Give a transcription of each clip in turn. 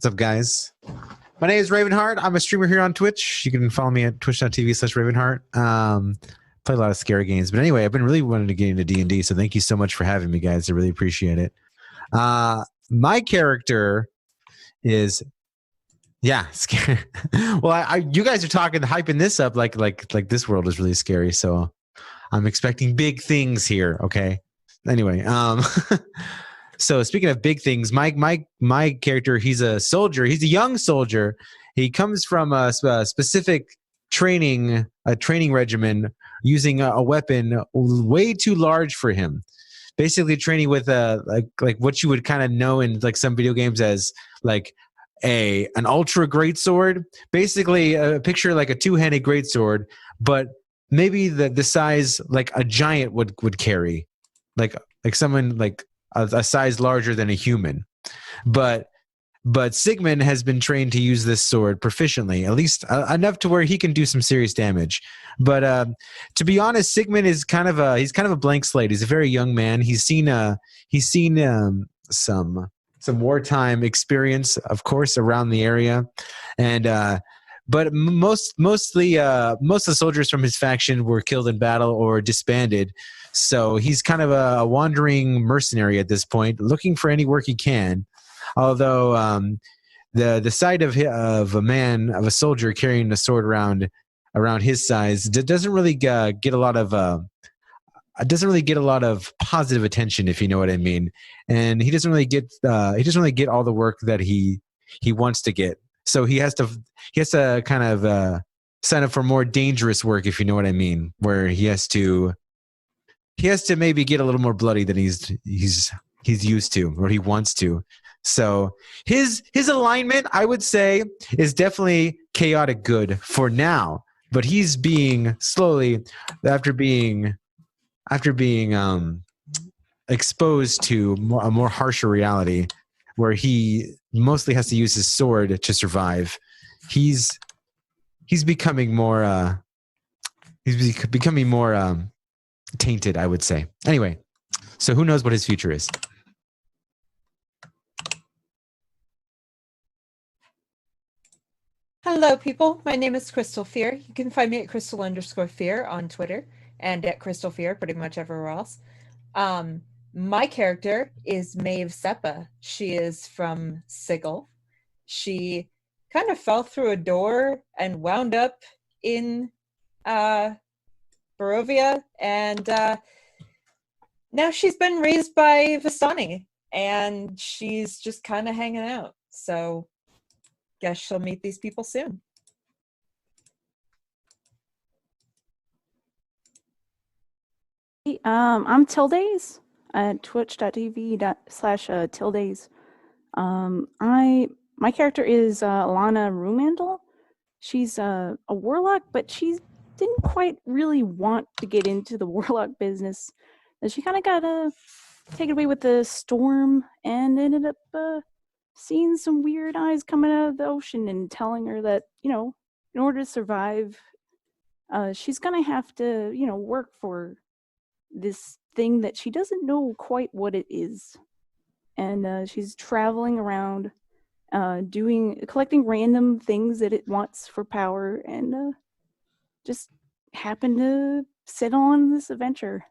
What's up, guys? My name is Ravenheart. I'm a streamer here on Twitch. You can follow me at twitch.tv/Ravenheart. Play a lot of scary games. But anyway, I've been really wanting to get into D&D, so thank you so much for having me, guys. I really appreciate it. My character is... Yeah, scary. Well, you guys are hyping this up like this world is really scary, so I'm expecting big things here, okay? Anyway, so speaking of big things, my character, he's a soldier. He's a young soldier. He comes from a specific training regimen using a weapon way too large for him. Basically, training with like what you would kind of know in like some video games as like an ultra great sword. Basically, a picture like a two-handed great sword, but maybe the size like a giant would carry, like someone like a size larger than a human. But Sigmund has been trained to use this sword proficiently, at least enough to where he can do some serious damage. But to be honest, Sigmund is kind of a blank slate. He's a very young man. He's seen some wartime experience, of course, around the area, and but most of the soldiers from his faction were killed in battle or disbanded. So he's kind of a wandering mercenary at this point, looking for any work he can. Although the sight of a soldier carrying a sword around his size doesn't really get a lot of positive attention, if you know what I mean. And he doesn't really get all the work that he wants to get. So he has to kind of sign up for more dangerous work, if you know what I mean, where he has to maybe get a little more bloody than he's used to or he wants to. So his alignment, I would say, is definitely chaotic good for now, but he's being slowly, after being exposed to a more harsher reality, where he mostly has to use his sword to survive. He's becoming more tainted, I would say. Anyway, so who knows what his future is? Hello, people. My name is Crystal Fear. You can find me at Crystal_Fear on Twitter and at Crystal Fear pretty much everywhere else. My character is Maeve Seppa. She is from Sigil. She kind of fell through a door and wound up in Barovia, and now she's been raised by Vistani, and she's just kind of hanging out. So guess she'll meet these people soon. I'm Tildays at twitch.tv/Tildays. My character is Alana Rumandel. She's a warlock, but she didn't quite really want to get into the warlock business. She kind of got taken away with the storm and ended up seeing some weird eyes coming out of the ocean and telling her that, in order to survive, she's gonna have to, work for this thing that she doesn't know quite what it is. And she's traveling around, collecting random things that it wants for power, and just happened to settle on this adventure.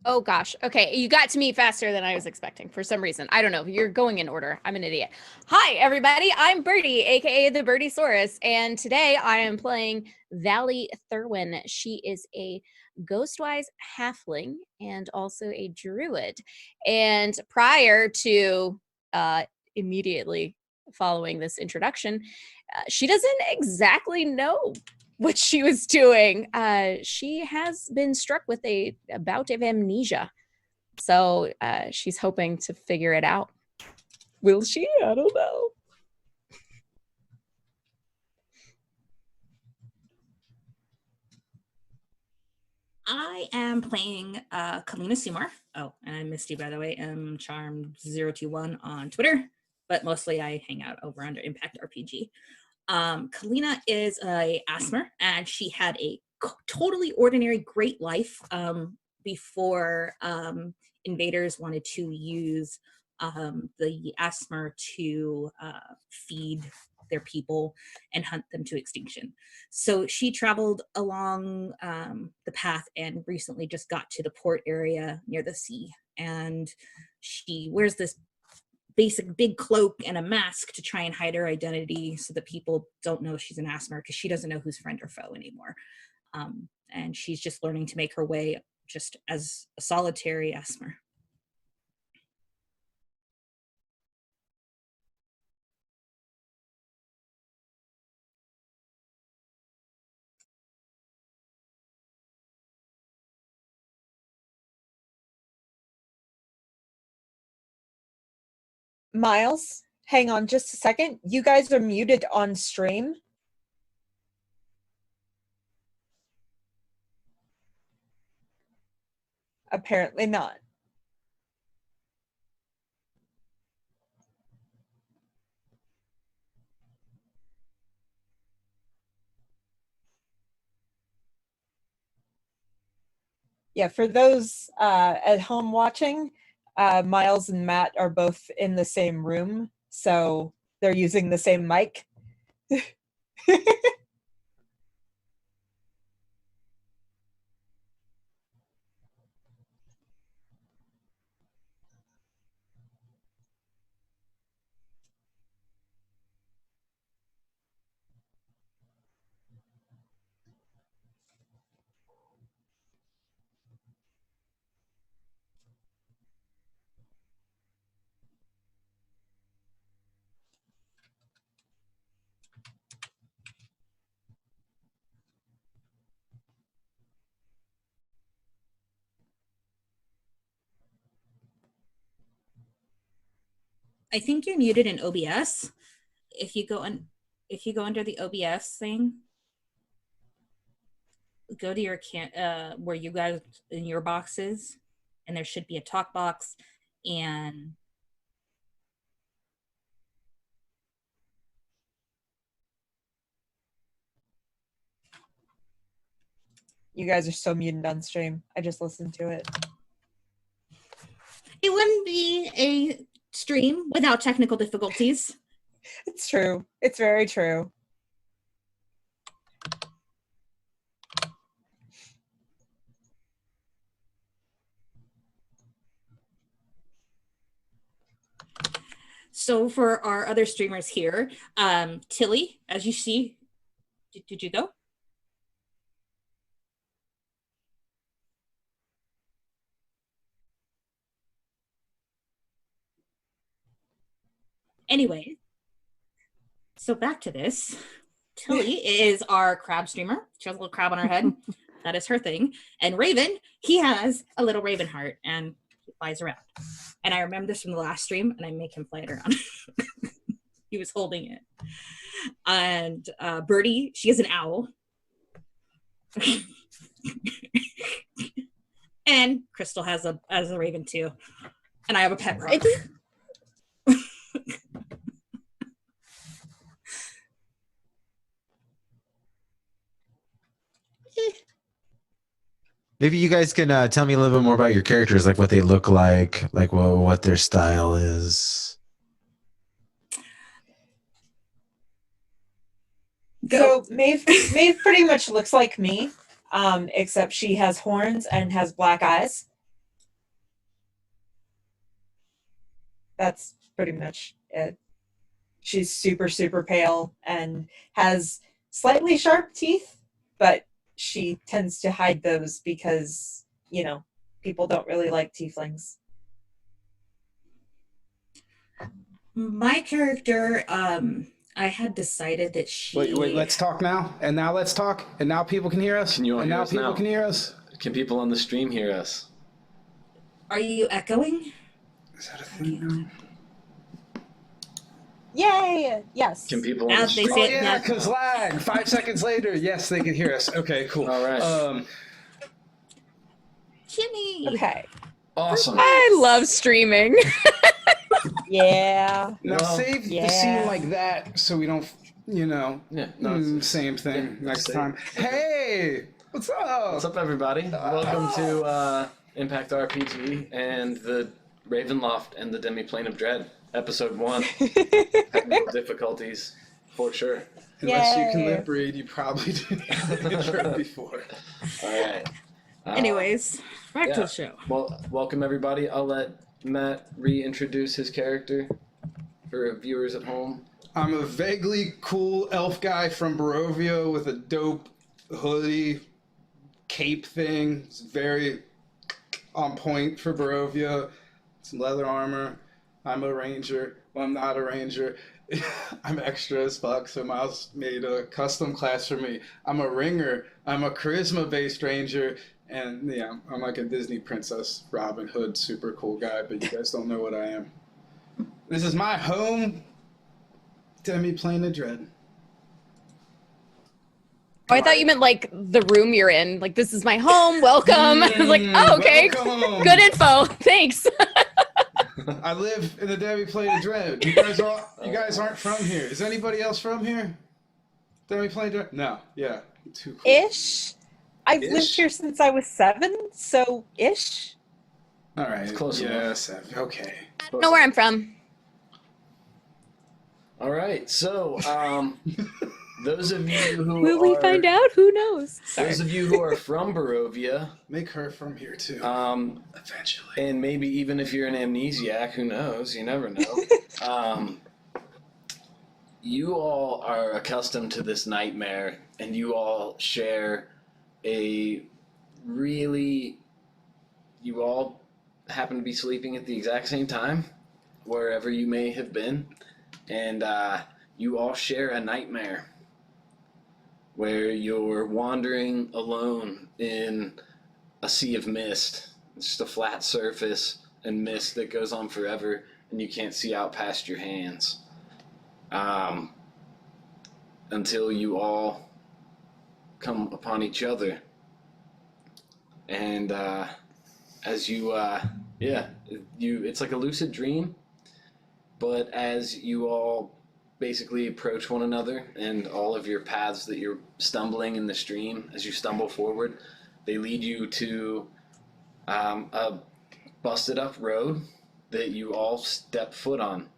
Oh gosh. Okay, you got to me faster than I was expecting for some reason. I don't know. You're going in order. I'm an idiot. Hi everybody. I'm Birdie, aka the Birdiesaurus, and today I am playing Valley Thurwin. She is a ghostwise halfling and also a druid. And prior to immediately following this introduction, she doesn't exactly know what she was doing. She has been struck with a bout of amnesia. So she's hoping to figure it out. Will she? I don't know. I am playing Kalina Sumar. Oh, and I'm Misty, by the way. I'm Charmed021 on Twitter, but mostly I hang out over under Impact RPG. Kalina is a Asmer, and she had a totally ordinary great life before invaders wanted to use the Asmer to feed their people and hunt them to extinction. So she traveled along the path and recently just got to the port area near the sea. And she wears this basic big cloak and a mask to try and hide her identity so that people don't know she's an Asmer, because she doesn't know who's friend or foe anymore. And she's just learning to make her way just as a solitary Asmer. Miles, hang on just a second. You guys are muted on stream. Apparently not. Yeah, for those at home watching, Miles and Matt are both in the same room, so they're using the same mic. I think you're muted in OBS. If you go under the OBS thing, go to your where you guys in your boxes, and there should be a talk box, and You guys are so muted on stream. I just listened to it. it wouldn't be a stream without technical difficulties. It's true. It's very true. So for our other streamers here, Tilly, as you see, did you go? Anyway, so back to this. Tilly is our crab streamer. She has a little crab on her head. That is her thing. And Raven, he has a little raven heart and he flies around. And I remember this from the last stream, and I make him fly it around. He was holding it. And Birdie, she is an owl. And Crystal has a raven too. And I have a pet rook. Maybe you guys can tell me a little bit more about your characters, like what they look like what their style is. So Maeve pretty much looks like me, except she has horns and has black eyes. That's pretty much it. She's super, super pale and has slightly sharp teeth, but she tends to hide those because, people don't really like tieflings. My character, I had decided that she. Wait, let's talk now. And now let's talk. And now people can hear us. Can you all and hear now us people now? can hear us. Can people on the stream hear us? Are you echoing? Is that a thing? Yay! Yes. Can people Now on the they stream? Oh say- yeah, yeah. because lag. 5 seconds later, yes, they can hear us. Okay, cool. All right. Kimmy. Okay. Awesome. I love streaming. Yeah. Now Well, save the yeah. scene like that so we don't, Yeah, no, it's- same thing yeah, next same. time. Hey, what's up? What's up, everybody? Welcome to Impact RPG and the Ravenloft and the Demiplane of Dread, Episode 1. Technical difficulties, for sure. Unless you can Yay. lip read, you probably did the intro before. All right. Anyways, back to yeah. the show. Well, welcome, everybody. I'll let Matt reintroduce his character for viewers at home. I'm a vaguely cool elf guy from Barovia with a dope hoodie, cape thing. It's very on point for Barovia. Some leather armor. I'm a ranger. Well, I'm not a ranger. I'm extra as fuck, so Miles made a custom class for me. I'm a ringer. I'm a charisma-based ranger. And yeah, I'm like a Disney princess, Robin Hood, super cool guy, but you guys don't know what I am. This is my home, Demiplane of Dread. Oh, I thought you meant like the room you're in. Like, this is my home. Welcome. I was like, oh, okay. Welcome. Good info. Thanks. I live in the Demiplane of Dread. You guys aren't from here. Is anybody else from here? Demiplane of Dread? No. Yeah. Too cool. Ish. I've lived Ish? here since I was 7, so ish. All right. It's close yes. Okay. Know where I'm from. All right. So, those of you who Will we find out? Who knows? Those of you who are from Barovia, Make her from here too. Eventually. and maybe even if you're an amnesiac, who knows? You never know. You all are accustomed to this nightmare, and you all share you all happen to be sleeping at the exact same time, wherever you may have been, and you all share a nightmare where you're wandering alone in a sea of mist. It's just a flat surface and mist that goes on forever, and you can't see out past your hands. Until you all come upon each other. And as you, it's like a lucid dream, but as you all basically approach one another and all of your paths that you're stumbling in the stream, as you stumble forward, they lead you to a busted up road that you all step foot on.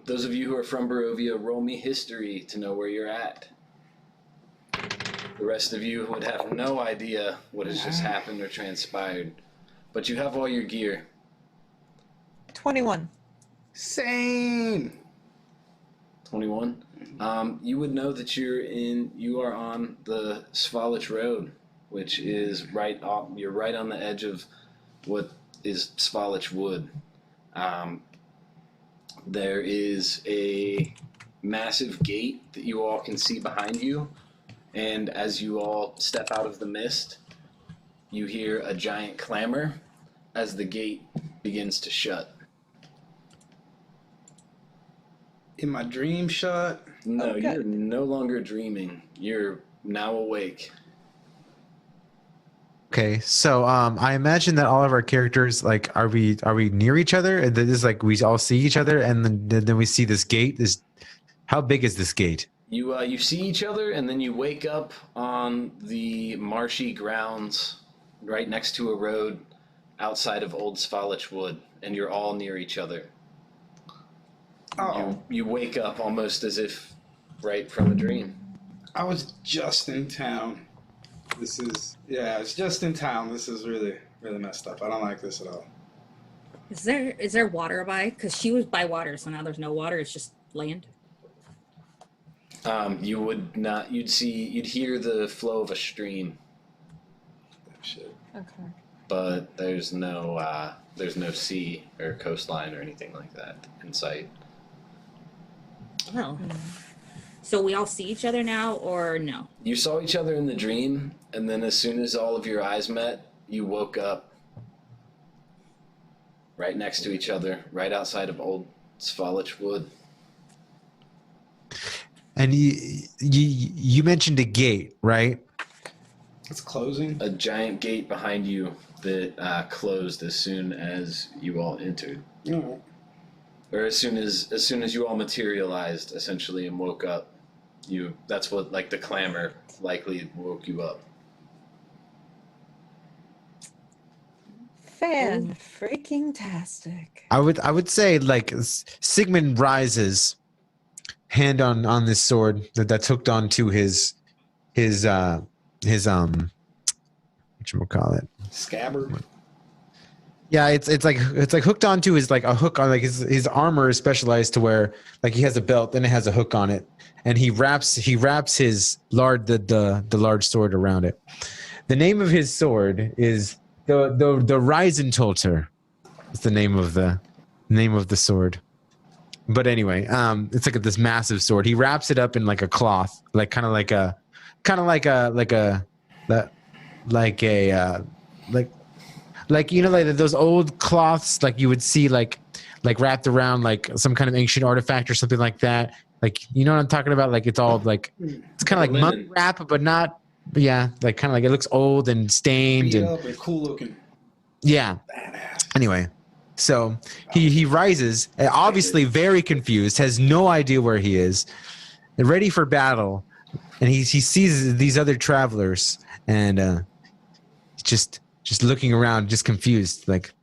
Those of you who are from Barovia, roll me history to know where you're at. The rest of you would have no idea what has just happened or transpired, but you have all your gear. 21. Same. 21. You would know that you are on the Svalich Road, which is you're right on the edge of what is Svalich Wood. There is a massive gate that you all can see behind you, and as you all step out of the mist, you hear a giant clamor as the gate begins to shut. In my dream shot. No, Oh, good. you're no longer dreaming. You're now awake. Okay, so I imagine that all of our characters, like, are we near each other? And this is like we all see each other, and then we see this gate. How big is this gate? You see each other, and then you wake up on the marshy grounds right next to a road outside of Old Svalich Wood, and you're all near each other. Oh, You wake up almost as if right from a dream. I was just in town. It's just in town. This is really, really messed up. I don't like this at all. Is there water by? Because she was by water, so now there's no water. It's just land. You would not. You'd hear the flow of a stream, Shit. Okay. but there's no sea or coastline or anything like that in sight. Oh. So we all see each other now, or no? You saw each other in the dream, and then as soon as all of your eyes met, you woke up right next to each other, right outside of Old Svalich Wood. And you mentioned a gate, right? It's closing. A giant gate behind you that closed as soon as you all entered, Oh. or as soon as you all materialized, essentially, and woke up. That's what, like, the clamor likely woke you up. Fan freaking tastic. I would say like Sigmund rises, hand on this sword that's hooked onto his whatchamacallit. Scabbard. Yeah, it's like hooked onto his, like a hook on, like his armor is specialized to where, like, he has a belt and it has a hook on it, and he wraps his the large sword around it. The name of his sword is the Reisentolter. It's the name of the sword. But anyway, it's like this massive sword. He wraps it up in like a cloth, like like you know, like those old cloths, like you would see like wrapped around like some kind of ancient artifact or something like that. Like, you know what I'm talking about? Like, it's all like, it's kind of like mummy wrap, but not. But yeah, like kind of like it looks old and stained Beat and up and cool looking. yeah. Badass. Anyway, so he rises, obviously very confused, has no idea where he is, ready for battle, and he sees these other travelers, and just looking around, just confused, like,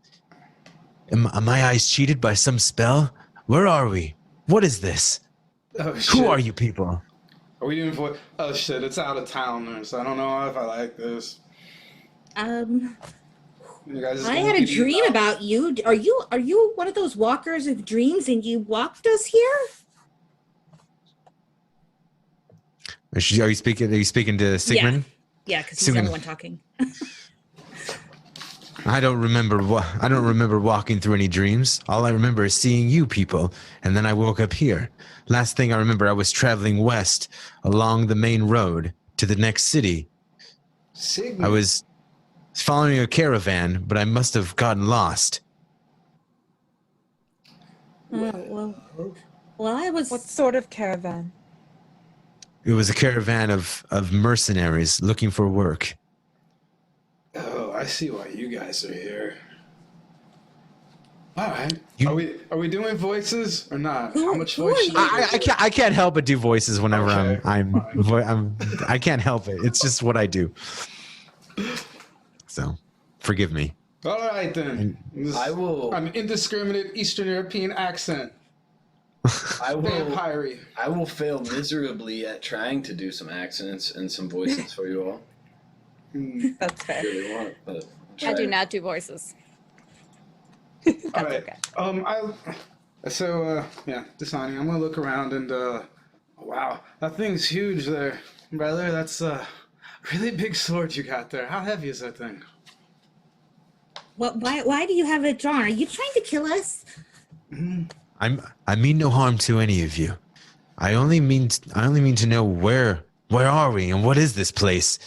am my eyes cheated by some spell? Where are we? What is this? Oh, shit. Who are you people? Are we doing for? Oh shit! It's out of town, so I don't know if I like this. You guys I had a dream about you. Are you one of those walkers of dreams, and you walked us here? Are you speaking to Sigmund? Yeah, because he's the Sigmund. only one talking. I don't remember walking through any dreams. All I remember is seeing you people, and then I woke up here. Last thing I remember, I was traveling west along the main road to the next city. Sigmund. I was following a caravan, but I must have gotten lost. Well, I was. What sort of caravan? It was a caravan of mercenaries looking for work. Oh, I see why you guys are here. All right. You- Are we doing voices or not? Who- How much who voice are should you? I do? I can't help but do voices whenever Okay. I can't help it. It's just what I do. So, forgive me. All right then. I will. An indiscriminate Eastern European accent. I will. Vampire-y. I will fail miserably at trying to do some accents and some voices for you all. That's I fair. really want, but I do not do voices. All That's right. okay. Yeah, Dasani, I'm gonna look around and wow, that thing's huge there, brother. That's a really big sword you got there. How heavy is that thing? What? Why do you have it drawn? Are you trying to kill us? I mean no harm to any of you. I only mean to know where are we and what is this place?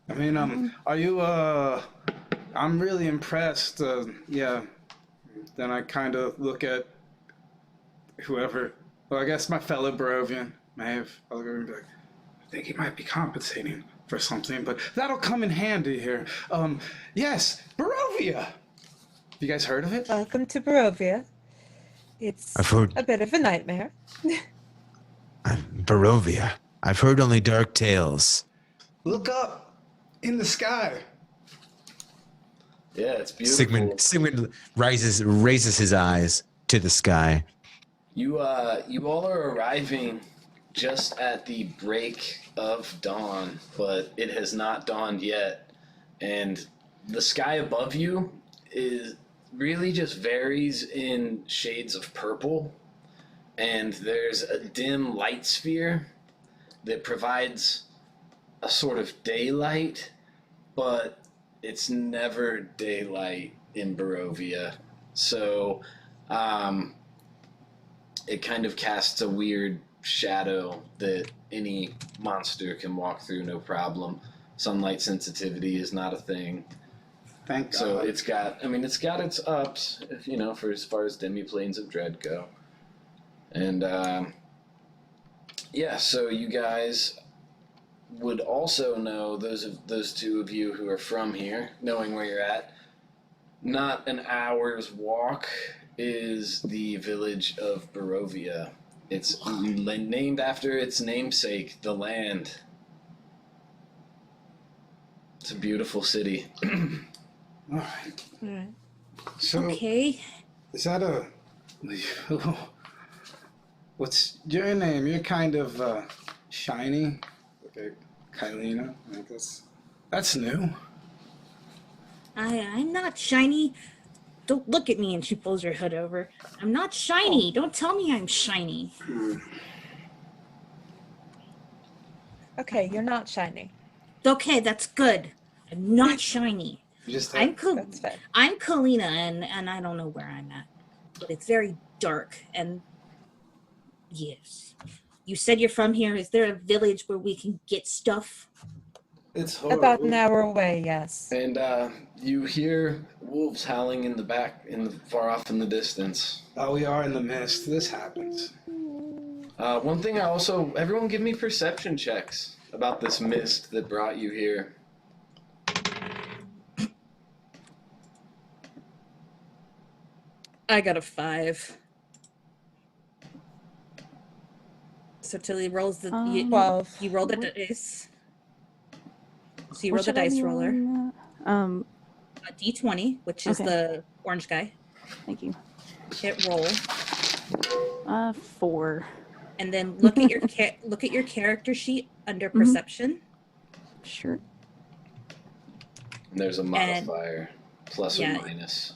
I mean, are you I'm really impressed. Yeah. Then I kind of look at whoever. Well, I guess my fellow Barovian, Maeve. I'll go and be like, I think he might be compensating for something, but that'll come in handy here. Yes, Barovia. You guys heard of it? Welcome to Barovia. It's I've heard a bit of a nightmare. Barovia. I've heard only dark tales. Look up in the sky. yeah, it's beautiful. Sigmund raises his eyes to the sky. You all are arriving just at the break of dawn, but it has not dawned yet, and the sky above you really just varies in shades of purple, and there's a dim light sphere that provides a sort of daylight, but it's never daylight in Barovia. So it kind of casts a weird shadow that any monster can walk through no problem. Sunlight sensitivity is not a thing. Thank God. So it's got its ups, for as far as Demiplanes of Dread go. And so you guys would also know, those two of you who are from here, knowing where you're at, not an hour's walk is the village of Barovia. It's named after its namesake, the land. It's a beautiful city. All right. All right. So, Okay. is that a... What's your name? You're kind of shiny. Okay, Kylina, I guess. That's new. I'm not shiny. Don't look at me. And she pulls her hood over. I'm not shiny. Don't tell me I'm shiny. Okay, you're not shiny. Okay, that's good. I'm not shiny. You just I'm That's fair. I'm Kalina, and I don't know where I'm at, but it's very dark. And yes, you said you're from here. Is there a village where we can get stuff? It's horrible. About an hour away, yes. And you hear wolves howling in the back, far off in the distance. Oh, we are in the mist. This happens. One thing everyone give me perception checks about this mist that brought you here. I got a 5. So Tilly rolls the 12. you roll the what- dice. So you What roll the should I dice be roller. rolling that? A D20, which is Okay. the orange guy. Thank you. Hit roll, 4. and then look at your character sheet under perception. Sure. And there's a modifier, plus yeah. or minus.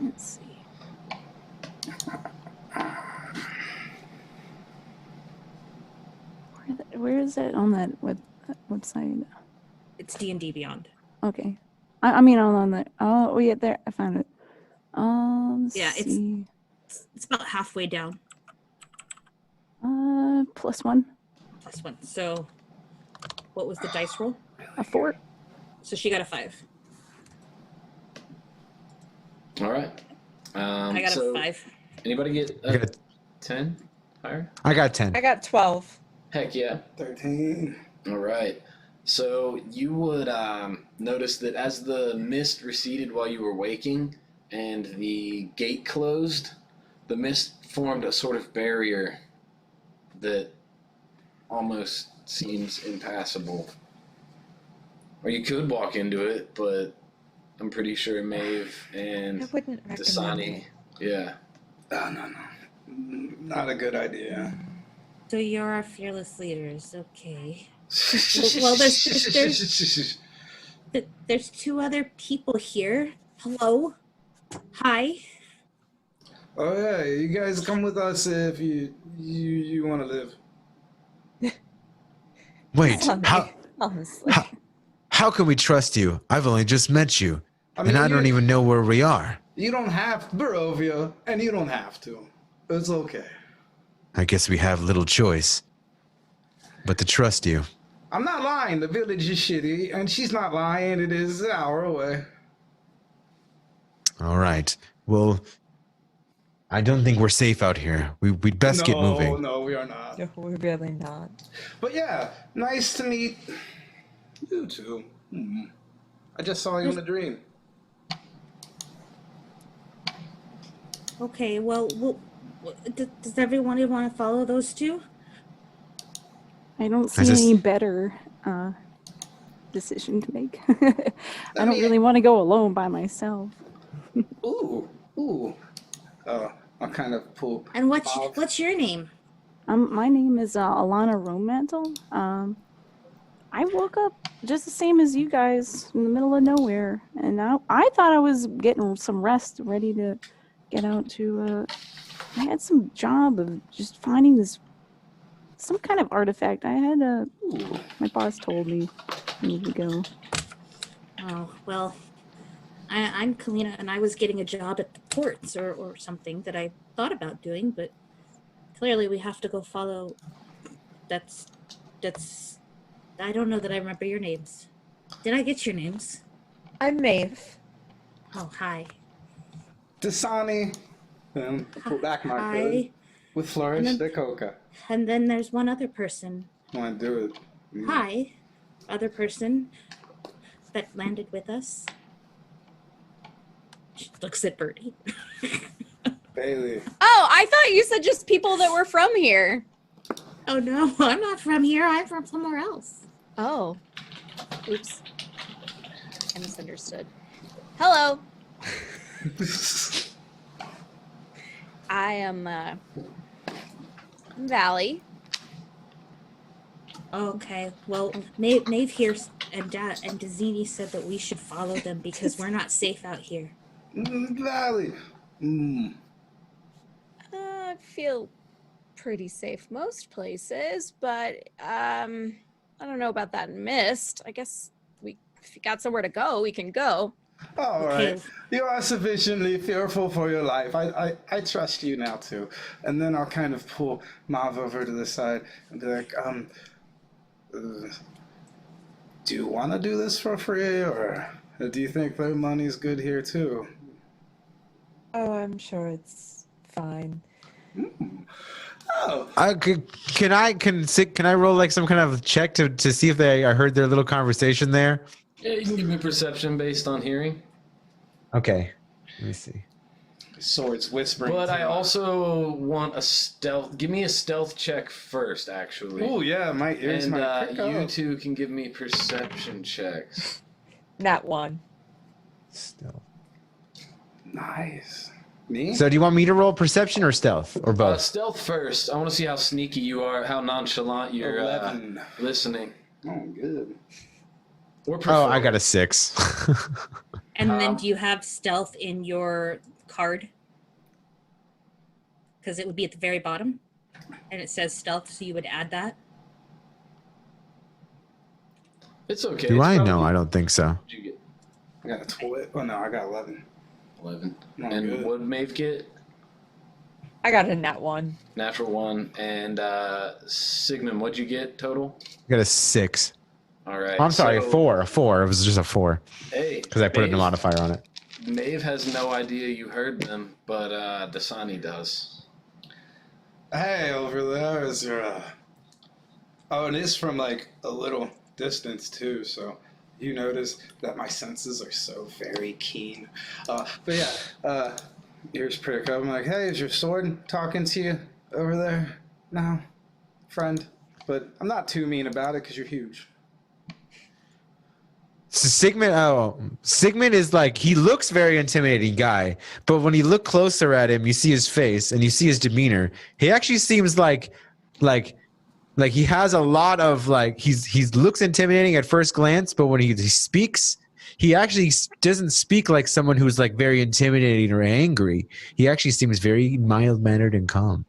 Let's see. Where is it on that website? It's D&D Beyond. Okay. I mean on the yeah, there I found it. Let's Yeah, see. It's about halfway down. +1. Plus 1. So what was the dice roll? A 4. So she got a 5. All right. I got a 5. Anybody get I a got, 10 higher? I got 10. I got 12. Heck yeah. 13. All right. So you would notice that as the mist receded while you were waking and the gate closed, the mist formed a sort of barrier that almost seems impassable. Or you could walk into it, but I'm pretty sure Maeve I and wouldn't recommend Dasani, it. yeah. Oh, no. Not a good idea. So you're our fearless leaders. Okay. Well, there's 2 other people here. Hello. Hi. Oh, yeah, you guys come with us if you want to live. Wait, Funny, honestly. how can we trust you? I've only just met you, and I don't you- even know where we are. You don't have Barovia, and you don't have to. It's okay. I guess we have little choice but to trust you. I'm not lying. The village is shitty, and she's not lying. It is an hour away. All right. Well, I don't think we're safe out here. We'd best get moving. No, we are not. No, we're really not. But yeah, nice to meet you too. I just saw you in a dream. Okay. Well, does everyone want to follow those 2? I don't see Is this- any better decision to make. I don't really want to go alone by myself. Ooh. I'll kind of pull. And what's your name? My name is Alana Romantle. I woke up just the same as you guys in the middle of nowhere, and I thought I was getting some rest, ready to get out to. I had some job of just finding some kind of artifact. I had my boss told me I needed to go. Oh, well, I'm Kalina, and I was getting a job at the ports or something that I thought about doing, but clearly we have to go follow. That's. I don't know that I remember your names. Did I get your names? I'm Maeve. Oh, hi. Dasani. Pull back my Hi. hood with Flourish And de Coca. And then there's one other person. Want to do it? Hi, other person that landed with us. She looks at Birdie. Bailey. Oh, I thought you said just people that were from here. Oh no, I'm not from here. I'm from somewhere else. Oh. Oops. I misunderstood. Hello. I am Valley. Okay, well, Maeve here and Dazini said that we should follow them because we're not safe out here. Valley. I feel pretty safe most places, but I don't know about that mist. I guess if you got somewhere to go, we can go. All Okay. right. You are sufficiently fearful for your life. I trust you now, too. And then I'll kind of pull Mav over to the side and be like, do you want to do this for free, or do you think their money's good here, too? Oh, I'm sure it's fine. Oh, Can I roll like some kind of check to see if I heard their little conversation there? Yeah, you can give me perception based on hearing. Okay, let me see. swords whispering. But to I me. also want a stealth. Give me a stealth check first, actually. Oh yeah, my ears And might pick you up. two can give me perception checks. Nat 1. Stealth. Nice. Me? So do you want me to roll perception or stealth or both? Stealth first. I want to see how sneaky you are, how nonchalant you're 11. listening. Oh, good. Or Oh, I got a 6. And then do you have stealth in your card? Because it would be at the very bottom. And it says stealth, so you would add that. It's okay. Do it's I? probably- No, I don't think so. What'd you get? I got a 12. Oh no, I got 11. 11. Oh, And good. what did Maeve get? I got a nat 1. Natural 1. And Signum, what'd you get total? I got a 6. All right. Oh, I'm sorry, so- a 4. A 4. It was just a 4 Hey. because I put a Maeve- modifier on it. Maeve has no idea you heard them, but Dasani does. Hey, over there is your. Oh, and it's from like a little distance too, so you notice that my senses are so very keen. But yeah, ears prick up. I'm like, hey, is your sword talking to you over there now, friend? But I'm not too mean about it because you're huge. So Sigmund is like, he looks very intimidating guy, but when you look closer at him, you see his face and you see his demeanor. He actually seems like he has a lot of like, he looks intimidating at first glance, but when he speaks, he actually doesn't speak like someone who's like very intimidating or angry. He actually seems very mild-mannered and calm.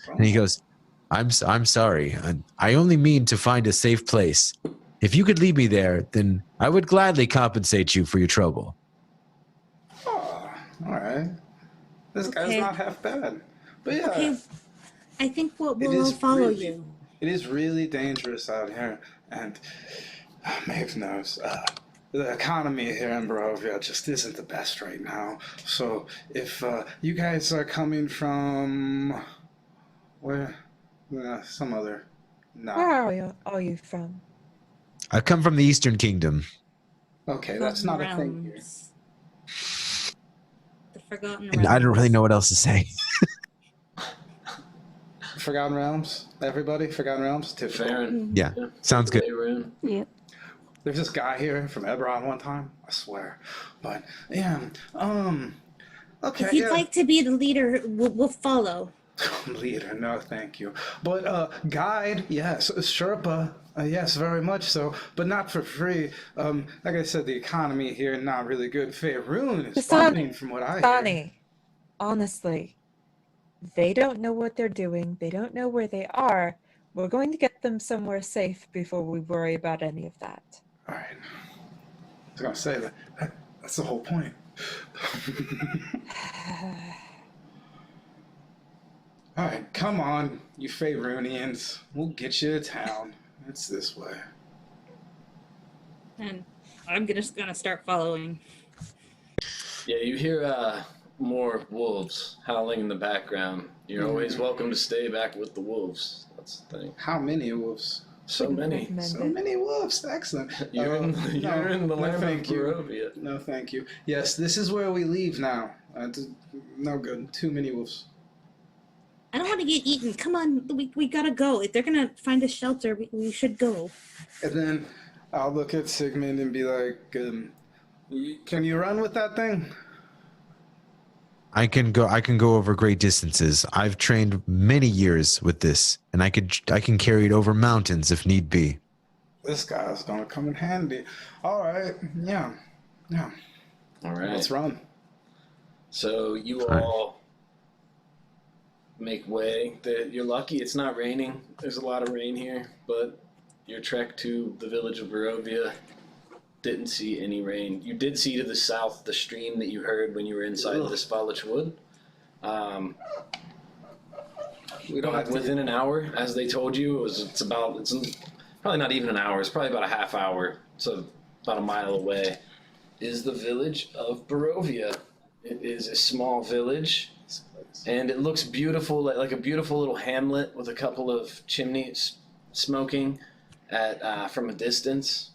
And he goes, I'm sorry. I only mean to find a safe place. If you could lead me there, then I would gladly compensate you for your trouble. Oh, all right. This guy's Okay. not half bad. But yeah. Okay, I think we'll It is all follow really- you. It is really dangerous out here, and Maeve knows the economy here in Barovia just isn't the best right now. So if you guys are coming from where, some other, no, Where are you from? I come from the Eastern Kingdom. okay, that's not a thing here. Realms. The Forgotten And I don't really Realms. know what else to say. Forgotten Realms, everybody, Forgotten Realms. Typical. Farron. Yeah, sounds good. Rune. Yep. There's this guy here from Eberron one time, I swear. But yeah, okay. If you'd yeah. like to be the leader, we'll follow. Leader, no, thank you. But guide, yes. Sherpa, yes, very much so. But not for free. Like I said, the economy here not really good. Faerun is funding, from what I hear. Sonny, honestly, they don't know what they're doing. They don't know where they are. We're going to get them somewhere safe before we worry about any of that. All right. I was gonna say that's the whole point. All right, come on, you Faerunians. We'll get you to town. It's this way. And I'm just gonna start following. Yeah, you hear more wolves howling in the background. You're always welcome to stay back with the wolves. That's the thing. How many wolves? So many. So many wolves. Excellent. You're in the land of thank you. Barovia. No, thank you. Yes, this is where we leave now. No good. Too many wolves. I don't want to get eaten. Come on, we gotta go. If they're gonna find a shelter, we should go. And then I'll look at Sigmund and be like, can you run with that thing? I can go over great distances. I've trained many years with this, and I can carry it over mountains if need be. This guy's gonna come in handy. All right. Yeah. All right. Let's run. So you all make way. You're lucky it's not raining. There's a lot of rain here, but your trek to the village of Barovia didn't see any rain. You did see to the south the stream that you heard when you were inside the Spallich Wood. Within an hour, as they told you, it's probably not even an hour. It's probably about a half hour. So about a mile away is the village of Barovia. It is a small village, and it looks beautiful, like a beautiful little hamlet with a couple of chimneys smoking from a distance.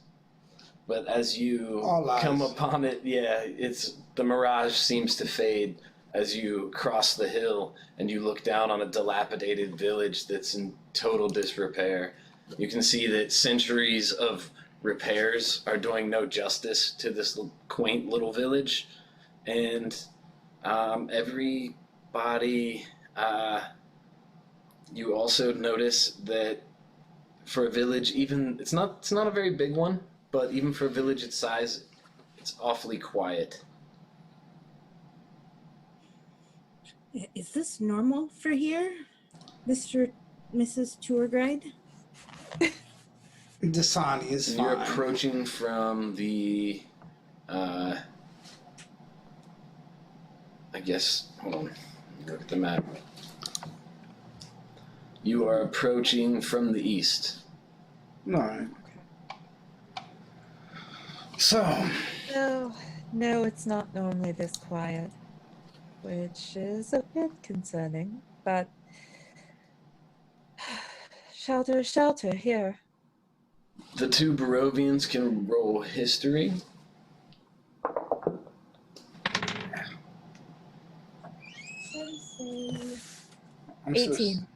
But as you come upon it, the mirage seems to fade as you cross the hill and you look down on a dilapidated village that's in total disrepair. You can see that centuries of repairs are doing no justice to this quaint little village. And everybody, you also notice that for a village, it's not a very big one, but even for a village its size, it's awfully quiet. Is this normal for here, Mrs. Tour Guide? Dasani is fine. You're approaching from the, I guess, hold on, look at the map. You are approaching from the east. All right. So. No, it's not normally this quiet, which is a bit concerning, but shelter here. The two Barovians can roll history. I'm 18.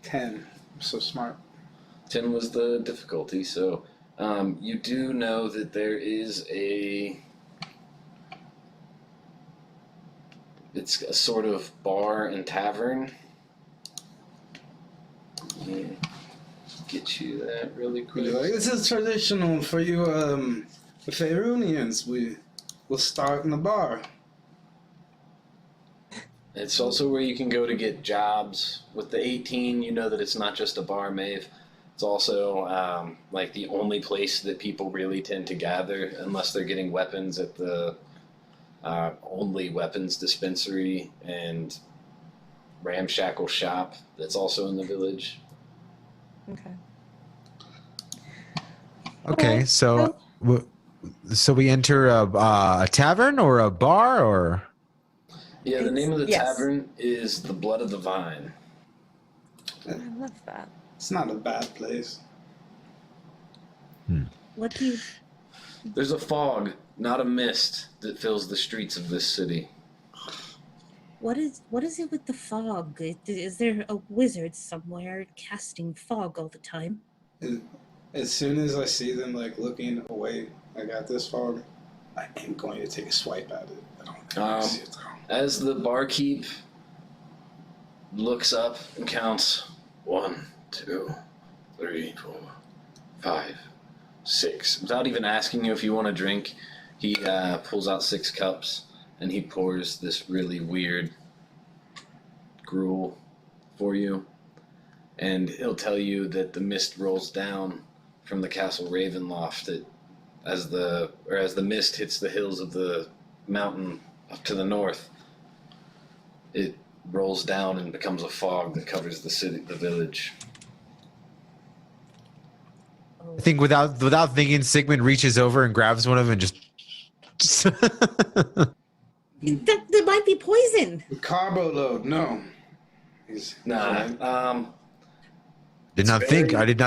10. I'm so smart. 10 was the difficulty, so you do know that there is it's a sort of bar and tavern. Get you that really quick. This is traditional for you, the Faerunians. We'll start in the bar. It's also where you can go to get jobs. With the 18, you know that it's not just a bar, Maeve. It's also like the only place that people really tend to gather unless they're getting weapons at the only weapons dispensary and ramshackle shop that's also in the village. Okay, so we enter a tavern or a bar or? Yeah, the name of the Yes. tavern is the Blood of the Vine. I love that. It's not a bad place. What do you... There's a fog, not a mist, that fills the streets of this city. What is it with the fog? Is there a wizard somewhere casting fog all the time? As soon as I see them looking away, I got this fog, I am going to take a swipe at it. I don't think I see it though. As the barkeep looks up and counts 1, 2, 3, 4, 5, 6. Without even asking you if you want a drink, he pulls out 6 cups and he pours this really weird gruel for you. And he'll tell you that the mist rolls down from the castle Ravenloft as the mist hits the hills of the mountain up to the north. It rolls down and becomes a fog that covers the village. I think without thinking, Sigmund reaches over and grabs one of them and just. That might be poison. Carbo load, no. Nah. I did not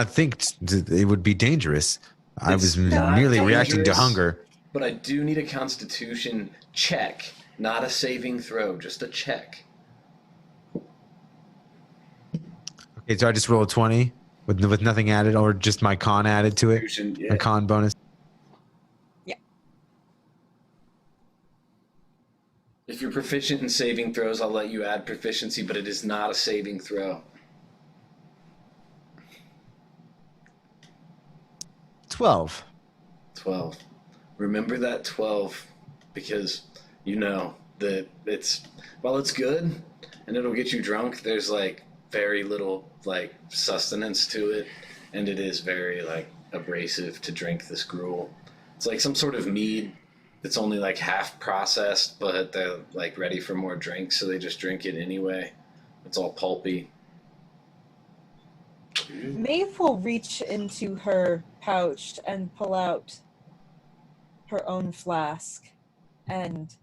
think it would be dangerous. I It's was not merely reacting to dangerous. hunger. But I do need a Constitution check, not a saving throw, just a check. Okay, so I just roll a 20 with nothing added, or just my con added to it. Constitution, yeah. My con bonus. If you're proficient in saving throws, I'll let you add proficiency, but it is not a saving throw. 12. 12. Remember that 12, because you know that while it's good and it'll get you drunk, there's like very little like sustenance to it, and it is very like abrasive to drink this gruel. It's like some sort of mead that's only like half processed, but they're like ready for more drinks, so they just drink it anyway. It's all pulpy. Maeve will reach into her pouch and pull out her own flask and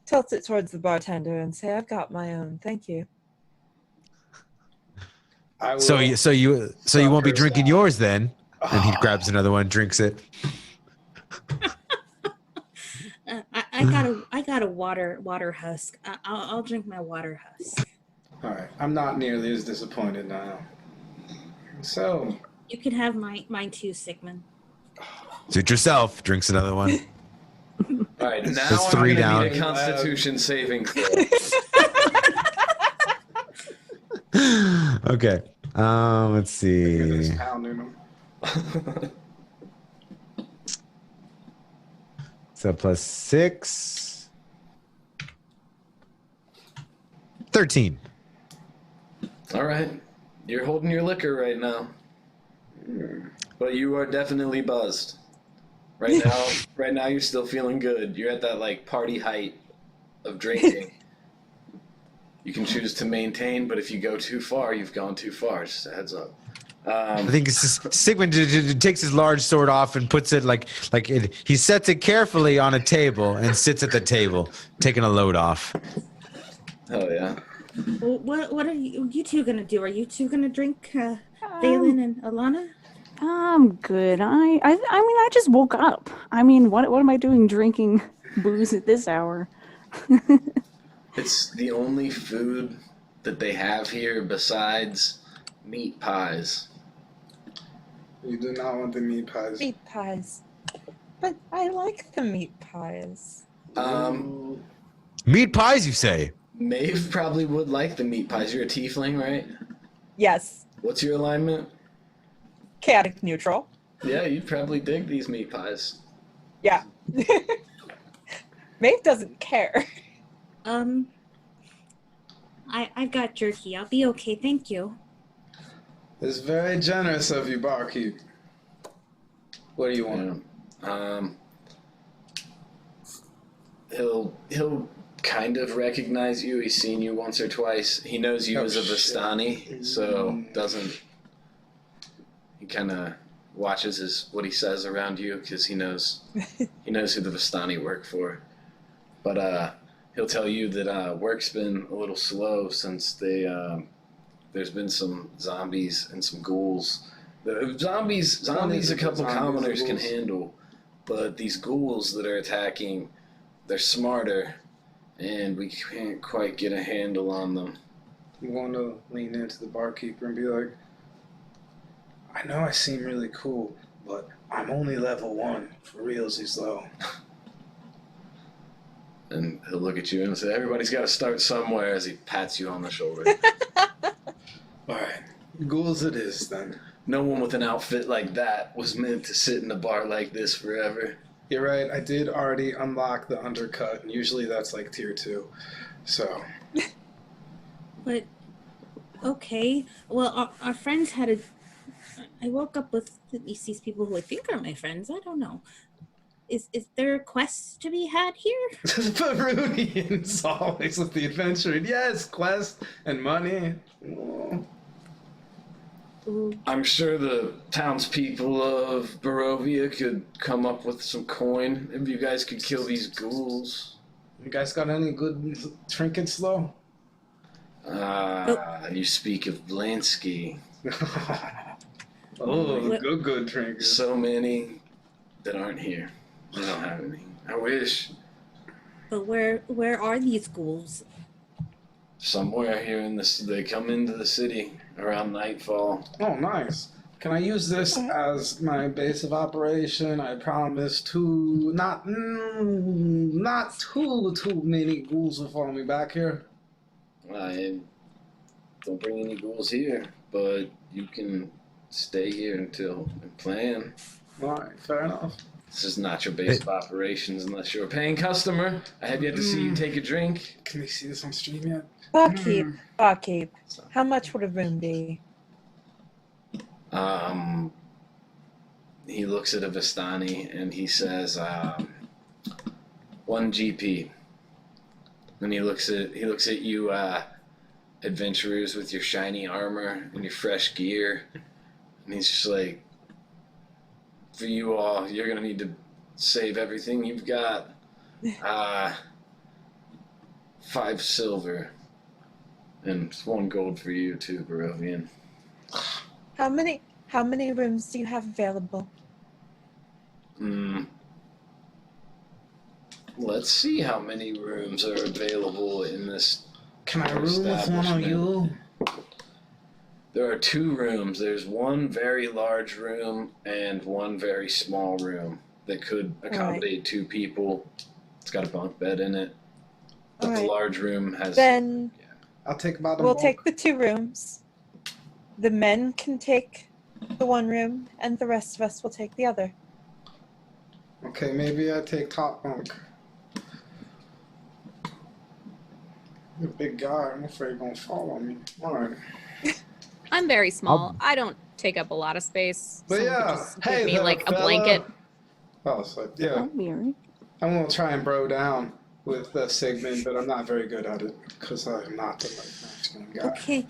tilt it towards the bartender and say, "I've got my own, thank you." So you won't be drinking yours then? And he grabs another one, drinks it. I got a water husk. I'll drink my water husk. All right, I'm not nearly as disappointed now. So You can have mine too, Sigmund. Suit yourself. Drinks another one. All right, now That's I'm 3 gonna down. need a Constitution saving throw. Okay. Let's see. pounding them. So plus 6. 13. All right, you're holding your liquor right now, but you are definitely buzzed. Right now you're still feeling good. You're at that like party height of drinking. You can choose to maintain, but if you go too far, you've gone too far. Just a heads up. I think it's just, Sigmund takes his large sword off and puts it he sets it carefully on a table and sits at the table, taking a load off. Oh yeah. Well, what are you two gonna do? Are you two gonna drink, Valen and Alana? I'm good. I mean, I just woke up. I mean, what am I doing drinking booze at this hour? It's the only food that they have here besides meat pies. You do not want the meat pies. Meat pies. But I like the meat pies. Meat pies, you say? Maeve probably would like the meat pies. You're a tiefling, right? Yes. What's your alignment? Chaotic neutral. Yeah, you'd probably dig these meat pies. Yeah. Maeve doesn't care. I got jerky. I'll be okay, thank you. It's very generous of you, barkeep. What do you want? He'll kind of recognize you. He's seen you once or twice. He knows you as a Vistani, so doesn't. He kind of watches what he says around you because he knows who the Vistani work for. But he'll tell you that work's been a little slow since there's been some zombies and some ghouls. The zombies a couple commoners can handle, but these ghouls that are attacking, they're smarter, and we can't quite get a handle on them. You want to lean into the barkeeper and be like, I know I seem really cool, but I'm only level 1. For realsies, though. And he'll look at you and say, everybody's got to start somewhere, as he pats you on the shoulder. All right, ghouls it is then. No one with an outfit like that was meant to sit in a bar like this forever. You're right. I did already unlock the undercut, and usually that's like tier 2. So. But okay. Well, our friends had a. I woke up with at least these people who I think are my friends. I don't know. Is there quests to be had here? Peruvians always with the adventure. Yes, quest and money. Oh. I'm sure the townspeople of Barovia could come up with some coin if you guys could kill these ghouls. You guys got any good trinkets, though? You speak of Blansky. Oh, good trinkets. So many that aren't here. They don't have any. I wish. But where are these ghouls? Somewhere here in this, they come into the city around nightfall. Oh, nice. Can I use this as my base of operation? I promise to not too many ghouls will follow me back here. I don't bring any ghouls here, but you can stay here until and plan. All right, fair enough. This is not your base of operations unless you're a paying customer. I have yet to see you take a drink. Can we see this on stream yet? Barkeep. How much would a room be? He looks at a Vistani and he says, 1 GP. Then he looks at you, adventurers with your shiny armor and your fresh gear, and he's just like, for you all, you're gonna need to save everything you've got. 5 silver. And 1 gold for you too, Barovian. How many rooms do you have available? Let's see how many rooms are available in this. Can I room with one of you? There are 2 rooms. There's 1 very large room and 1 very small room that could accommodate 2 people. It's got a bunk bed in it. But the large room has... Then I'll take about we'll take the 2 rooms. The men can take the 1 room, and the rest of us will take the other. Okay, maybe I take top bunk. You're a big guy. I'm afraid you're gonna fall on me. All right. I'm very small. I don't take up a lot of space. But Someone could yeah, just hey give me there, like a fella. blanket. Oh, so yeah. That'll be all right. I'm gonna try and bro down with Sigmund, but I'm not very good at it because I'm not the masculine guy. Okay.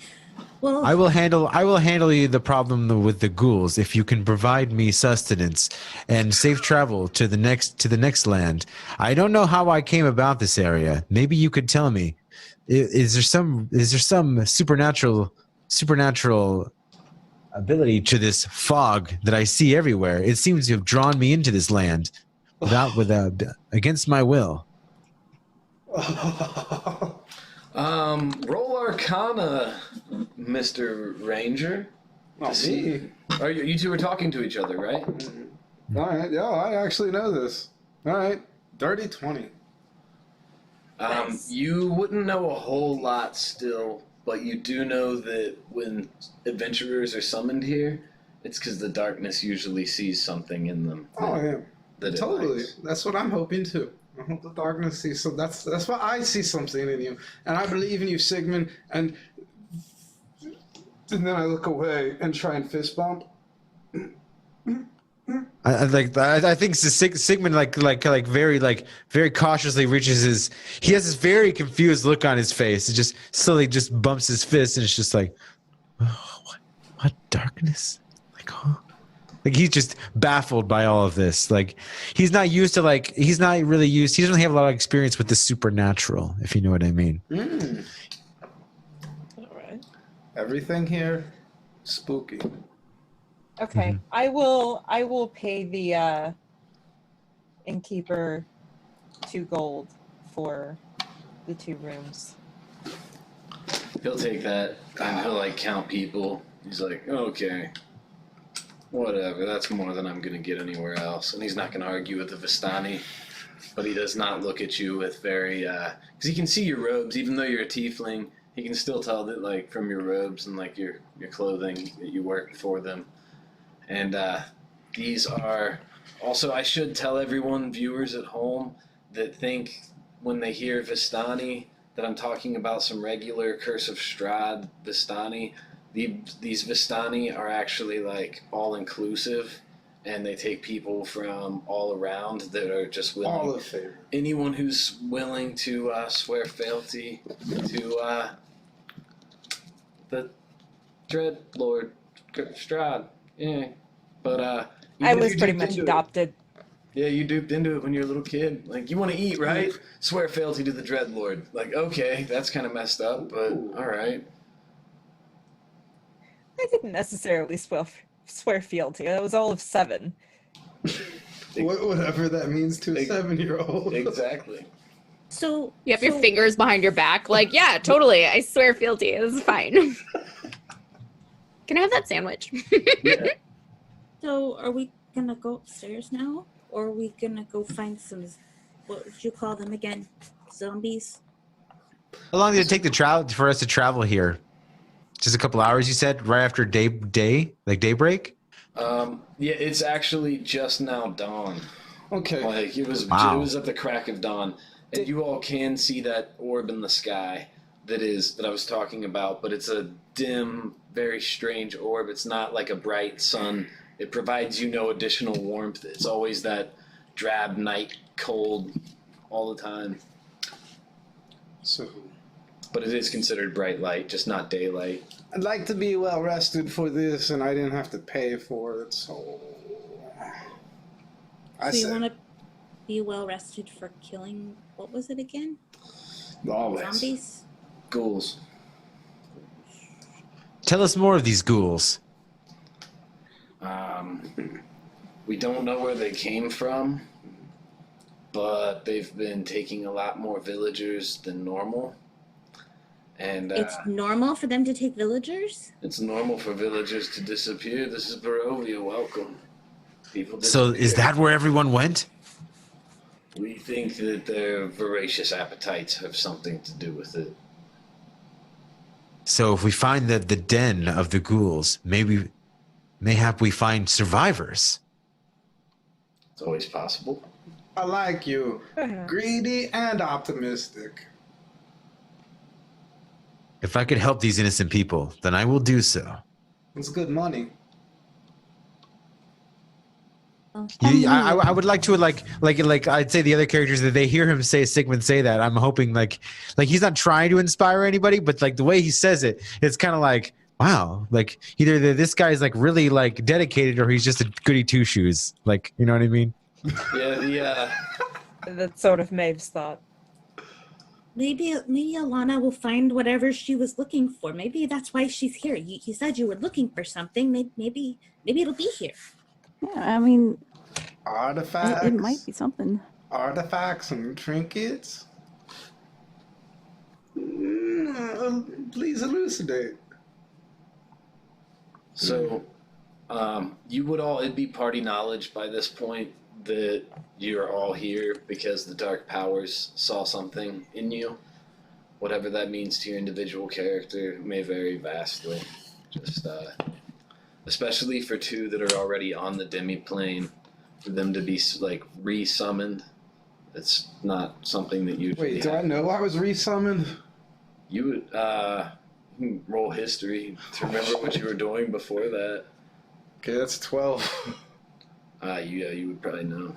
Well, I will handle you the problem with the ghouls if you can provide me sustenance and safe travel to the next land. I don't know how I came about this area. Maybe you could tell me. Is there some supernatural ability to this fog that I see everywhere? It seems to have drawn me into this land against my will. Roll Arcana, Mr. Ranger. Not me. Oh, you 2 are talking to each other, right? All right, yeah, I actually know this. All right, dirty 20. Nice. You wouldn't know a whole lot still, but you do know that when adventurers are summoned here, it's because the darkness usually sees something in them. Oh yeah, that it totally. likes. That's what I'm hoping too. I hope the darkness sees so. That's why I see something in you, and I believe in you, Sigmund. And then I look away and try and fist bump. I think Sigmund very cautiously reaches his. He has this very confused look on his face. It just slowly just bumps his fist, and it's just like, oh, what darkness? Like, huh? Like he's just baffled by all of this. Like he's not used to he doesn't really have a lot of experience with the supernatural, if you know what I mean. All right. Everything here, spooky. Okay. I will pay the innkeeper 2 gold for the 2 rooms. He'll take that and he'll count people. He's like, okay, whatever. That's more than I'm gonna get anywhere else. And he's not gonna argue with the Vistani. but he does not look at you with very, because he can see your robes, even though you're a tiefling. He can still tell that, like, from your robes and like your clothing that you work for them. And these are also, I should tell everyone, viewers at home, that think when they hear Vistani that I'm talking about some regular Curse of Strahd Vistani. These Vistani are actually like all inclusive, and they take people from all around that are just willing. All of favor. Anyone who's willing to swear fealty to the Dread Lord Strahd. Yeah, but I was you pretty duped much into it. adopted. Yeah, you duped into it when you were a little kid. Like, you want to eat, right? Swear fealty to the Dread Lord. Like, okay, that's kind of messed up, but all right. I didn't necessarily swear fealty. I was all of 7. Whatever that means to a 7-year-old. Exactly. So You have your fingers behind your back, like, yeah, totally. I swear fealty. This is fine. Can I have that sandwich? Yeah. So are we gonna go upstairs now, or are we gonna go find some? What would you call them again? Zombies. How long did it take for us to travel here? Just a couple hours, you said, right after daybreak? Yeah, it's actually just now dawn. Okay. Like, it was Wow. it was at the crack of dawn. And you all can see that orb in the sky that I was talking about, but it's a dim, very strange orb. It's not like a bright sun. It provides you no additional warmth. It's always that drab night cold all the time. So, But it is considered bright light, just not daylight. I'd like to be well rested for this, and I didn't have to pay for it, so. So you want to be well rested for killing? What was it again? Always. Zombies. Ghouls. Tell us more of these ghouls. We don't know where they came from, but they've been taking a lot more villagers than normal. And It's normal for them to take villagers. it's normal for villagers to disappear. This is Barovia. Welcome. People So disappear. is that where everyone went? We think that their voracious appetites have something to do with it. So if we find the den of the ghouls, mayhap we find survivors. It's always possible. I like you. Greedy and optimistic. If I could help these innocent people, then I will do so. It's good money. Oh, I would like to like I'd say the other characters that they hear him say Sigmund say that. I'm hoping like he's not trying to inspire anybody, but like the way he says it, it's kind of like wow, like either this guy's like really like dedicated or he's just a goody two shoes. Like, you know what I mean? Yeah, That's sort of Maeve's thought. maybe Alana will find whatever she was looking for. Maybe that's why she's here. You said you were looking for something. Maybe it'll be here. Yeah, I mean, Artifacts. it might be something. Artifacts and trinkets. Please elucidate. So, you would all, it'd be party knowledge by this point that you're all here because the dark powers saw something in you. Whatever that means to your individual character may vary vastly. Just, especially for two that are already on the demiplane, for them to be like re-summoned, it's not something that you. Wait, do I know I was resummoned? You would, you can roll history to remember what you were doing before that. Okay, that's 12. Yeah, you would probably know.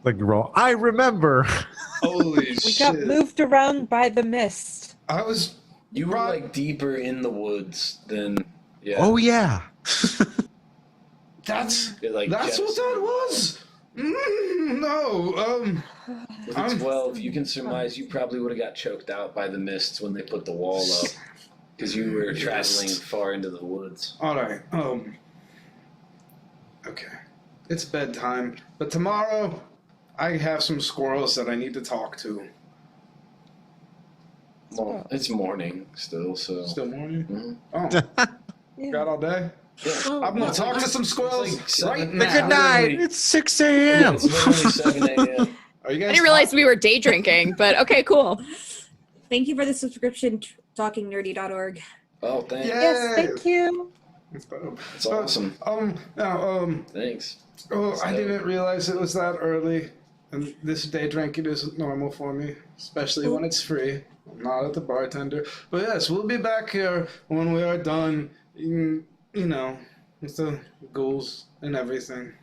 Like roll. I remember. Holy We shit. got moved around by the mist. I was. You were Right. like deeper in the woods than. Yeah. Oh yeah. That's. It, like, That's what that was? No, With a 12, you can surmise you probably would have got choked out by the mists when they put the wall up. Because you were traveling far into the woods. Alright, okay. It's bedtime, but tomorrow I have some squirrels that I need to talk to. Well, it's morning still, so. Still morning? Mhm. Oh, Yeah. got all day? Yeah. Well, I'm gonna talk to some squirrels It's like 7 right now. now. Good night. It's 6 Yeah, a.m. it's literally 7 a.m. Are you guys? I didn't realize we were day drinking, but okay, cool. Thank you for the subscription, talkingnerdy.org. Oh, thanks. Yes, thank you. It's awesome. Thanks. Oh, I didn't realize it was that early, and this day drinking isn't normal for me, especially when it's free. I'm not at the bartender, but yes, we'll be back here when we are done. You know, with the ghouls and everything.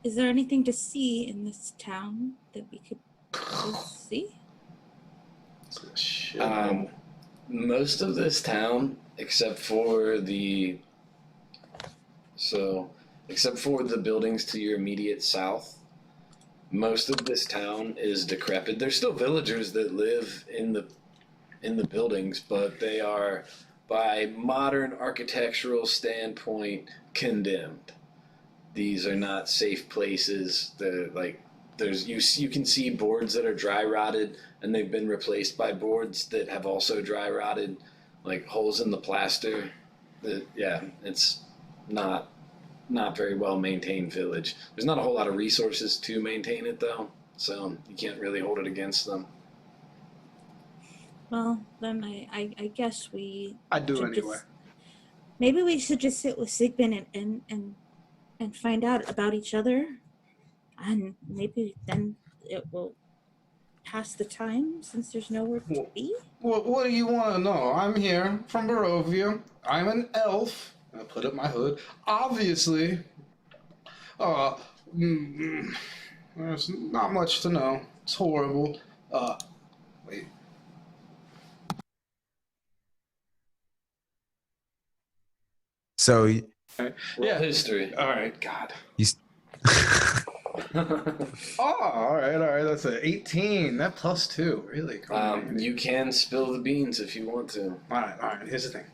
Is there anything to see in this town that we could go see? Most of this town, except for the buildings to your immediate south, most of this town is decrepit. There's still villagers that live in the buildings, but they are, by modern architectural standpoint, condemned. These are not safe places. They're like, you can see boards that are dry rotted, and they've been replaced by boards that have also dry rotted, like holes in the plaster. It's not very well maintained village. There's not a whole lot of resources to maintain it though, so you can't really hold it against them. Well, then I guess I do anyway. Maybe we should just sit with Sigmund and find out about each other, and maybe then it will pass the time since there's nowhere to be. What do you want to know? I'm here from Barovia. I'm an elf. I put up my hood. Obviously, there's not much to know. It's horrible. Wait. So Yeah. History. All right. God. you, All right. That's an 18. That plus 2. Really? Come on. You can spill the beans if you want to. All right. Here's the thing.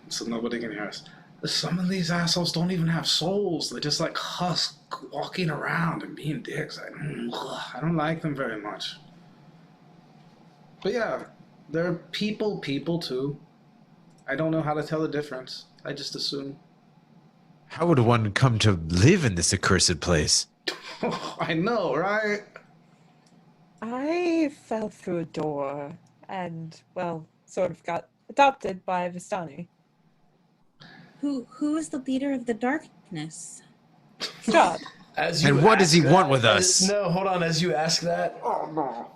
So nobody can hear us. Some of these assholes don't even have souls. They're just like husk walking around and being dicks. I don't like them very much. But yeah, they're people too. I don't know how to tell the difference. I just assume. how would one come to live in this accursed place? I know, right? I fell through a door and, well, sort of got adopted by Vistani. Who is the leader of the darkness? Strahd. And what does he want with us? No, hold on. As you ask that, Oh no.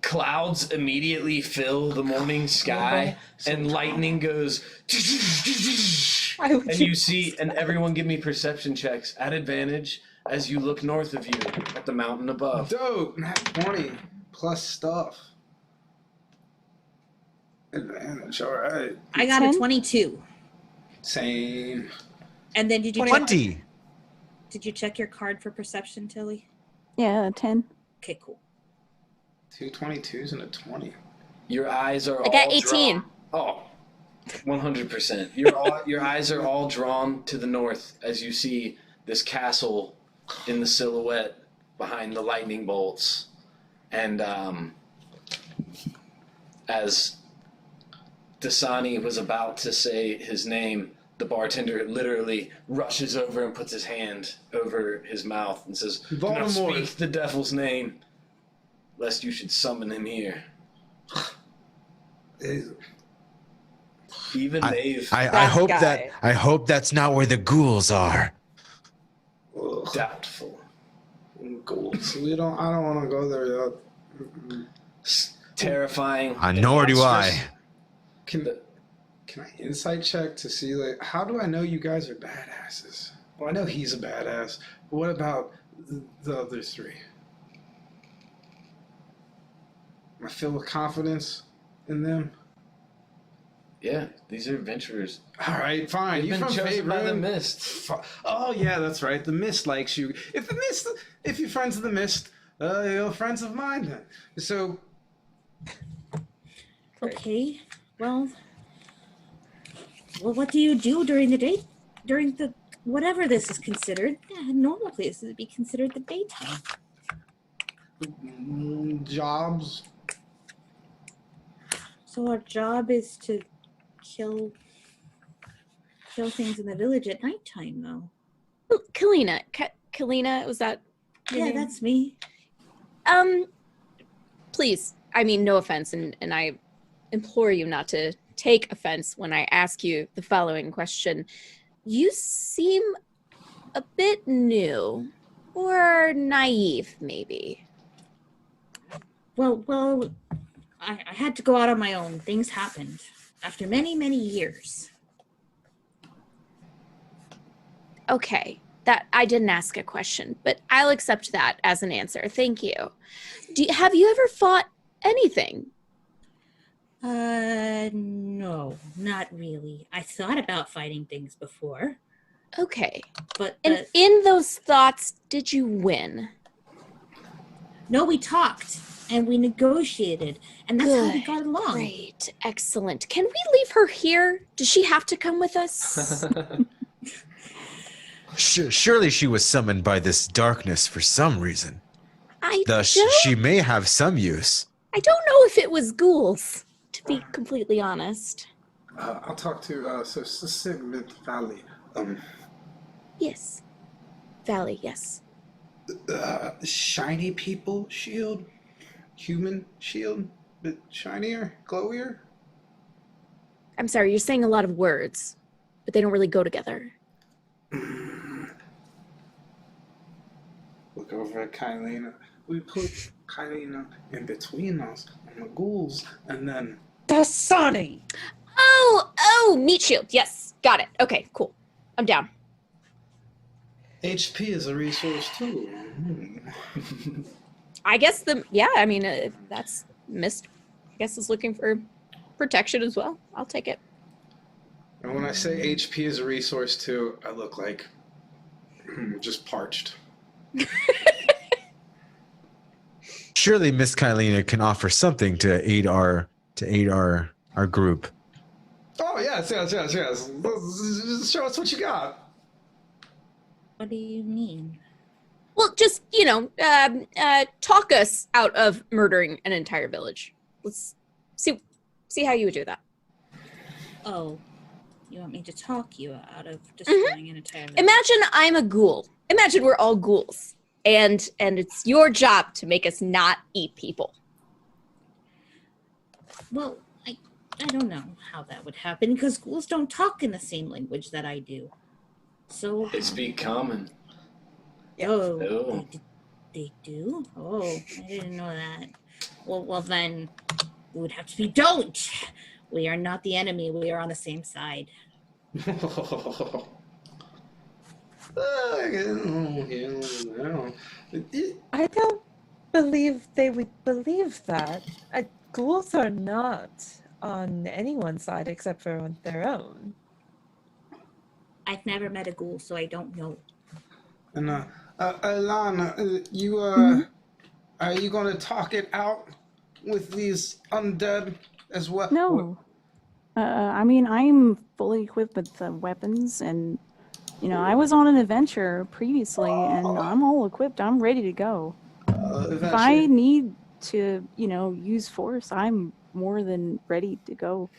clouds immediately fill the morning sky, and lightning goes. I would And you see, and everyone give me perception checks at advantage as you look north of you at the mountain above. Dope. Nat 20 plus stuff. Advantage. All right. I got a 10? 22. Same. And then did you 20. Did you check your card for perception, Tilly? Yeah, 10. Okay, cool. 2 22s and a 20. Your eyes are I got all 18. drawn. Oh, 100%. Your eyes are all drawn to the north as you see this castle in the silhouette behind the lightning bolts. And as Dasani was about to say his name, the bartender literally rushes over and puts his hand over his mouth and says, "Do not Voldemort. speak the devil's name, lest you should summon him here." Even Maeve, I hope that's not where the ghouls are. doubtful. Ghouls. I don't want to go there yet. Terrifying. Nor do I. Can I insight check to see, like, how do I know you guys are badasses? Well, I know he's a badass, but what about the other three? Am I filled with confidence in them? Yeah, these are adventurers. All right, fine. You've been from chosen by the Faerun. mist. Oh yeah, that's right. The mist likes you. If you're friends of the mist, you're friends of mine then. So Okay. Well, what do you do during the day? During the whatever this is considered, normal places would be considered the daytime. jobs. So our job is to kill things in the village at nighttime, though. Kalina, was that your name? that's me. Please, I mean, no offense, and I implore you not to take offense when I ask you the following question. You seem a bit new or naive, maybe. Well, I had to go out on my own. Things happened after many, many years. Okay, that I didn't ask a question, but I'll accept that as an answer. Thank you. Have you ever fought anything? No, not really. I thought about fighting things before, Okay. but And in those thoughts, did you win? no, we talked and we negotiated, and that's how we got along. Great. Excellent. Can we leave her here? Does she have to come with us? Surely she was summoned by this darkness for some reason. Thus, she may have some use. I don't know if it was ghouls, to be completely honest. I'll talk to Sigmund Valley. Yes. Valley, yes. Shiny people shield, human shield, bit shinier, glowier. I'm sorry, you're saying a lot of words, but they don't really go together. Look over at Kylena. We put Kylena in between us and the ghouls, and then Dasani! Oh, meat shield. Yes, got it. Okay, cool. I'm down. HP is a resource too. I guess if that's missed. I guess is looking for protection as well. I'll take it. And when I say HP is a resource too, I look like just parched. Surely Miss Kylena can offer something to aid our group. Oh yes. Show us what you got. What do you mean? Well, just talk us out of murdering an entire village. Let's see how you would do that. Oh, you want me to talk you out of destroying an entire village? Imagine I'm a ghoul. Imagine we're all ghouls, and it's your job to make us not eat people. Well, I don't know how that would happen because ghouls don't talk in the same language that I do. So They speak common. oh, they do? Oh, I didn't know that. Well, then it would have to be don't. We are not the enemy. We are on the same side. I don't believe they would believe that. Ghouls are not on anyone's side except for on their own. I've never met a ghoul, so I don't know. And Alana, you are you gonna talk it out with these undead as well? No. I mean, I'm fully equipped with weapons, and I was on an adventure previously, and I'm all equipped. I'm ready to go. If I need to, use force, I'm more than ready to go.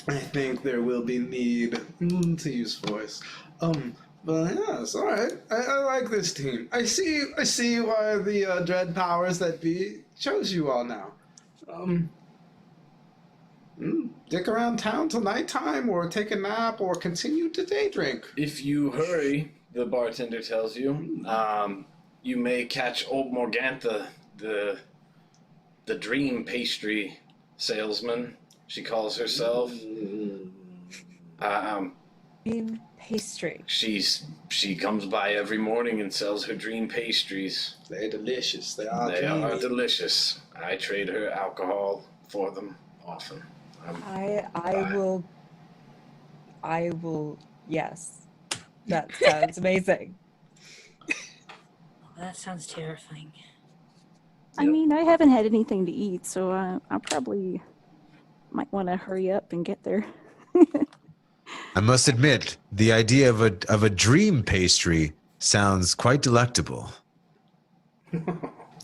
I think there will be need to use force. But yes, all right. I like this team. I see why the dread powers that be chose you all now. Dick around town till nighttime, or take a nap, or continue to day drink. If you hurry, the bartender tells you, you may catch old Morgantha, the dream pastry salesman. She calls herself. Dream pastry. She comes by every morning and sells her dream pastries. They're delicious. They are Delicious. I trade her alcohol for them often. I will. Yes, that sounds amazing. That sounds terrifying. I mean, I haven't had anything to eat, so I probably might want to hurry up and get there. I must admit, the idea of a dream pastry sounds quite delectable.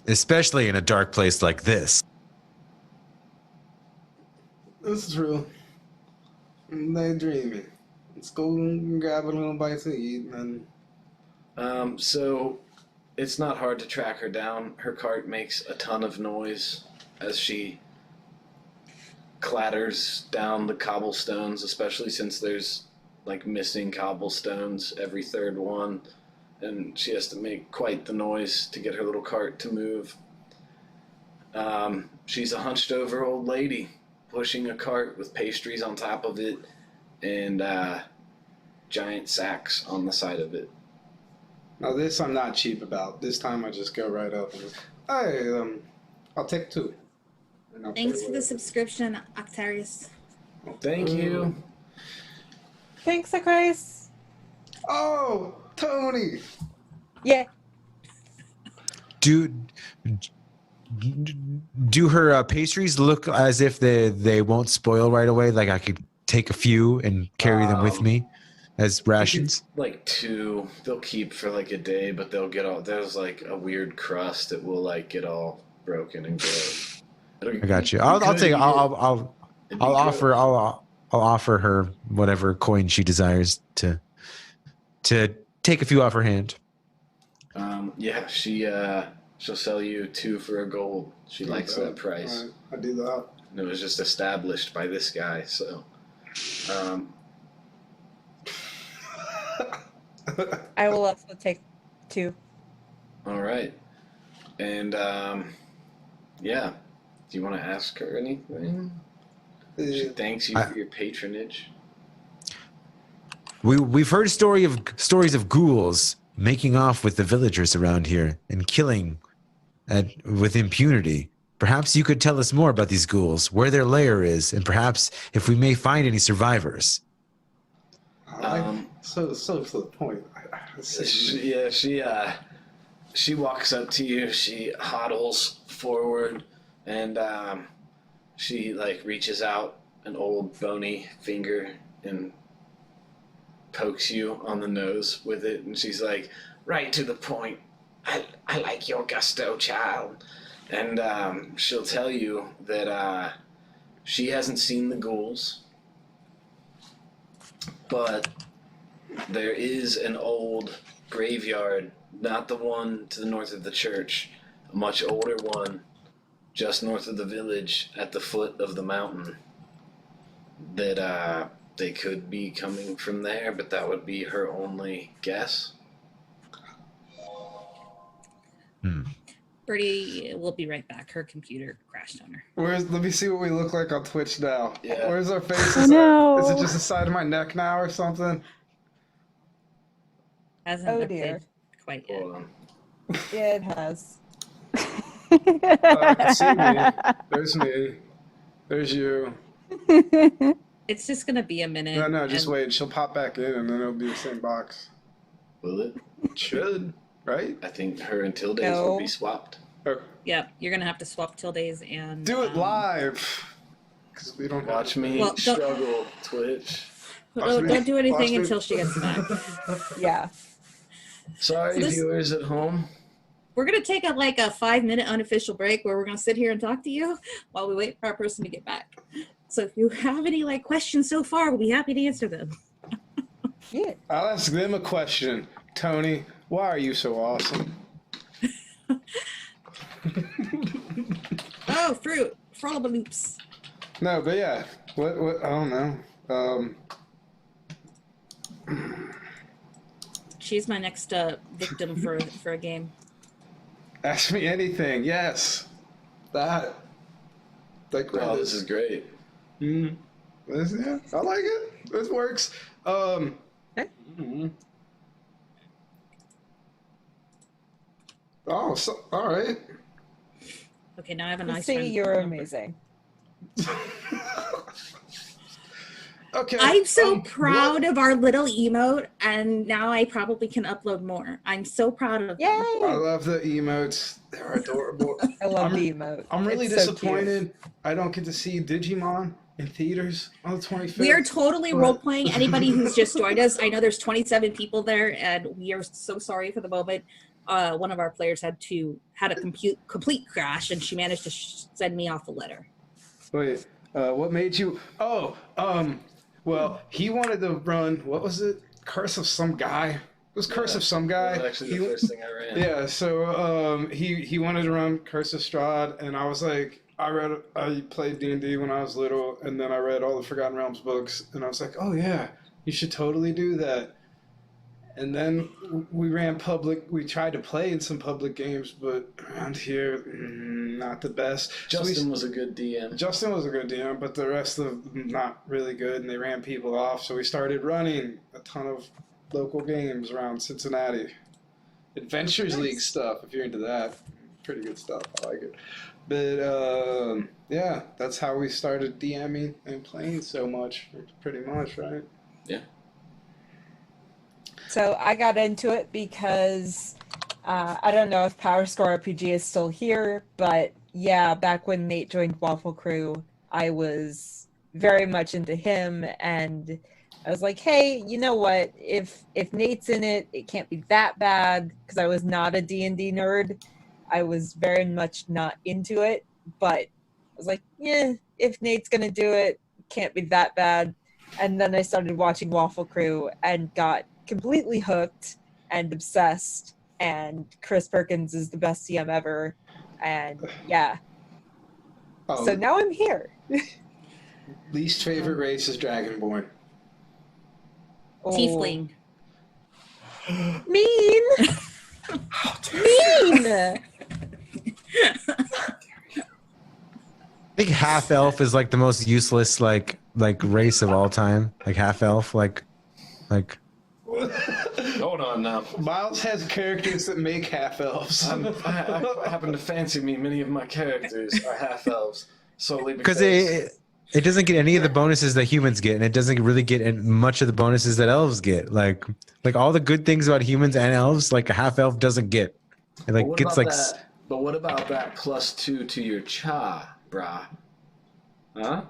Especially in a dark place like this. This is true. They're dreaming. Let's go and grab a little bite to eat, and So it's not hard to track her down. Her cart makes a ton of noise as she clatters down the cobblestones, especially since there's like missing cobblestones every third one, and she has to make quite the noise to get her little cart to move. She's a hunched over old lady pushing a cart with pastries on top of it and giant sacks on the side of it. Now this I'm not cheap about. This time I just go right up and just, hey, I'll take 2. And I'll Thanks pay for the whatever. subscription, Octarius. Thank you. Thanks, Chris. Oh, Tony! Yeah. Do her pastries look as if they won't spoil right away? Like I could take a few and carry them with me as rations? Like 2, they'll keep for like a day, but they'll get all, there's like a weird crust that will like get all broken and gross. I got you. I'll offer her whatever coin she desires to take a few off her hand. Yeah, she'll sell you 2 for a gold. She likes that price. Right, I do that. And it was just established by this guy, so I will also take 2. all right. And yeah. Do you want to ask her anything? She thanks you for your patronage. We've heard stories of ghouls making off with the villagers around here and killing with impunity. Perhaps you could tell us more about these ghouls, where their lair is, and perhaps if we may find any survivors. So to the point. She walks up to you. She huddles forward, and she like reaches out an old bony finger and pokes you on the nose with it, and she's like, "Right to the point. I like your gusto, child." And she'll tell you that she hasn't seen the ghouls, but there is an old graveyard, not the one to the north of the church, a much older one just north of the village at the foot of the mountain, that they could be coming from there, but that would be her only guess. Birdie will be right back. Her computer crashed on her. Let me see what we look like on Twitch now. Yeah. Where's our faces? Oh, no. Is it just the side of my neck now or something? Hasn't Oh, updated dear. quite yet. Hold on. Yeah, it has. I can see me. There's me. There's you. It's just gonna be a minute. No, just and wait. She'll pop back in and then it'll be the same box. Will it? It should, right? I think her and Tilda's will be No. swapped. Oh, Yeah, you're gonna have to swap Tilda's and do it live. Because we don't Watch have me Well, don't- struggle, Twitch. Don't do anything Watch me. until she gets back. Yeah. Sorry, So this- viewers at home. We're gonna take a 5-minute unofficial break where we're gonna sit here and talk to you while we wait for our person to get back. So if you have any questions so far, we'll be happy to answer them. Yeah. I'll ask them a question. Tony, why are you so awesome? Oh, fruit, frolibaloops. No, but yeah. What I don't know. She's my next victim for a game. Ask me anything. Yes. That. Like Oh, this is great. Yeah, I like it. This works. Okay. Oh, so, all right. Okay, now I have a nice Say friend. you're amazing. Okay. I'm so what- proud of our little emote, and now I probably can upload more. I'm so proud of them. Yay! I love the emotes. They're adorable. I love I'm- the emote. I'm really It's so cute. disappointed I don't get to see Digimon in theaters on the 25th. We are totally role playing. Anybody who's just joined us, I know there's 27 people there, and we are so sorry for the moment. One of our players had a complete crash, and she managed to send me off a letter. Wait, what made you? Oh, well, he wanted to run. What was it? Curse of some guy. was Curse of some guy. That was actually the first thing I ran. Yeah, so he wanted to run Curse of Strahd, and I was like, I played D&D when I was little, and then I read all the Forgotten Realms books, and I was like, oh yeah, you should totally do that. And then we tried to play in some public games, but around here, not the best. Justin was a good DM. Justin was a good DM, but the rest of them not really good, and they ran people off, so we started running a ton of local games around Cincinnati. Adventures League stuff, if you're into that. Pretty good stuff. I like it. But, yeah, that's how we started DMing and playing so much, pretty much, right? Yeah. So I got into it because I don't know if Power Score RPG is still here, but yeah, back when Nate joined Waffle Crew, I was very much into him, and I was like, hey, you know what? If Nate's in it, it can't be that bad, because I was not a D&D nerd. I was very much not into it, but I was like, yeah, if Nate's gonna do it, it can't be that bad. And then I started watching Waffle Crew and got completely hooked and obsessed, and Chris Perkins is the best CM ever, and yeah. Oh, So now I'm here. least favorite race is Dragonborn. Oh, Tiefling. Mean! Mean! I think half elf is like the most useless like race of all time. Like half elf, like. Hold on now. Miles has characters that make half-elves. I happen to fancy me. Many of my characters are half elves solely Because because it doesn't get any of the bonuses that humans get, and it doesn't really get much of the bonuses that elves get. Like all the good things about humans and elves, like a half elf doesn't get. It But what gets about like that? But what about that +2 to your cha, brah? Huh?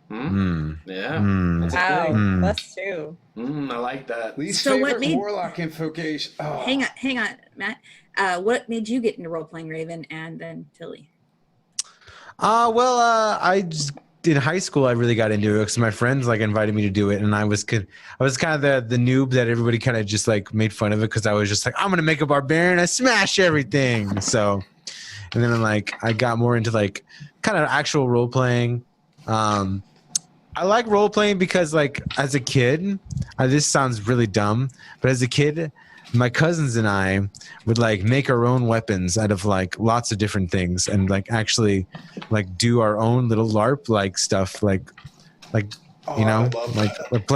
Yeah. That's a Wow, thing. +2. I like that. Least So what favorite made- Warlock invocation. Oh. Hang on, Matt. What made you get into role playing, Raven, and then Tilly? I just in high school I really got into it because my friends like invited me to do it, and I was kind of the noob that everybody kind of just like made fun of it because I was just like, I'm gonna make a barbarian, I smash everything. So, and then like I got more into like kind of actual role playing. I like role playing because like as a kid, this sounds really dumb, but as a kid, my cousins and I would like make our own weapons out of like lots of different things and like actually like do our own little LARP like stuff like Oh, you know, I love that. like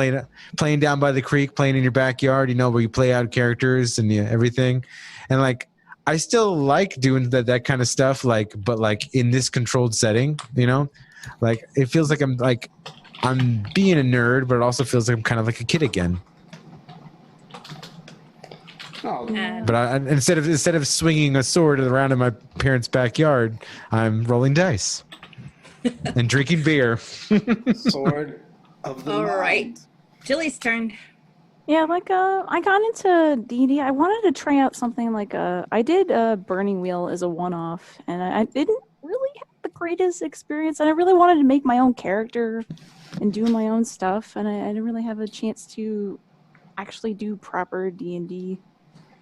playing down by the creek, playing in your backyard, you know, where you play out characters and everything. And like I still like doing that kind of stuff, like, but like in this controlled setting, you know, like it feels like I'm being a nerd, but it also feels like I'm kind of like a kid again. Oh, But instead of swinging a sword around in my parents' backyard, I'm rolling dice and drinking beer. Sword of the All mind. right. Tilly's turn. Yeah, like I got into D&D. I wanted to try out something like I did Burning Wheel as a one-off, and I didn't really have the greatest experience. And I really wanted to make my own character and do my own stuff, and I didn't really have a chance to actually do proper D&D.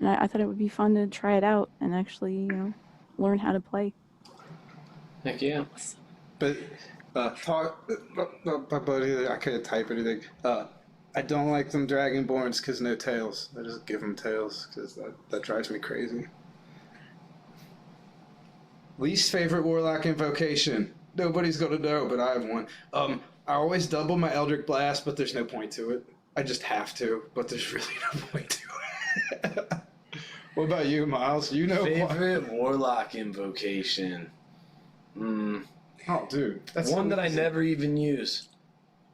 And I thought it would be fun to try it out and actually, you know, learn how to play. Heck yeah. But buddy, I couldn't type anything. I don't like them Dragonborns because no tails. I just give them tails because that drives me crazy. Least favorite Warlock invocation. Nobody's gonna know, but I have one. I always double my Eldritch Blast, but there's no point to it. I just have to, but there's really no point to it. What about you, Miles? You know Favorite Warlock invocation. Oh, dude, that's One that I easy. never even use.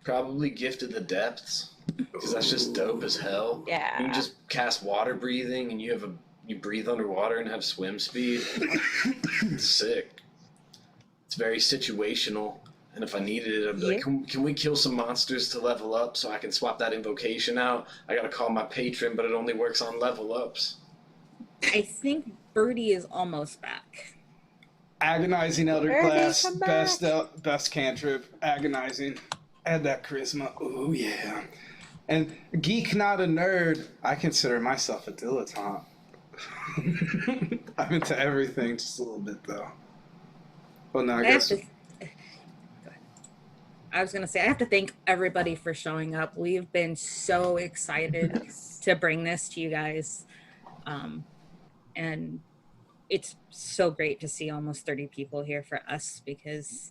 Probably Gift of the Depths. Because that's just dope as hell. Yeah. You can just cast water breathing and you breathe underwater and have swim speed. It's sick. It's very situational. And if I needed it, I'd be like, can we kill some monsters to level up so I can swap that invocation out? I gotta call my patron, but it only works on level ups. I think Birdie is almost back. Agonizing Eldritch Birdie, Blast, come back. best cantrip. Agonizing. Add that charisma. Oh yeah. And geek, not a nerd. I consider myself a dilettante. I'm into everything, just a little bit though. Well, no, I guess. I was going to say, I have to thank everybody for showing up. We've been so excited to bring this to you guys. And it's so great to see almost 30 people here for us because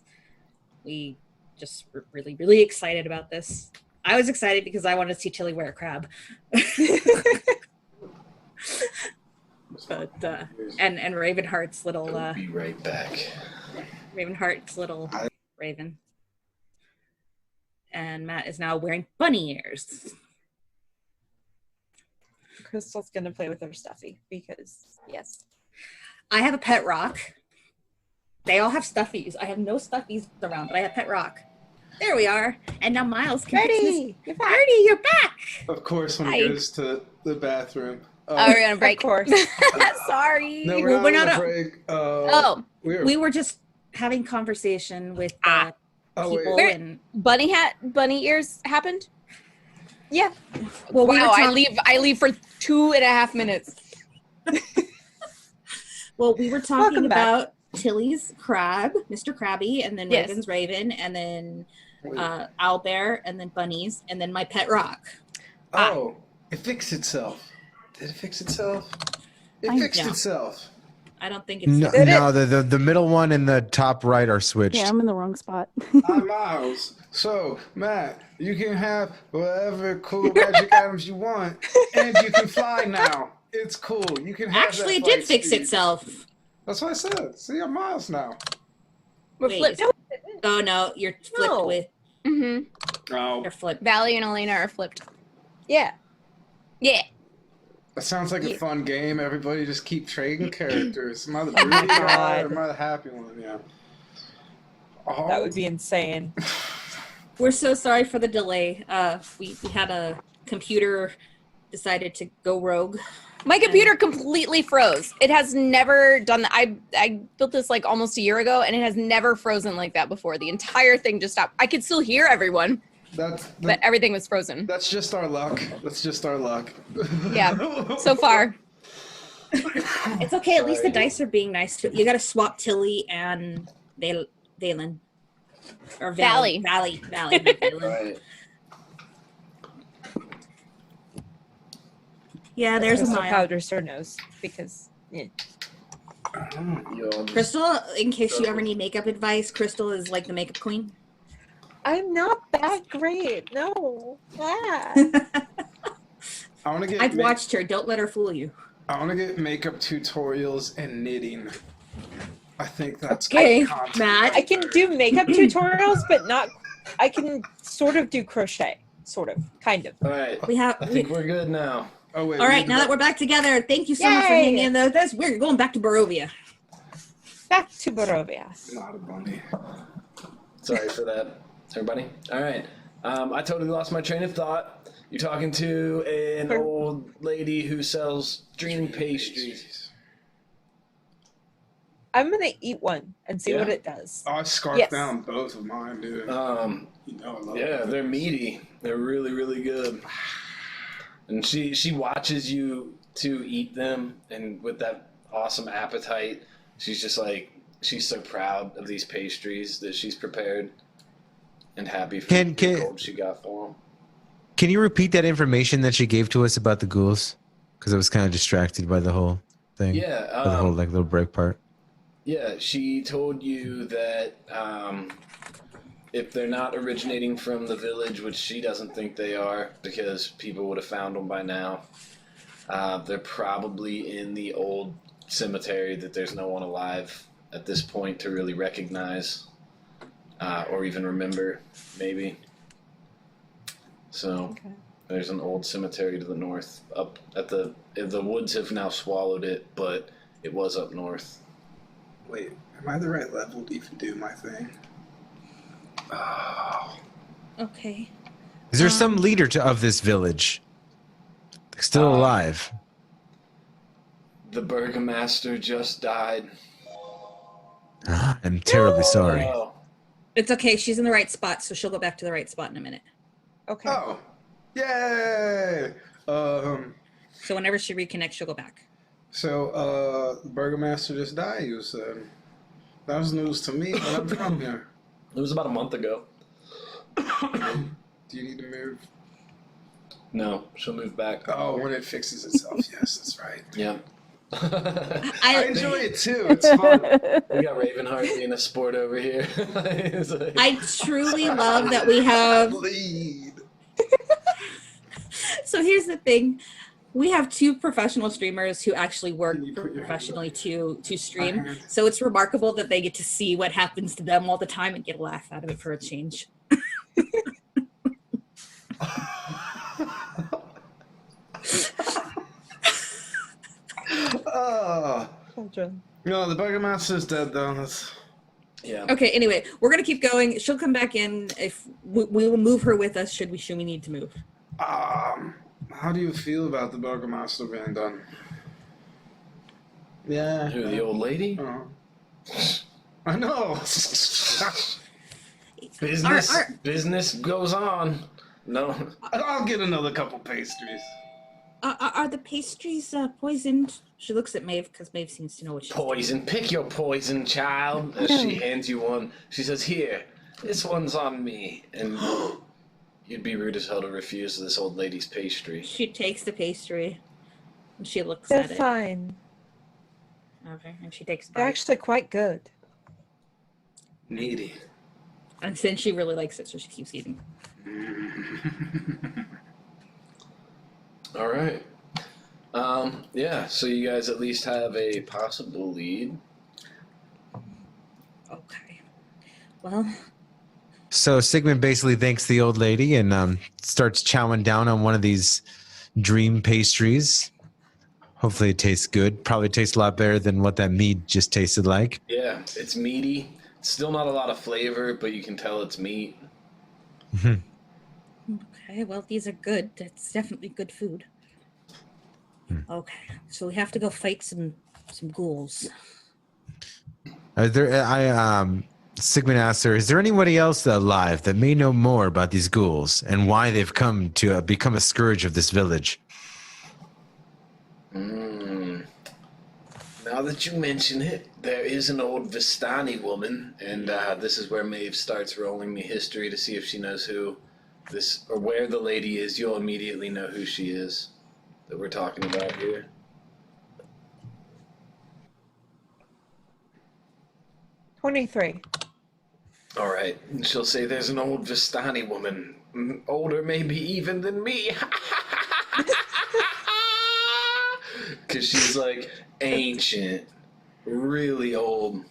we just were really, really excited about this. I was excited because I wanted to see Tilly wear a crab. But, and Ravenheart's little... I'll be right back. Ravenheart's little raven. And Matt is now wearing bunny ears. Crystal's gonna play with her stuffy because yes. I have a pet rock. They all have stuffies. I have no stuffies around, but I have pet rock. There we are. And now Miles can fix this. You're back. Birdie, you're back. Of course, when he goes to the bathroom. Oh, we're gonna break. Of course. Sorry. No, Well, we're not we're on not a break. We were just having conversation with people wait. and Bunny ears happened. Yeah. well, we were Wow, talking, I leave for 2.5 minutes. we were talking Welcome back. about Tilly's crab, Mr. Krabby, and then Yes. Raven's Raven, and then Wait. Owlbear, and then bunnies, and then my pet rock. Oh, it fixed itself. Did it fix itself? It I fixed know. itself. I don't think it's No, Did it? no, the middle one and the top right are switched. Yeah, I'm in the wrong spot. I'm Miles. So, Matt, you can have whatever cool magic items you want, and you can fly now. It's cool. You can have actually that it did flight fix speed. itself. That's what I said. See, I'm Miles now. We're Wait, flipped. is- Oh no, you're flipped No. with Mm-hmm. Oh, you're flipped. Valley and Elena are flipped. Yeah. Yeah. that sounds like a fun game. Everybody just keep trading characters. Am I the Oh my broody guy God. or am I the happy one? Yeah. Oh, That would be insane. We're so sorry for the delay. We had a computer decided to go rogue. My computer completely froze. It has never done that. I built this like almost a year ago, and it has never frozen like that before. The entire thing just stopped. I could still hear everyone, but everything was frozen. That's just our luck. That's just our luck. Yeah. So far. It's okay. At least the dice are being nice to you. Got to swap Tilly and Valen. Or Valley. Valley. Not Valen. Right. Yeah, there's a Crystal mile. powders her nose because Yo, I'm just- Crystal, in case you ever need makeup advice, Crystal is like the makeup queen. I'm not that great. No. Ah. I want to get. I've watched her. Don't let her fool you. I want to get makeup tutorials and knitting. I think that's Okay, good content. Matt. I can do makeup tutorials, but not. I can sort of do crochet, sort of, kind of. All right. I think we're good now. Oh wait. All we right, need now to- that we're back together, thank you so much for Yay! hanging in there with us. We're going back to Barovia. Back to Barovia. Not a bunny. Sorry for that, everybody. All right. I totally lost my train of thought. You're talking to an old lady who sells dream pastries. I'm gonna eat one and see what Yeah. it does. Oh, I scarfed Yes. down both of mine, dude. You know, I love Yeah, it. they're meaty. They're really, really good. And she watches you to eat them, and with that awesome appetite, she's just like, she's so proud of these pastries that she's prepared and happy for the gold she got for them. Can you repeat that information that she gave to us about the ghouls? Because I was kind of distracted by the whole thing. Yeah. By the whole like little break part. Yeah, she told you that if they're not originating from the village, which she doesn't think they are because people would have found them by now, they're probably in the old cemetery that there's no one alive at this point to really recognize or even remember, maybe. So there's an old cemetery to the north. Up at the woods have now swallowed it, but it was up north. Wait, am I the right level to even do my thing? Oh. Okay. Is there some leader of this village still alive? The burgomaster just died. I'm terribly sorry. Oh, It's okay. She's in the right spot, so she'll go back to the right spot in a minute. Okay. Oh. Yay! So whenever she reconnects, she'll go back. So, the Burgomaster just died, you said. That was news to me, but I'm from here. It was about a month ago. Do you need to move? No, she'll move back. Oh, when it fixes itself. Yes, that's right. Yeah. I enjoy it too. It's fun. We got Ravenheart being a sport over here. It's like- I truly love that we have. Lead. So here's the thing. We have 2 professional streamers who actually work Can you put your professionally to I stream. heard. So it's remarkable that they get to see what happens to them all the time and get a laugh out of it for a change. Oh. Children. No, the Burgomaster's dead though. That's... yeah. Okay, anyway, we're gonna keep going. She'll come back in if we will move her with us should we need to move. How do you feel about the Burgomaster being done? Yeah. Who, the old lady? I know. Business goes on. No. I'll get another couple pastries. Are the pastries poisoned? She looks at Maeve because Maeve seems to know what she's doing. Poison. Pick your poison, child. As she hands you one, she says, "Here, this one's on me." And you'd be rude as hell to refuse this old lady's pastry. She takes the pastry and she looks They're at it. fine. Okay, and she takes a They're bite. actually quite good. Needy. And then she really likes it, so she keeps eating. All right. Yeah, so you guys at least have a possible lead. Okay. Well, So Sigmund basically thanks the old lady and starts chowing down on one of these dream pastries. Hopefully it tastes good. Probably tastes a lot better than what that meat just tasted like. Yeah, it's meaty. It's still not a lot of flavor, but you can tell it's meat. okay, well, these are good. That's definitely good food. Okay, so we have to go fight some ghouls. Sigmund asks her, is there anybody else alive that may know more about these ghouls and why they've come to become a scourge of this village? Now that you mention it, there is an old Vistani woman, and this is where Maeve starts rolling me history to see if she knows who this or where the lady is. You'll immediately know who she is that we're talking about here. $23. All right, and she'll say there's an old Vistani woman, older maybe even than me. Because she's like ancient, really old.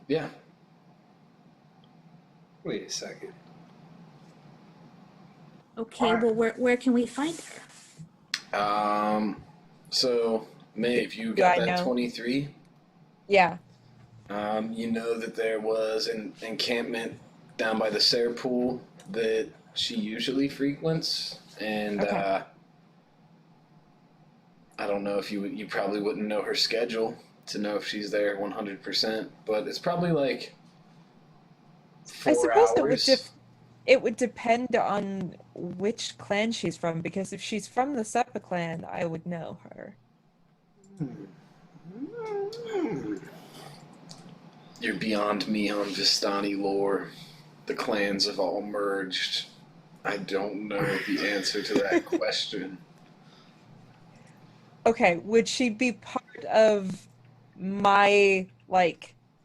Yeah. Wait a second. Okay, well, where can we find her? So Maeve, you Do got I that know? 23. Yeah. You know that there was an encampment down by the Sare Pool that she usually frequents, and Okay. I don't know if you probably wouldn't know her schedule to know if she's there 100%, but it's probably like 4 I suppose hours. it would depend on which clan she's from, because if she's from the Seppa clan, I would know her. You're beyond me on Vistani lore. The clans have all merged. I don't know the answer to that question. Okay, would she be part of my,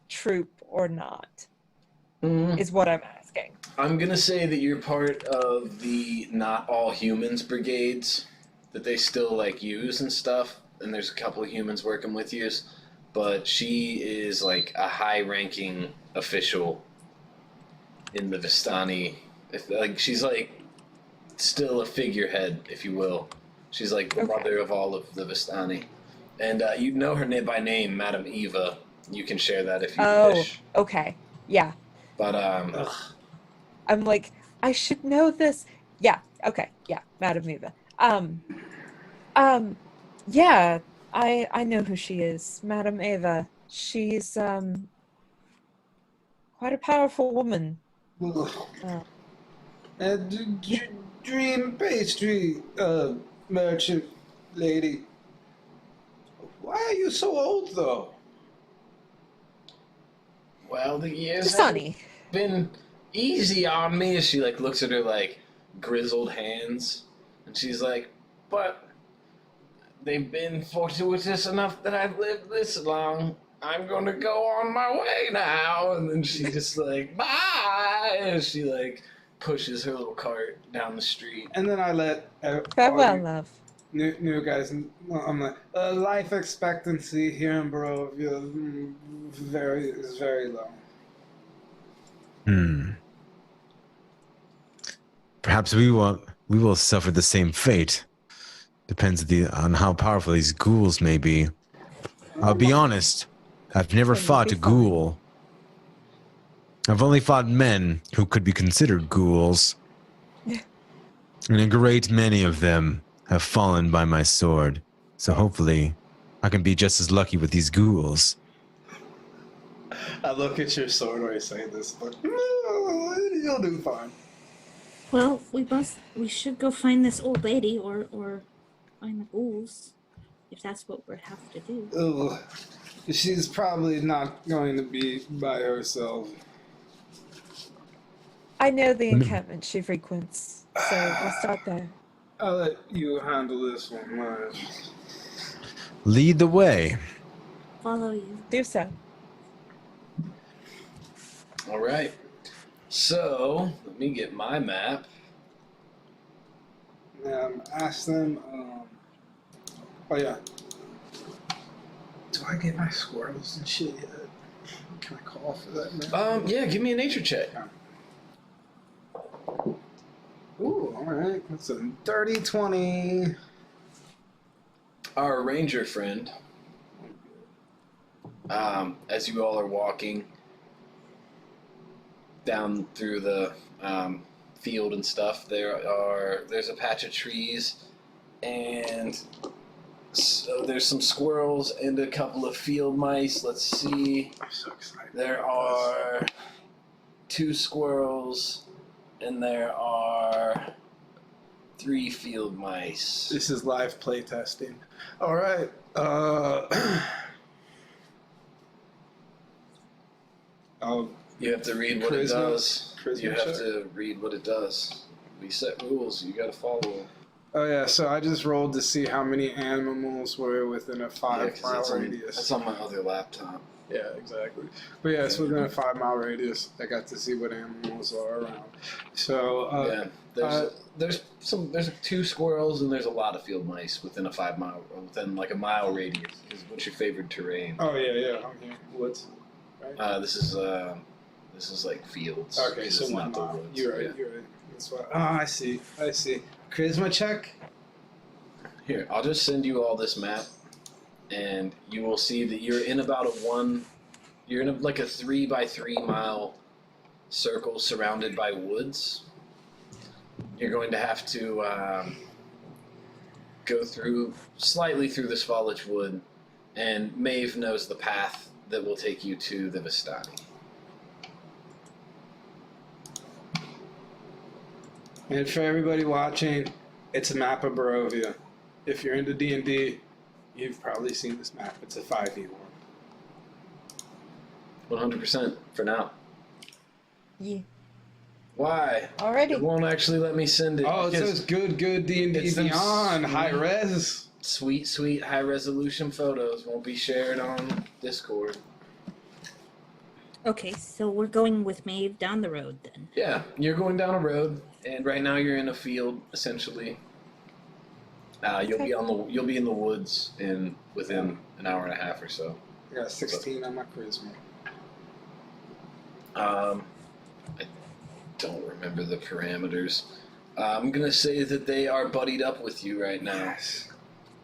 troop or not? Is what I'm asking. I'm gonna say that you're part of the not all humans brigades that they still use and stuff, and there's a couple of humans working with you, but she is a high-ranking official in the Vistani. She's still a figurehead, if you will. She's the Okay. mother of all of the Vistani, and you know her by name, Madam Eva. You can share that if you wish. Okay. Yeah. But I'm like, I should know this. Yeah. Okay. Yeah. Madam Eva. Yeah. I know who she is. Madam Eva. She's quite a powerful woman. Dream pastry merchant lady. Why are you so old, though? Well, the years have Dasani. been easy on me. As she like looks at her like grizzled hands, and she's like, "But they've been fortuitous enough that I've lived this long. I'm gonna go on my way now." And then she just like, "Bye," and she like pushes her little cart down the street. And then I let Farewell, love. new guys. I'm like, life expectancy here in Barovia is very low. Perhaps we will suffer the same fate. Depends on how powerful these ghouls may be. I'll be honest, I've never Then you'll fought be a ghoul. I've only fought men who could be considered ghouls. And a great many of them have fallen by my sword. So hopefully, I can be just as lucky with these ghouls. I look at your sword while you say this, but you'll do fine. Well, we should go find this old lady or find the ghouls, if that's what we have to do. Ugh. She's probably not going to be by herself. I know the encampment she frequents, so we'll start there. I'll let you handle this one, Maya. Lead the way. Follow you. Do so. All right. So let me get my map. Ask them. Oh yeah. Do I get my squirrels and shit yet? Can I call for that, man? Yeah. Give me a nature check. Ooh, all right. That's a dirty 20. Our ranger friend. As you all are walking down through the field and stuff, there's a patch of trees, and so there's some squirrels and a couple of field mice. Let's see. I'm so excited. There are 2 squirrels, and there are 3 field mice. This is live play testing. All right. You have to read what it does. Charisma You have check? to read what it does. We set rules. You got to follow them. Oh yeah. So I just rolled to see how many animals were within a Yeah, 5 'cause mile radius. that's on my other laptop. Yeah, exactly. But yeah, it's within a 5 mile radius. I got to see what animals are around. So Yeah, there's 2 squirrels and there's a lot of field mice within a 5 mile, within like a mile radius. What's your favorite terrain? oh yeah, I'm here. Woods. Right? This is like fields. Okay, 'cause so it's 1 not the mile. woods. You're right. Yeah. You're right. That's why. Oh, I see. Charisma check. Here, I'll just send you all this map, and you will see that you're in about you're in like a 3 by 3 mile circle surrounded by woods. You're going to have to go slightly through this foliage wood, and Maeve knows the path that will take you to the Vistani. And for everybody watching, it's a map of Barovia. If you're into D&D, you've probably seen this map. It's a 5e one. 100% for now. Yeah. Why? Already. It won't actually let me send it. Oh, it because says good D&D it's them Beyond, sweet- high res. Sweet high resolution photos won't be shared on Discord. Okay, so we're going with Maeve down the road then. Yeah, you're going down a road, and right now you're in a field essentially. You'll be in the woods within an hour and a half or so. I got 16 on my charisma. I don't remember the parameters. I'm gonna say that they are buddied up with you right now, Yes.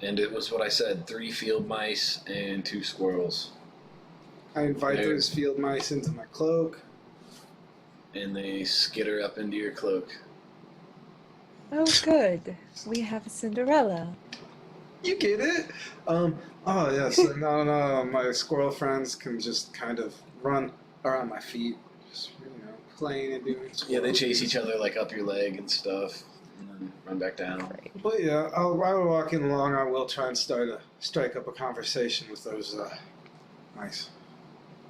and it was what I said: 3 field mice and 2 squirrels, I invite There. those field mice into my cloak. and they skitter up into your cloak. Oh, good. We have a Cinderella. You get it? Oh yes. No. My squirrel friends can just kind of run around my feet. Just, playing and doing stuff. Yeah, they chase each other like up your leg and stuff, and then run back down. But yeah, while we're walking along, I will try and strike up a conversation with those mice.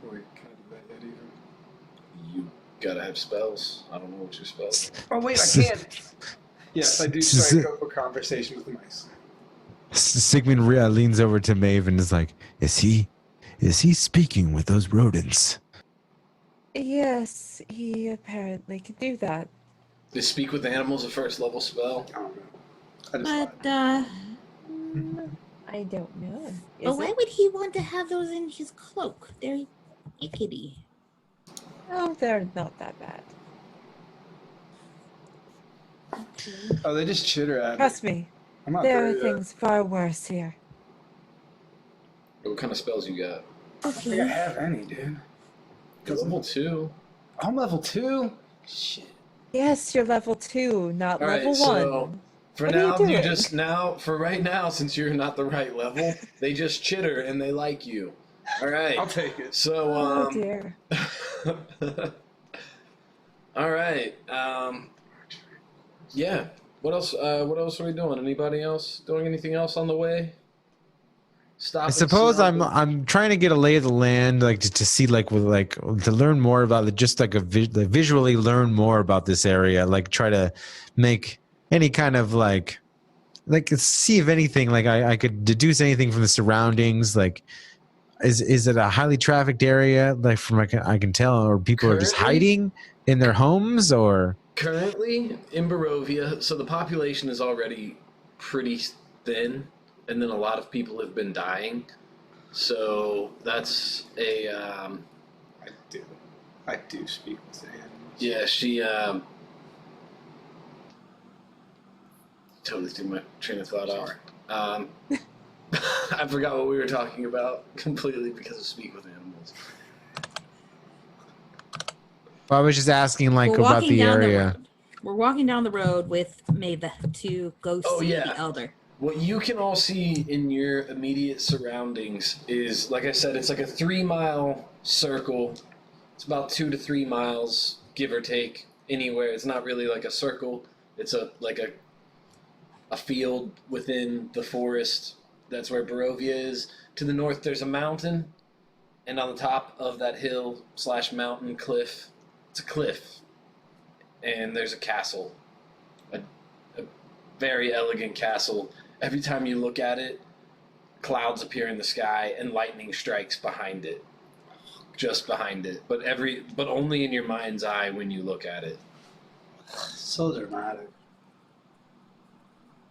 Wait, can I do that yet even? You gotta have spells. I don't know what your spells are. Oh wait, I can't. Yes, I do strike up a conversation with the mice. Sigmund leans over to Maeve and is like, "Is he speaking with those rodents?" Yes, he apparently could do that. Is speak with animals a first level spell? I don't know. I just But I don't know. but Is why it? would he want to have those in his cloak? They're ickety. Oh, they're not that bad. Oh, they just chitter at me. Trust me, I'm not there are there yet. things far worse here. What kind of spells you got? I don't think I have any, dude. You're level 2. I'm level 2? Shit. Yes, you're level 2, not All right, level 1. so for What are you now, doing? for right now, since you're not the right level, they just chitter and they like you. All right. I'll take it. So, Oh dear. all right. Yeah. What else? What else are we doing? Anybody else doing anything else on the way? Stop. I suppose I'm trying to get a lay of the land, like to see like to learn more about it, just like visually learn more about this area, like try to make any kind of like see if anything like I could deduce anything from the surroundings. Like, is it a highly trafficked area? Like from I can tell, or people are just hiding in their homes, or Currently in Barovia, so the population is already pretty thin, and then a lot of people have been dying. So that's a I do speak with the animals. yeah. She totally threw my train of thought off. I forgot what we were talking about completely because of speak with animals. I was just asking like We're about walking the down area. the road. We're walking down the road with Maeve to go Oh, see yeah. the elder. What you can all see in your immediate surroundings is, like I said, it's like a 3-mile circle. It's about 2 to 3 miles, give or take, anywhere. It's not really like a circle. It's a field within the forest. That's where Barovia is. To the north, there's a mountain, and on the top of that hill / mountain cliff, it's a cliff, and there's a castle, a very elegant castle. Every time you look at it, clouds appear in the sky and lightning strikes behind it, just behind it. But only in your mind's eye when you look at it. So dramatic.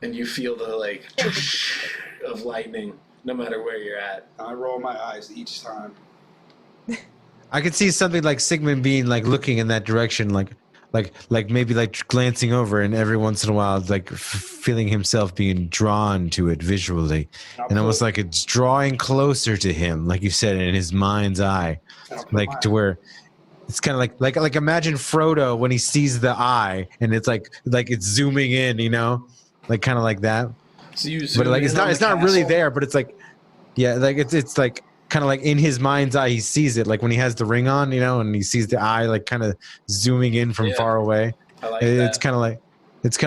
And you feel the like of lightning no matter where you're at. I roll my eyes each time. I could see something like Sigmund being like looking in that direction, like maybe like glancing over, and every once in a while, like feeling himself being drawn to it visually, and almost like it's drawing closer to him, like you said, in his mind's eye, like to where it's kind of like imagine Frodo when he sees the eye, and it's like it's zooming in, you know, like kind of like that. So you But like it's zoom in on not the really castle. there, but it's like, yeah, like it's like kind of like in his mind's eye, he sees it, like when he has the ring on, you know, and he sees the eye like kind of zooming in from Yeah. far away. I like It's that. kind of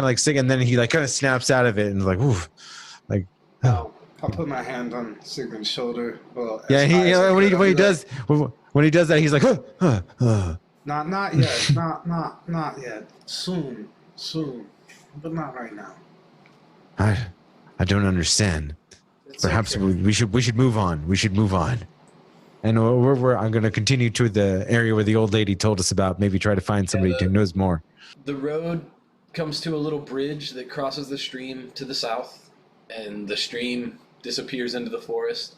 like sick, and then he like kind of snaps out of it and is like, oof, like, oh. I'll put my hand on Sigmund's shoulder. Well, Yeah, as high as I when could. I'll be like, when he does that, he's like, Not yet. Not yet. Soon, but not right now. I don't understand. It's Perhaps okay. we should move on. We should move on. And I'm going to continue to the area where the old lady told us about. Maybe try to find somebody who knows more. The road comes to a little bridge that crosses the stream to the south, and the stream disappears into the forest.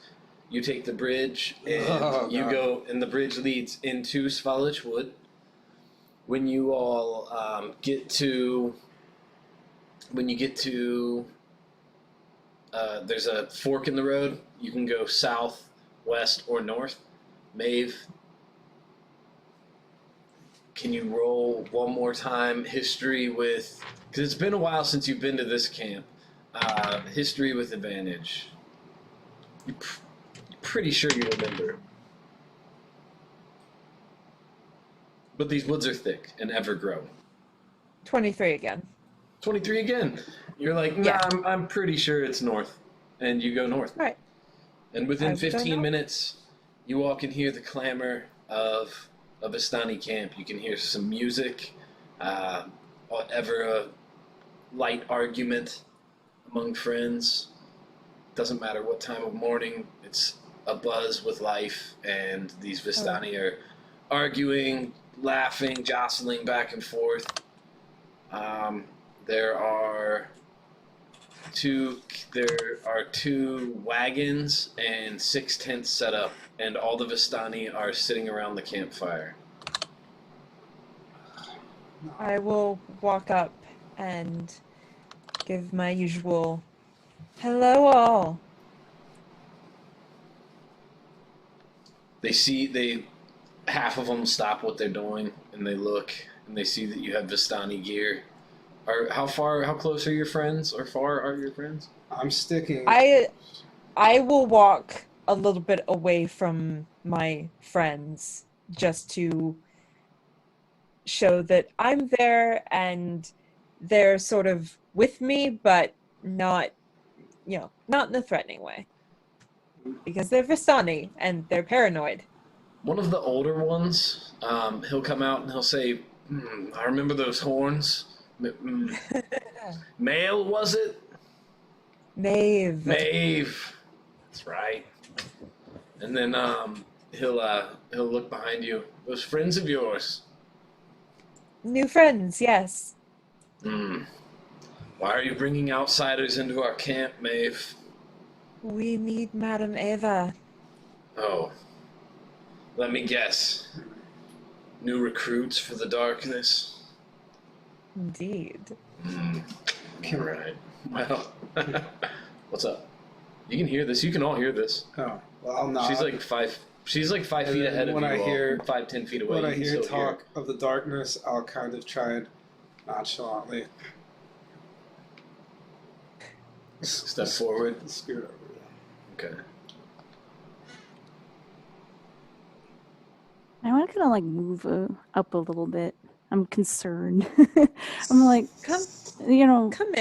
You take the bridge, and you God. go, and the bridge leads into Svalich Wood. When you all get to, there's a fork in the road. You can go south, west, or north. Maeve, can you roll one more time history with, because it's been a while since you've been to this camp, history with advantage. You're pretty sure you remember. but these woods are thick and ever grow. 23 again. 23 again. You're like, nah, Yeah. I'm pretty sure it's north. And you go north. Right. And I within don't 15 know. minutes, you all can hear the clamor of a Vistani camp. You can hear some music, ever a light argument among friends. Doesn't matter what time of morning, it's a buzz with life, and these Vistani are arguing, laughing, jostling back and forth. There are two wagons and 6 tents set up, and all the Vistani are sitting around the campfire. I will walk up and give my usual hello all. Half of them stop what they're doing, and they look, and they see that you have Vistani gear. How close are your friends, or far are your friends? I'm sticking. I will walk a little bit away from my friends just to show that I'm there and they're sort of with me, but not in a threatening way. Because they're Vistani and they're paranoid. One of the older ones, he'll come out and he'll say, I remember those horns. Male, was it? Maeve. Maeve. That's right. And then he'll look behind you. Those friends of yours. New friends, yes. Why are you bringing outsiders into our camp, Maeve? We need Madame Eva. Oh. Let me guess. New recruits for the darkness? Indeed. Alright. Well, what's up? You can hear this. You can all hear this. Oh, well, I'll nod. She's like 5 feet ahead of when you I all. hear- 5-10 feet away. When I you can hear still talk of the darkness, I'll kind of try and nonchalantly Step forward. scoot over. Okay. I want to kind of like move up a little bit. I'm concerned. I'm like, Come come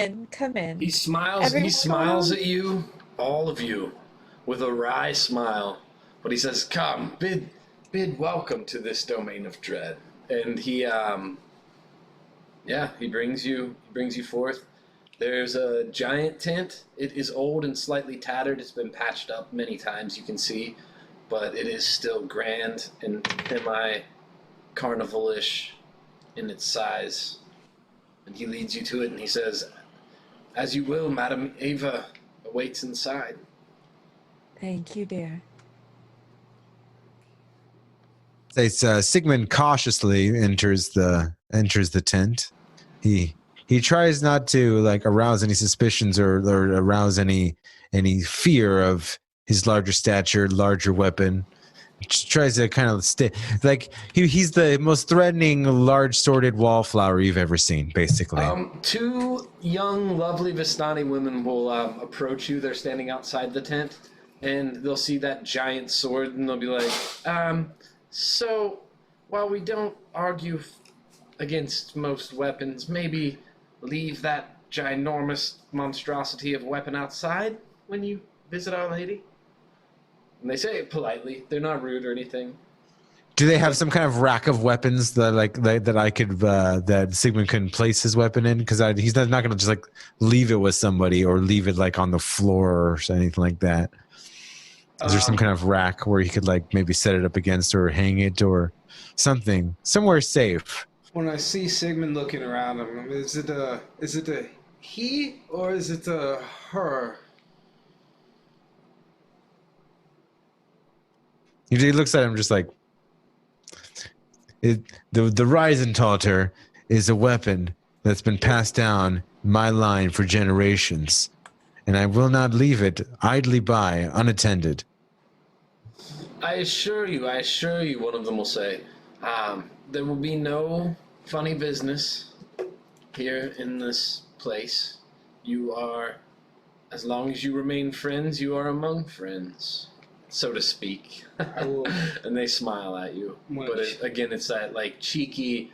in. He smiles. Everyone- He smiles at you, all of you, with a wry smile. But he says, "Come, bid welcome to this domain of dread." And he brings you forth. There's a giant tent. It is old and slightly tattered. It's been patched up many times, you can see, but it is still grand and semi-carnival-ish in its size. And he leads you to it, and he says, "As you will, Madame Eva awaits inside." Thank you, dear. It's Sigmund cautiously enters the tent. He tries not to like arouse any suspicions or arouse any fear of his larger stature, larger weapon. Just tries to kind of stay like he's the most threatening, large sworded wallflower you've ever seen, basically. 2 young, lovely Vistani women will approach you. They're standing outside the tent, and they'll see that giant sword, and they'll be like, so, while we don't argue against most weapons, maybe leave that ginormous monstrosity of weapon outside when you visit Our Lady? And they say it politely. They're not rude or anything. Do they have some kind of rack of weapons that Sigmund can place his weapon in? Because he's not going to just like leave it with somebody or leave it like on the floor or anything like that. Is there some kind of rack where he could like maybe set it up against or hang it or something somewhere safe? When I see Sigmund looking around him, is it a he or is it a her? He looks at him just like the Risentalter is a weapon that's been passed down my line for generations, and I will not leave it idly by unattended. I assure you, one of them will say, there will be no funny business here in this place. You are, as long as you remain friends, you are among friends. so to speak. I will. And they smile at you. But again, it's that like cheeky,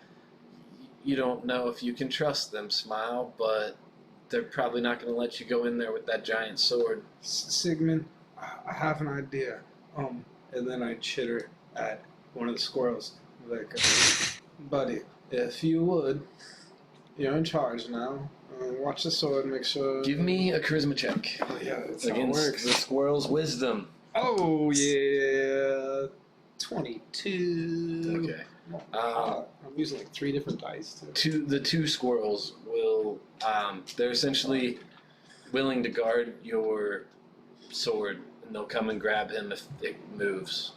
you don't know if you can trust them smile, but they're probably not going to let you go in there with that giant sword. Sigmund, I have an idea. And then I chitter at one of the squirrels. Like, buddy, if you would, you're in charge now. Watch the sword, make sure. Give me a charisma check. Oh, yeah, that's how it Against works. the squirrel's wisdom. Oh, yeah. 22. Okay. I'm using like 3 different dice, too. The two squirrels will, they're essentially willing to guard your sword, and they'll come and grab him if it moves.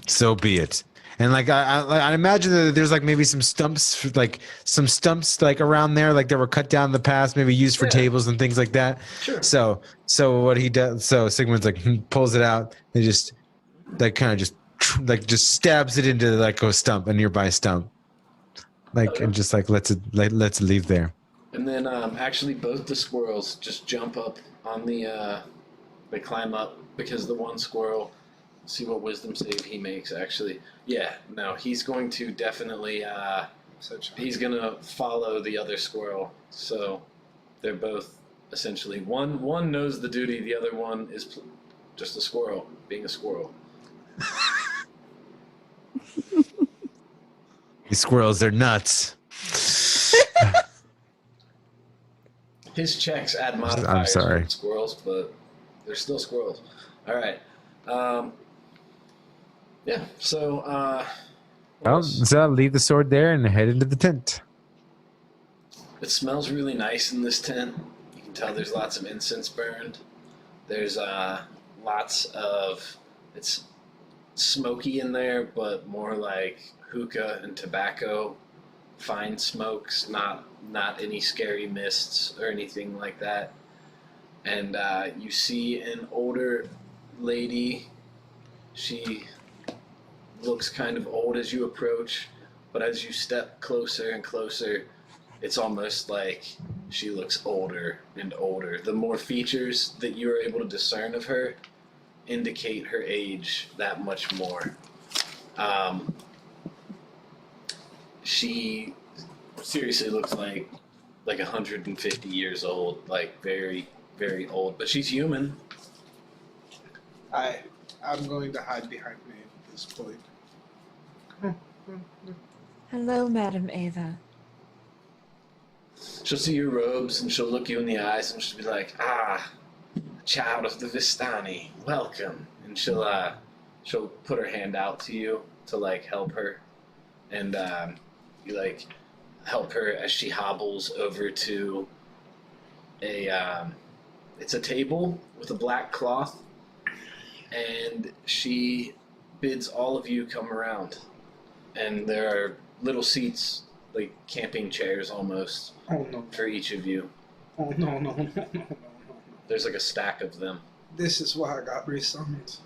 So be it. And like I imagine that there's like maybe some stumps like around there, like that were cut down in the past, maybe used for tables and things like that. Sure. So what he does, so Sigmund's like pulls it out and just like kind of just stabs it into like a stump, a nearby stump, like and just like lets it leave there. And then actually both the squirrels just jump up on the they climb up because the one squirrel, see what wisdom save he makes actually. Yeah, no, he's going to definitely he's going to follow the other squirrel. So they're both essentially one knows the duty, the other one is just a squirrel being a squirrel. These squirrels, they're nuts. His checks add modifiers I'm sorry. for squirrels, but they're still squirrels. All right. Yeah, so Well, so I'll leave the sword there and head into the tent. it smells really nice in this tent. You can tell there's lots of incense burned. There's lots of, it's smoky in there, but more like hookah and tobacco, fine smokes, not any scary mists or anything like that. And you see an older lady. She looks kind of old as you approach, but as you step closer and closer, it's almost like she looks older and older. The more features that you are able to discern of her indicate her age that much more. She seriously looks like 150 years old, like very, very old, but she's human. I'm going to hide behind me at this point. Hello, Madam Ava. She'll see your robes and she'll look you in the eyes and she'll be like, child of the Vistani, welcome. And she'll put her hand out to you to like help her. And you like help her as she hobbles over to it's a table with a black cloth, and she bids all of you come around. And there are little seats, like camping chairs almost, for each of you. Oh, no. There's like a stack of them. This is why I got resummoned.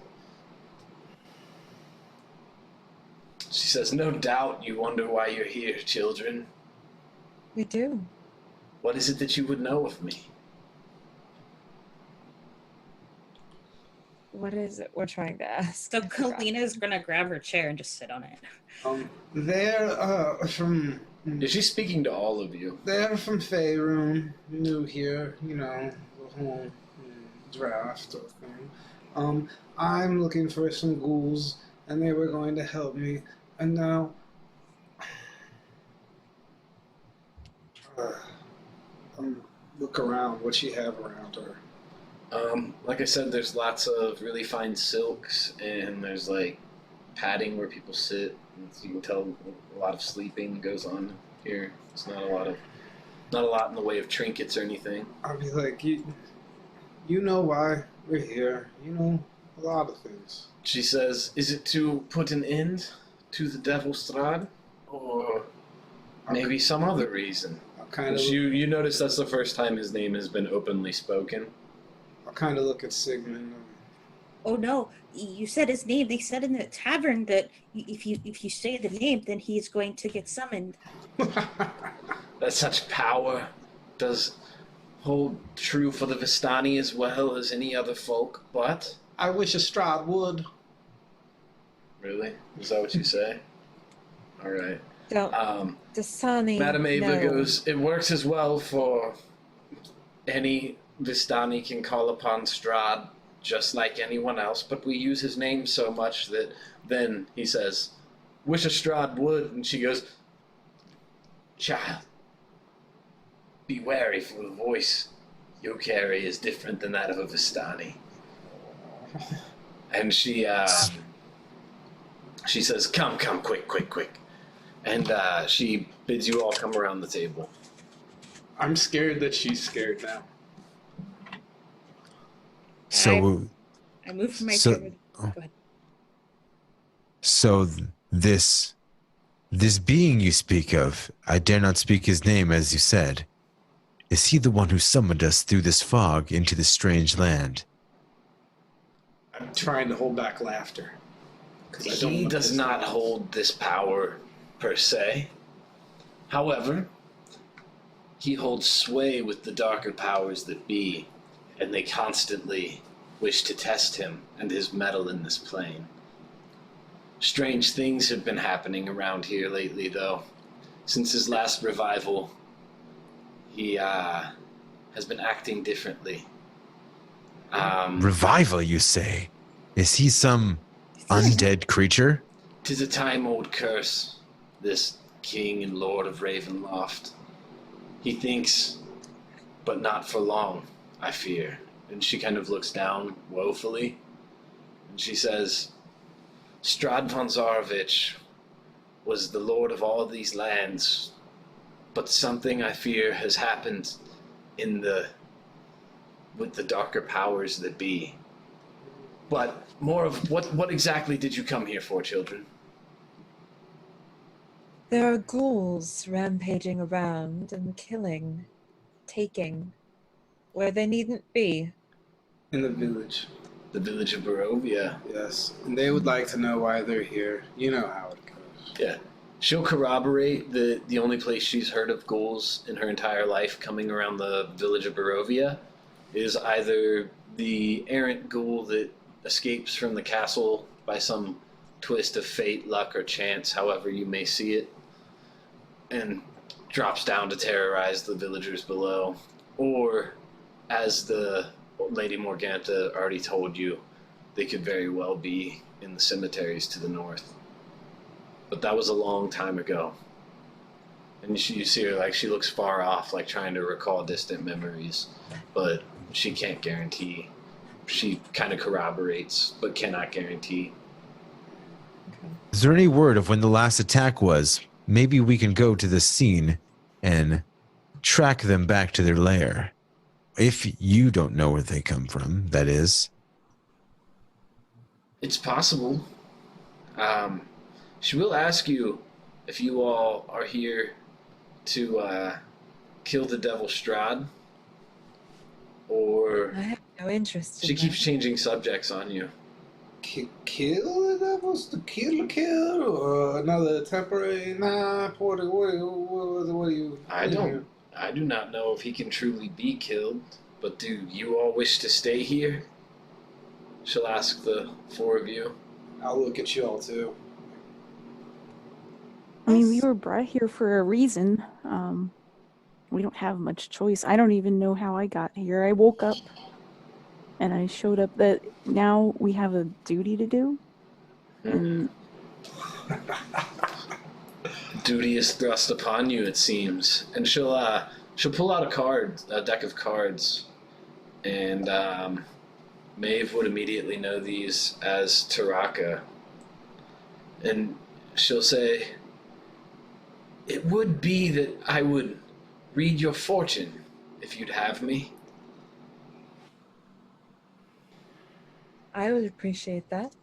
She says, no doubt you wonder why you're here, children. We do. What is it that you would know of me? What is it we're trying to ask? So Kalina's gonna grab her chair and just sit on it. They're from. Is she speaking to all of you? They're from Faerun, new here, you know, the whole draft of thing. I'm looking for some ghouls, and they were going to help me, and now. Look around. What she have around her? Like I said, there's lots of really fine silks, and there's like padding where people sit. And so you can tell a lot of sleeping goes on here. It's not a lot in the way of trinkets or anything. I'll be like, you know why we're here. You know a lot of things. She says, is it to put an end to the Devil's Strahd? Or maybe some other reason? You notice that's the first time his name has been openly spoken. I'll kind of look at Sigmund. Oh no, you said his name. They said in the tavern that if you say the name, then he's going to get summoned. That's such power. Does hold true for the Vistani as well as any other folk, but... I wish Estrad would. Really? Is that what you say? All right. Don't. Dasani. Madam Ava no. goes, it works as well for any Vistani can call upon Strahd just like anyone else, but we use his name so much that then he says, wish Strahd would, and she goes, child, be wary, for the voice you carry is different than that of a Vistani. And she says, come, quick. And she bids you all come around the table. I'm scared that she's scared now. So, I moved from my So- chair. Go ahead. so this being you speak of, I dare not speak his name as you said. Is he the one who summoned us through this fog into this strange land? I'm trying to hold back laughter. 'Cause I don't He want does this not to- hold this power per se. However, he holds sway with the darker powers that be, and they constantly wish to test him and his mettle in this plane. Strange things have been happening around here lately, though. Since his last revival, he has been acting differently. Revival, you say? Is he some undead creature? 'Tis a time-old curse, this king and lord of Ravenloft. He thinks, but not for long, I fear. And she kind of looks down woefully, and she says, Strahd von Zarovich was the lord of all these lands, but something I fear has happened with the darker powers that be. But more of what exactly did you come here for, children? There are ghouls rampaging around and killing, taking, where they needn't be. In the village, The village of Barovia. yes. And they would like to know why they're here. You know how it goes. Yeah. She'll corroborate that the only place she's heard of ghouls in her entire life coming around the village of Barovia is either the errant ghoul that escapes from the castle by some twist of fate, luck, or chance, however you may see it, and drops down to terrorize the villagers below. Or, as the Lady Morgantha already told you, they could very well be in the cemeteries to the north. But that was a long time ago. And you see her, like, she looks far off, like trying to recall distant memories. But she can't guarantee. She kind of corroborates, but cannot guarantee. Is there any word of when the last attack was? Maybe we can go to the scene and track them back to their lair. If you don't know where they come from, that is. It's possible. She will ask you if you all are here to kill the Devil Strahd, or I have no interest in she keeps that. changing subjects on you. Kill the devils to kill, or another temporary what do you? I do not know if he can truly be killed, but do you all wish to stay here? She'll ask the four of you. I'll look at you all too. I mean, we were brought here for a reason. We don't have much choice. I don't even know how I got here. I woke up and I showed up that now we have a duty to do. And Duty is thrust upon you, it seems. And she'll pull out a deck of cards, and Maeve would immediately know these as Taraka. And she'll say, it would be that I would read your fortune, if you'd have me. I would appreciate that.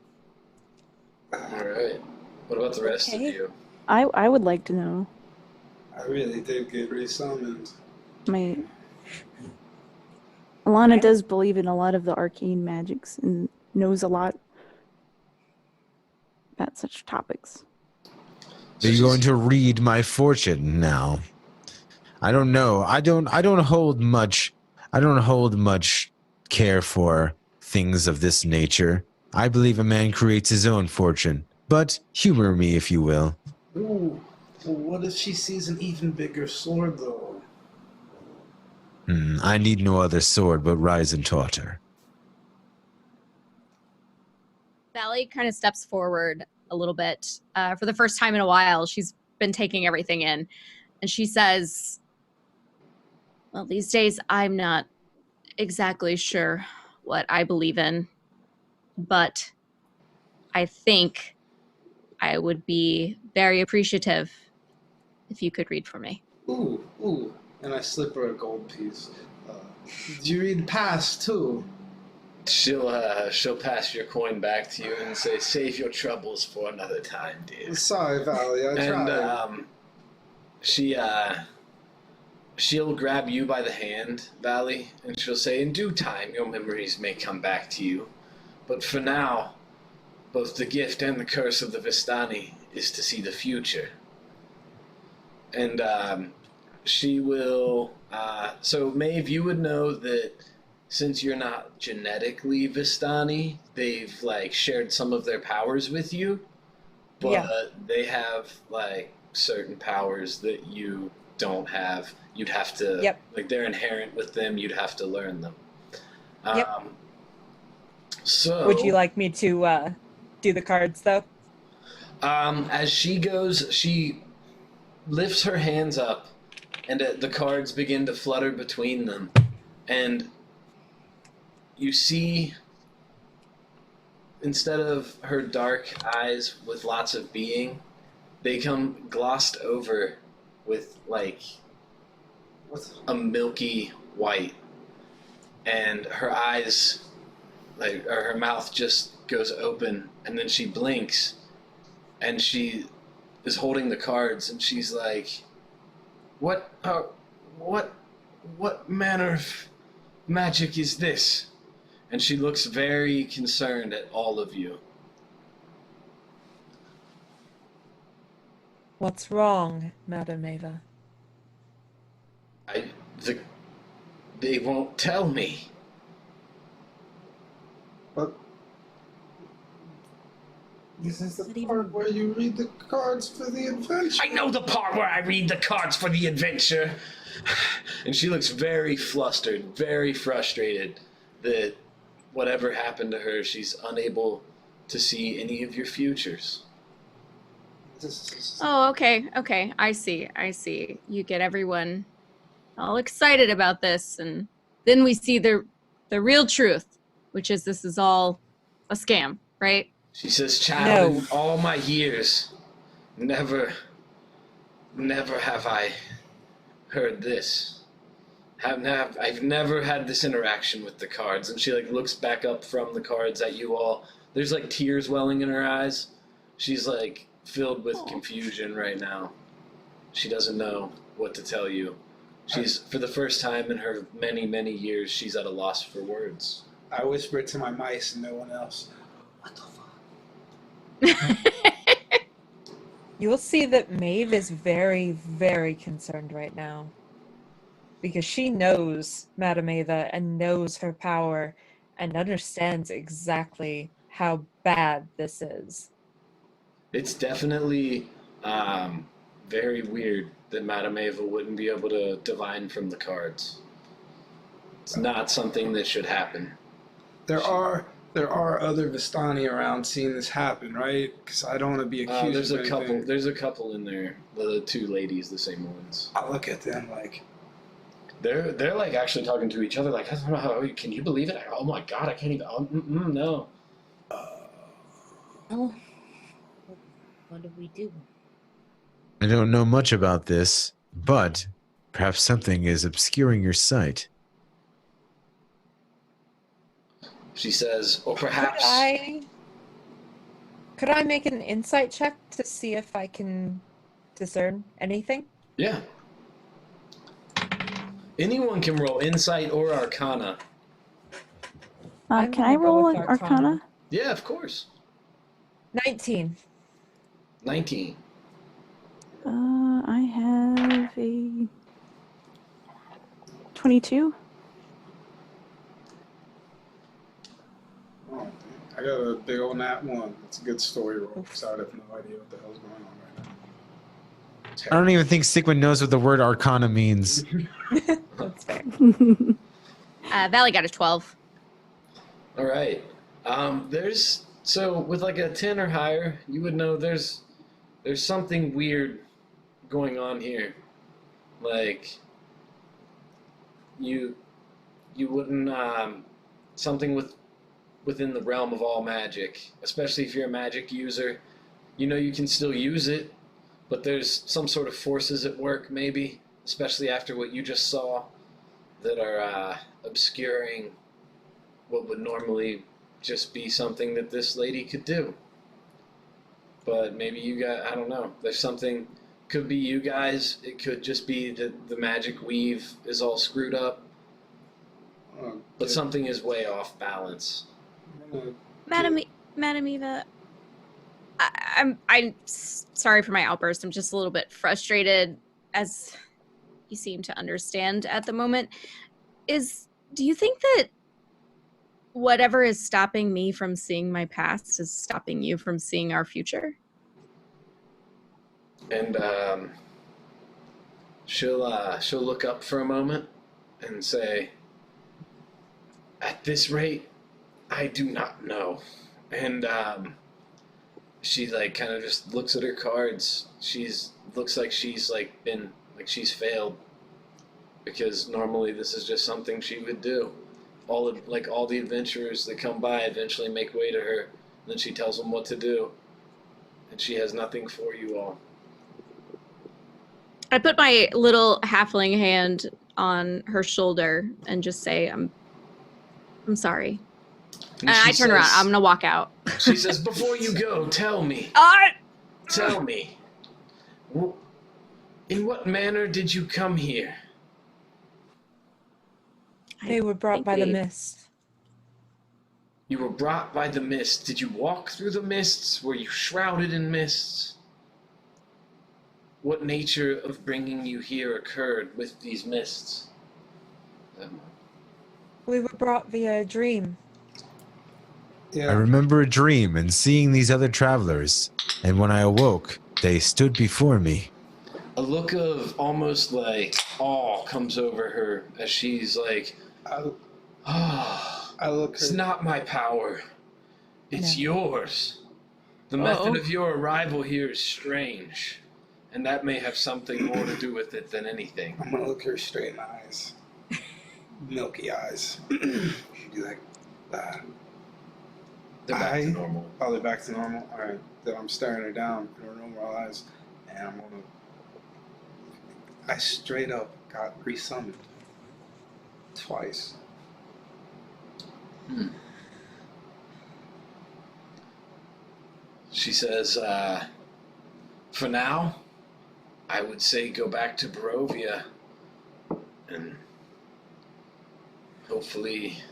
All right. What about the rest of Okay. you? I would like to know. I really did get resummoned. Alana does believe in a lot of the arcane magics and knows a lot about such topics. Are you going to read my fortune now? I don't know. I don't hold much I don't hold much care for things of this nature. I believe a man creates his own fortune. But humor me, if you will. Ooh, well, what if she sees an even bigger sword, though? I need no other sword but rise and totter. Valley kind of steps forward a little bit. For the first time in a while, she's been taking everything in. And she says, well, these days I'm not exactly sure what I believe in, but I think I would be very appreciative if you could read for me. Ooh. And I slip her a gold piece. Do you read past, too? She'll pass your coin back to you and say, "Save your troubles for another time, dear." Sorry, Valley, I tried. And she'll grab you by the hand, Valley, and she'll say, "In due time, your memories may come back to you, but for now, both the gift and the curse of the Vistani is to see the future." And she will. So Maeve, you would know that. Since you're not genetically Vistani, they've like shared some of their powers with you, but they have like certain powers that you don't have. You'd have to like they're inherent with them. You'd have to learn them. So would you like me to do the cards though? As she goes, she lifts her hands up, and the cards begin to flutter between them, and you see, instead of her dark eyes with lots of being, they come glossed over with like a milky white, and her eyes, like, or her mouth just goes open, and then she blinks, and she is holding the cards, and she's like, what manner of magic is this?" And she looks very concerned at all of you. What's wrong, Madam Ava? They won't tell me. But this is the part where you read the cards for the adventure. I know the part where I read the cards for the adventure. And she looks very flustered, very frustrated that whatever happened to her, she's unable to see any of your futures. Oh, okay. I see. You get everyone all excited about this, and then we see the real truth, which is this is all a scam, right? She says, "Child, in all my years, never have I heard this. I've never had this interaction with the cards." And she like looks back up from the cards at you all. There's like tears welling in her eyes. She's like filled with confusion right now. She doesn't know what to tell you. She's, for the first time in her many years, she's at a loss for words. I whispered to my mice and no one else. What the fuck? You will see that Maeve is very, very concerned right now. Because she knows Madam Ava and knows her power and understands exactly how bad this is. It's definitely very weird that Madame Ava wouldn't be able to divine from the cards. It's not something that should happen. There are other Vistani around seeing this happen, right? Because I don't want to be accused there's of a anything. couple. There's a couple in there. The two ladies, the same ones. I look at them like they're like actually talking to each other. Like, I don't know how. Can you believe it? Oh my god, I can't even. No. Oh, what do we do? I don't know much about this, but perhaps something is obscuring your sight. She says, or perhaps. Could I make an insight check to see if I can discern anything? Yeah. Anyone can roll insight or arcana. I'm Can I gonna go roll with an Arcana. Arcana? Yeah, of course. 19. 19. I have a 22. I got a big old nat 1. It's a good story roll. So I have no idea what the hell's going on right now. I don't even think Sigmund knows what the word arcana means. That's fair. Valley got a 12. All right. There's so with like a 10 or higher, you would know there's something weird going on here. Like you wouldn't something within the realm of all magic, especially if you're a magic user. You know you can still use it, but there's some sort of forces at work maybe, especially after what you just saw, that are obscuring what would normally just be something that this lady could do. But maybe you got, I don't know, there's something, could be you guys, it could just be that the magic weave is all screwed up, but something is way off balance. Madam Eva, I'm sorry for my outburst. I'm just a little bit frustrated, as you seem to understand at the moment. Do you think that whatever is stopping me from seeing my past is stopping you from seeing our future? And she'll look up for a moment and say, "At this rate, I do not know." And she like kind of just looks at her cards. Looks like she's she's failed, because normally this is just something she would do. All the adventurers that come by eventually make way to her, and then she tells them what to do, and she has nothing for you all. I put my little halfling hand on her shoulder and just say, I'm sorry. And I turn around. I'm going to walk out. She says, "Before you go, tell me. Tell me. In what manner did you come here?" They were brought by the mist. You were brought by the mist. Did you walk through the mists? Were you shrouded in mists? What nature of bringing you here occurred with these mists? We were brought via a dream. Yeah. I remember a dream and seeing these other travelers, and when I awoke, they stood before me. A look of almost like awe comes over her as she's like, I look. "It's not my power. It's yours. The method of your arrival here is strange, and that may have something more to do with it than anything." I'm gonna look her straight in the eyes. Milky eyes. You do like that. They're back to normal. Oh, they're back to normal? Alright. Then I'm staring her down in her normal eyes, and I'm gonna. I straight up got resummoned. Twice. She says, "For now, I would say go back to Barovia, and hopefully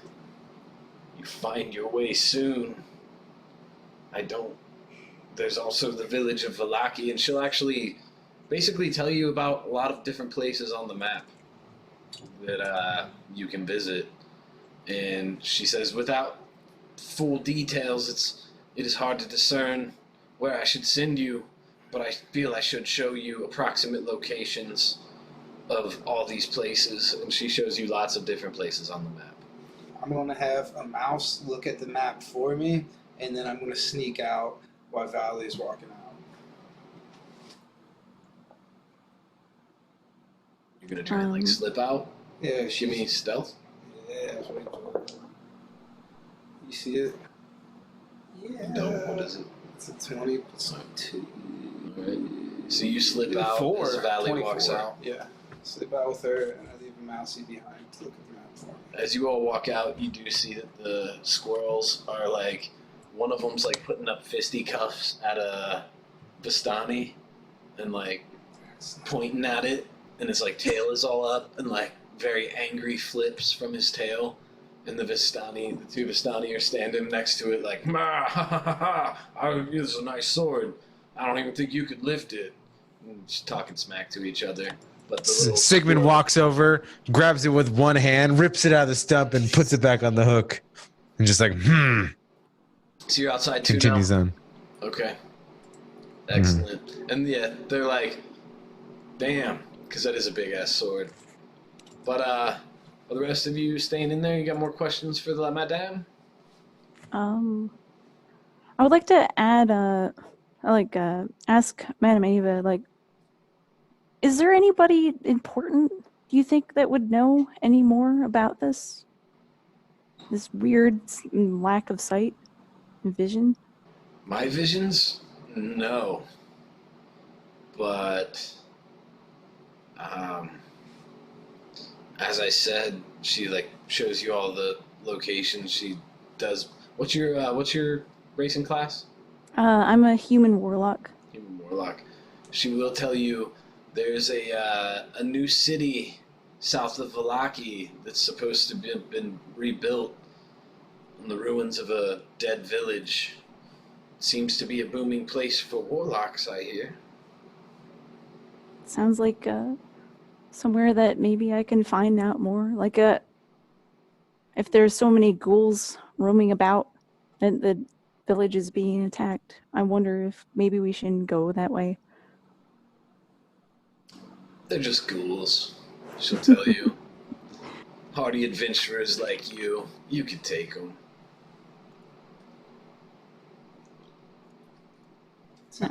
you find your way soon. There's also the village of Valaki," and she'll actually basically tell you about a lot of different places on the map that you can visit. And she says, without full details, it is hard to discern where I should send you, but I feel I should show you approximate locations of all these places. And she shows you lots of different places on the map. I'm gonna have a mouse look at the map for me, and then I'm gonna sneak out while Valley is walking out. You're gonna try and slip out? Yeah, Give me stealth. Yeah, that's what I do. You see it? Yeah. Don't. What is it? It's a 20 plus 2. Alright. So you slip out as Valley 24. walks out. Yeah. Slip out with her, and I leave a mousey behind to look at the map for me. As you all walk out, you do see that the squirrels are like, one of them's like putting up fisticuffs at a Vistani and like pointing at it, and his like tail is all up and like very angry flips from his tail. And the two Vistani are standing next to it like, "Ma, ha, ha, ha, ha. This is a nice sword. I don't even think you could lift it." And just talking smack to each other. But the little Sigmund squirrel- walks over, grabs it with one hand, rips it out of the stump, and puts it back on the hook. And just like, So you're outside too Continues now? on. Okay. Excellent. And yeah, they're like, damn, because that is a big ass sword. But are the rest of you staying in there? You got more questions for the madame? I would like to add, ask Madame Ava, like, is there anybody important, do you think, that would know any more about this? This weird lack of sight and vision? My visions? No. But, as I said, she like shows you all the locations. She does. What's your racing class? I'm a human warlock. Human warlock. She will tell you there's a new city south of Valaki that's supposed to be been rebuilt on the ruins of a dead village. Seems to be a booming place for warlocks, I hear. Sounds like somewhere that maybe I can find out more. Like if there's so many ghouls roaming about and the village is being attacked, I wonder if maybe we shouldn't go that way. They're just ghouls, she'll tell you. Hardy adventurers like you could take them.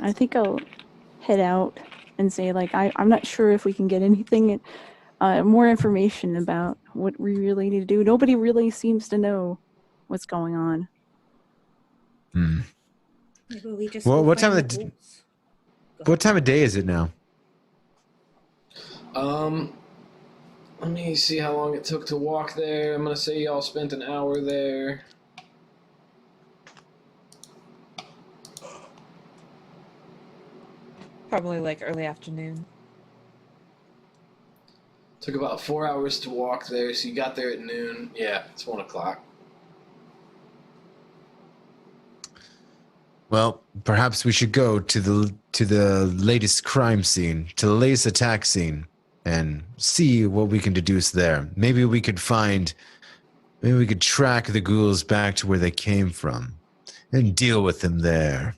I think I'll head out and say, like, I'm not sure if we can get anything, more information about what we really need to do. Nobody really seems to know what's going on. Maybe we just Well, go what time find of the the ghouls. Go what time of day is it now? Let me see how long it took to walk there. I'm gonna say y'all spent an hour there. Probably like early afternoon. Took about 4 hours to walk there, so you got there at noon. Yeah, it's 1 o'clock. Well, perhaps we should go to the latest crime scene, to the latest attack scene, and see what we can deduce there. Maybe we could track the ghouls back to where they came from and deal with them there.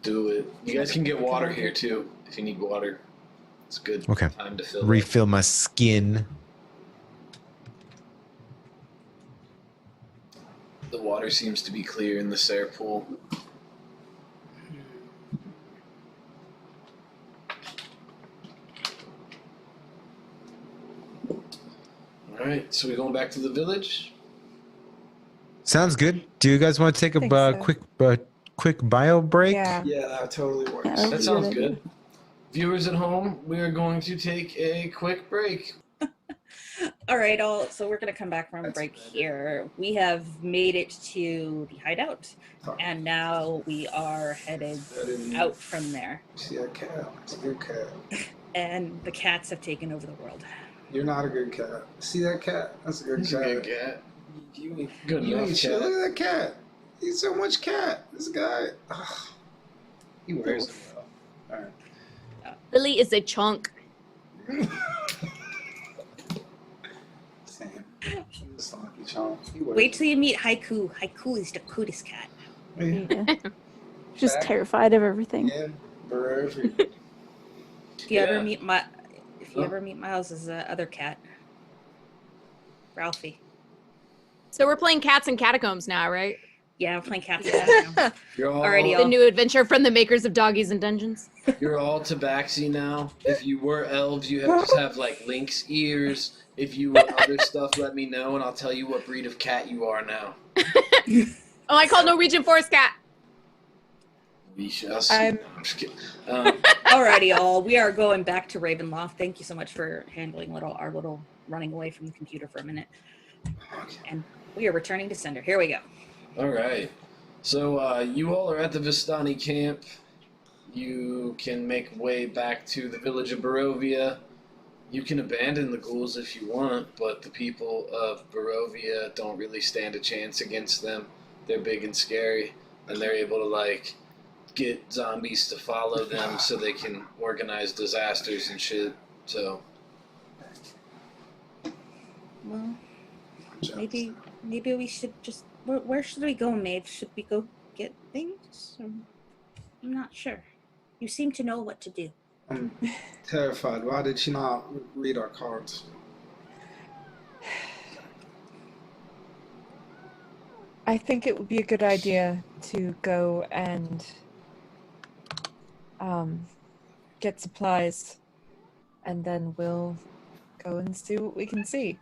Do it. You guys can get water here too if you need water. It's a good Okay. time to fill it. Refill my skin. The water seems to be clear in the Sarah pool. Alright, so we're going back to the village? Sounds good. Do you guys want to take a Think so. quick bio break? Yeah. Yeah, that totally works. Yeah, That that's a sounds idea. good. Viewers at home, we are going to take a quick break. All right, so we're going to come back from break here. We have made it to the hideout, and now we are headed out from there. See that cat? It's a good cat. And the cats have taken over the world. You're not a good cat. See that cat? That's a good He's a cat. good cat. You ain't Good you enough ain't shit. cat. Look at that cat. He's so much cat. This guy. Ugh. He wears it well. Alright. Lily is a chunk. Same. Sloppy chomp. He wears Wait till you meet Haiku. Haiku is the cutest cat. it. Yeah. Just terrified of everything. Yeah, Barovia. If you Yeah. ever meet Miles' other cat, Ralphie. So we're playing Cats and Catacombs now, right? Yeah, I'm playing cats. Yeah. You're all, Alrighty, The new adventure from the makers of Doggies and Dungeons. You're all tabaxi now. If you were elves, you just have like lynx ears. If you were other stuff, let me know and I'll tell you what breed of cat you are now. Oh, I call Norwegian Forest Cat. We shall see. I'm- I'm just kidding. Alrighty, all. We are going back to Ravenloft. Thank you so much for handling our little running away from the computer for a minute. And we are returning to sender. Here we go. All right. So you all are at the Vistani camp. You can make way back to the village of Barovia. You can abandon the ghouls if you want, but the people of Barovia don't really stand a chance against them. They're big and scary, and they're able to like get zombies to follow them so they can organize disasters and shit. So Well, maybe maybe we should just. Where should we go, Maeve? Should we go get things? I'm not sure. You seem to know what to do. I'm terrified. Why did she not read our cards? I think it would be a good idea to go and get supplies, and then we'll go and see what we can see.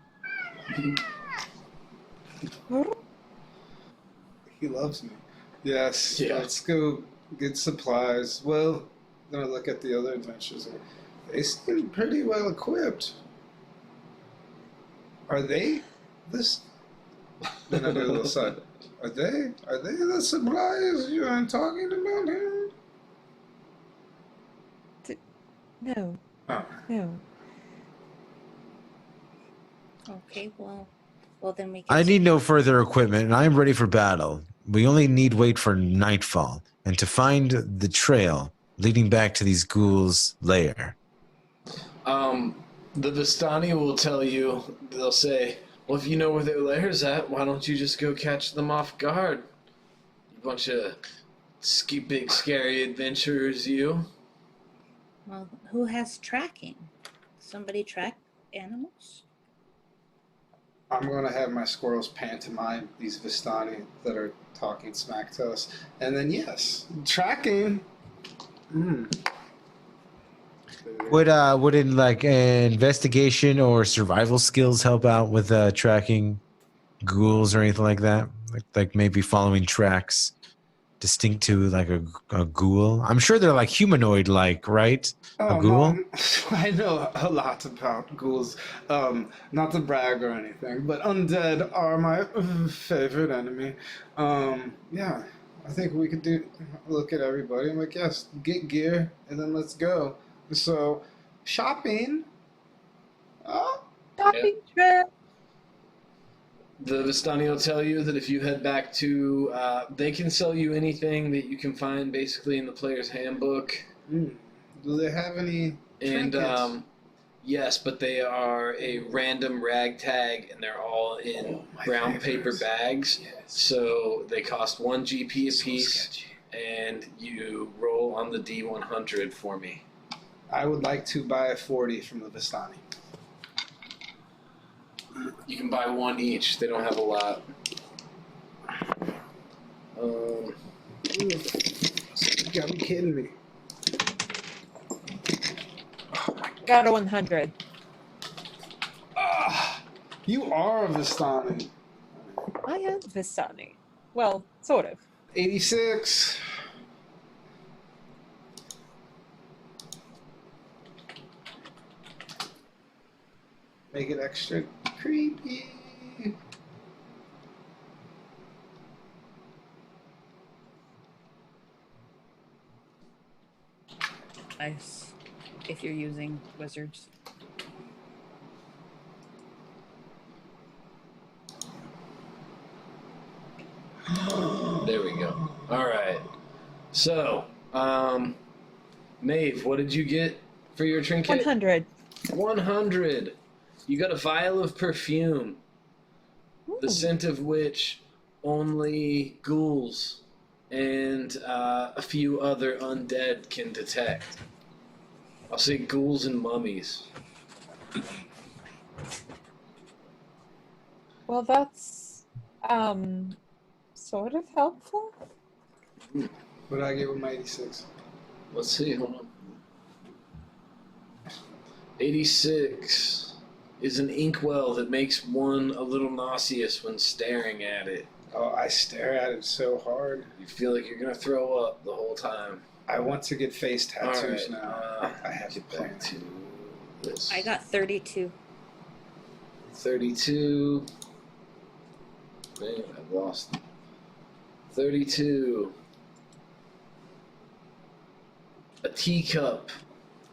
He loves me. Yes, Yeah. let's go get supplies. Well, then I look at the other adventures. They seem pretty well equipped. Are they this? Then I do a little side. Are they the supplies you're talking about here? No, Oh. no. Okay, well then we. I need no further equipment, and I am ready for battle. We only need wait for nightfall, and to find the trail leading back to these ghouls' lair. The Vistani will tell you, they'll say, well, if you know where their lair's at, why don't you just go catch them off guard? You bunch of big, scary adventurers, you. Well, who has tracking? Somebody track animals? I'm gonna have my squirrels pantomime these Vistani that are talking smack to us, and then yes, tracking. Would in like investigation or survival skills help out with tracking ghouls or anything like that? Like maybe following tracks distinct to like a ghoul. I'm sure they're like humanoid like, right? A ghoul? No, I know a lot about ghouls. Not to brag or anything, but undead are my favorite enemy. Yeah, I think we could look at everybody. I'm like, yes, get gear, and then let's go. So, shopping. Oh, Shopping trip. The Vistani will tell you that if you head back to, they can sell you anything that you can find basically in the player's handbook. do they have any And trinkets? yes, but they are a random ragtag, and they're all in my brown paper favorites. bags. Yes. So they cost 1 GP So apiece, sketchy. and you roll on the D100 for me. I would like to buy a 40 from the Vistani. You can buy one each. They don't have a lot. You gotta be kidding me. Got a 100. You are a Vistani. I am Vistani. Well, sort of. 86. Make it extra creepy. Nice. If you're using wizards. There we go. All right. So, Maeve, what did you get for your trinket? 100. 100. You got a vial of perfume, the scent of which only ghouls and a few other undead can detect. I'll say ghouls and mummies. Well, that's sort of helpful. What did I get with my 86? Let's see, hold on. 86 is an inkwell that makes one a little nauseous when staring at it. Oh, I stare at it so hard. You feel like you're gonna throw up the whole time. I want to get face tattoos All now. right, I have get a back plan. to this. I got 32. 32. Man, I've lost. 32. A teacup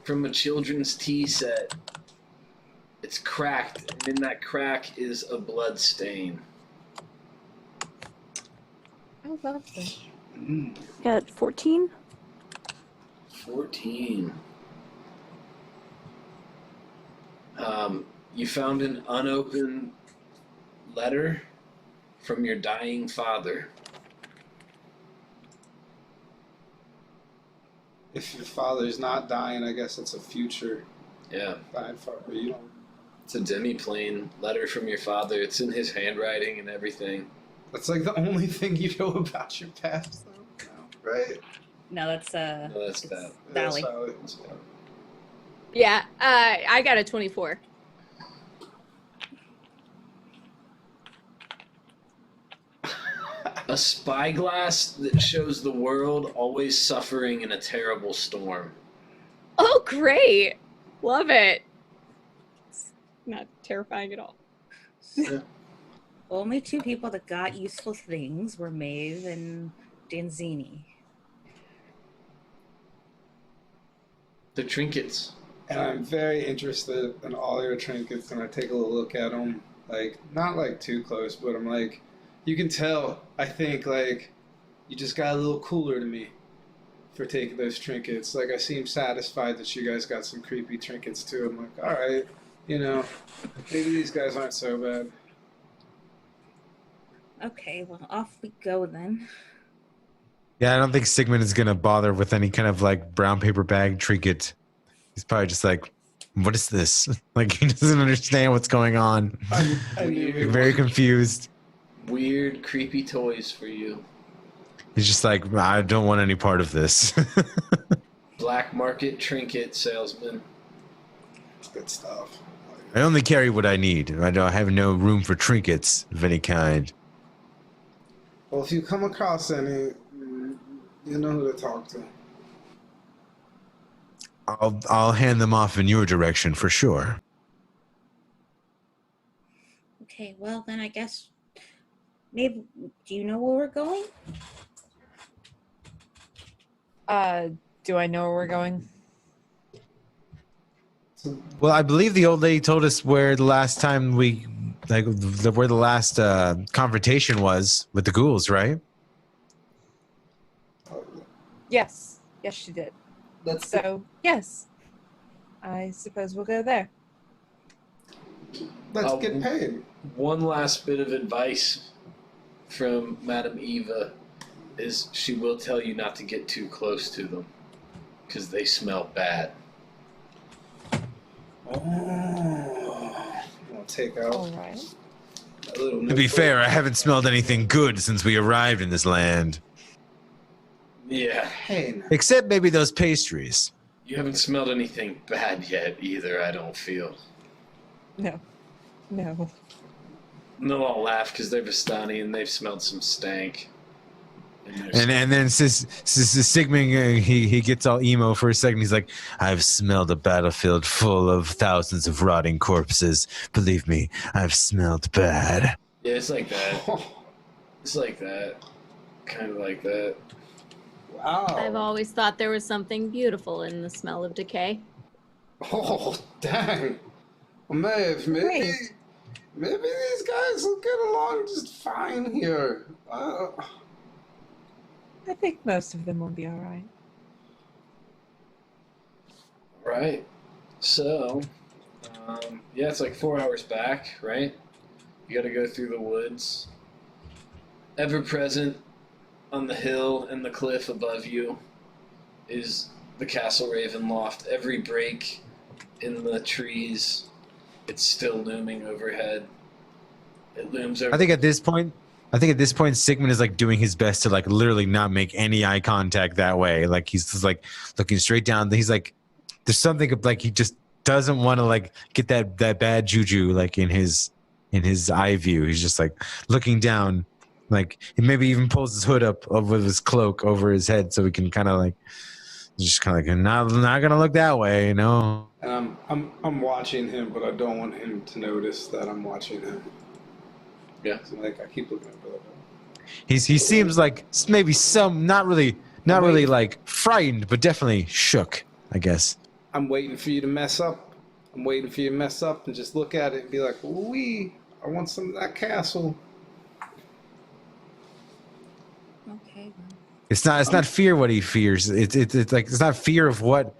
from a children's tea set. It's cracked, and in that crack is a blood stain. Oh, lovely. Got 14. 14. You found an unopened letter from your dying father. If your father's not dying, I guess it's a future Yeah. dying father. You don't. It's a demiplane letter from your father. It's in his handwriting and everything. That's like the only thing you know about your past, though. No, right? No, that's No, that's it's that. Valley. That's how Yeah, I got a 24. A spyglass that shows the world always suffering in a terrible storm. Oh, great. Love it. It's not terrifying at all. Only two people that got useful things were Maeve and Danzini. The trinkets. And I'm very interested in all your trinkets, and I take a little look at them, like, not like too close, but I'm like, you can tell, I think, like, you just got a little cooler to me for taking those trinkets. Like, I seem satisfied that you guys got some creepy trinkets too. I'm like, all right, you know, maybe these guys aren't so bad. Okay, well, off we go then. Yeah, I don't think Sigmund is gonna bother with any kind of like brown paper bag trinket. He's probably just like, what is this? Like he doesn't understand what's going on. I knew it. Very confused. Weird, creepy toys for you. He's just like, I don't want any part of this. Black market trinket salesman. It's good stuff. I only carry what I need. I have no room for trinkets of any kind. Well, if you come across any, you know who to talk to. I'll hand them off in your direction for sure. Okay, well, then I guess. Maybe. Do you know where we're going? Do I know where we're going? Well, I believe the old lady told us where the last time where the last confrontation was with the ghouls, right? Yes. Yes, she did. Let's So, yes. I suppose we'll go there. get paid. One last bit of advice from Madame Eva is she will tell you not to get too close to them because they smell bad. Oh, I'll take out All right. a little. To be fair, I haven't smelled anything good since we arrived in this land. Yeah, Hey, now. Except maybe those pastries. you haven't smelled anything bad yet either, I don't feel. No. No. And they'll all laugh because they're Vistani and they've smelled some stank. And then Sigmund, he gets all emo for a second. He's like, I've smelled a battlefield full of thousands of rotting corpses. Believe me, I've smelled bad. Yeah, it's like that. It's like that. Kind of like that. Wow. I've always thought there was something beautiful in the smell of decay. Oh, dang. Well, Maeve, maybe these guys will get along just fine here. I think most of them will be all right. Right. So, yeah, it's like 4 hours back, right? You got to go through the woods. Ever present on the hill and the cliff above you is the castle Ravenloft. Every break in the trees, it's still looming overhead. It looms over. I think at this point, Sigmund is like doing his best to like literally not make any eye contact that way. Like he's just like looking straight down. He's like, there's something like he just doesn't want to like get that bad juju like in his eye view. He's just like looking down, like he maybe even pulls his hood up with his cloak over his head so he can kind of like just kind of like not gonna look that way, you know. And I'm watching him, but I don't want him to notice that I'm watching him. Yeah. So, like I keep looking at him. He seems like maybe some not really like frightened, but definitely shook, I guess. I'm waiting for you to mess up. I'm waiting for you to mess up and just look at it and be like, "Wee, I want some of that castle." Okay. It's not fear what he fears. It's like it's not fear of what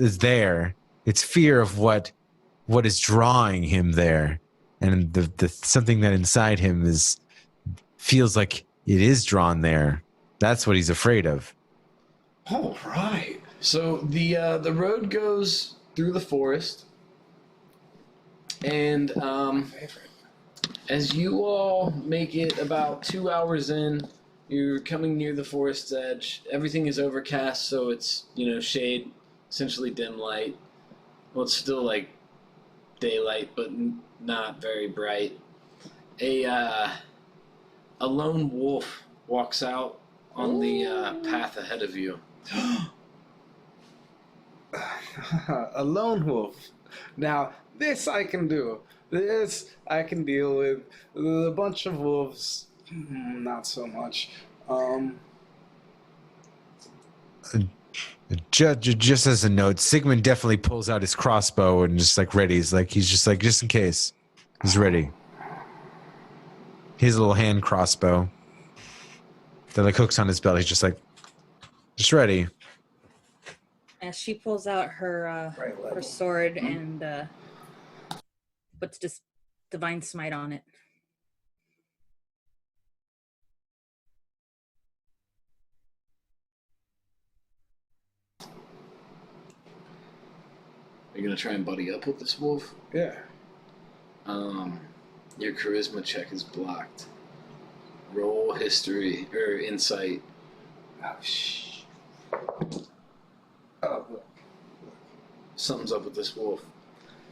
is there. It's fear of what is drawing him there, and the something that inside him is feels like it is drawn there. That's what he's afraid of. All right. So the road goes through the forest, and as you all make it about 2 hours in, you're coming near the forest's edge. Everything is overcast, so it's shade, essentially dim light. Well, it's still like daylight, but not very bright. A lone wolf walks out on the path ahead of you. A lone wolf. Now, this I can do. This I can deal with. A bunch of wolves, not so much. Just as a note, Sigmund definitely pulls out his crossbow and just like readies, like he's just like, just in case, he's ready. His little hand crossbow that like hooks on his belt. He's just like, just ready. As she pulls out her her sword and puts just divine smite on it. You're gonna try and buddy up with this wolf? Yeah. Your charisma check is blocked. Roll history or insight. Oh, shh. Oh, look. Something's up with this wolf.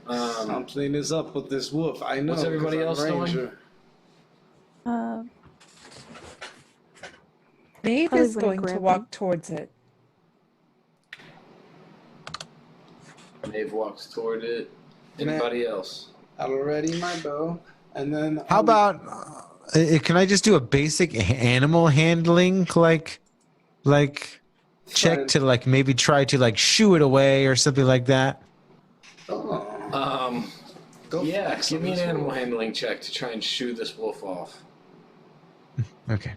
Something is up with this wolf. I know. What's everybody 'cause I'm else doing? Ranger. Maeve Probably is gonna going to grab walk him. towards it. Maeve walks toward it. Anybody else? I'll ready my bow, and then. How about, can I just do a basic animal handling, like check Fine. to like maybe try to like shoo it away or something like that? Oh. Go Yeah, flex give on me an this animal wolf. handling check to try and shoo this wolf off. Okay.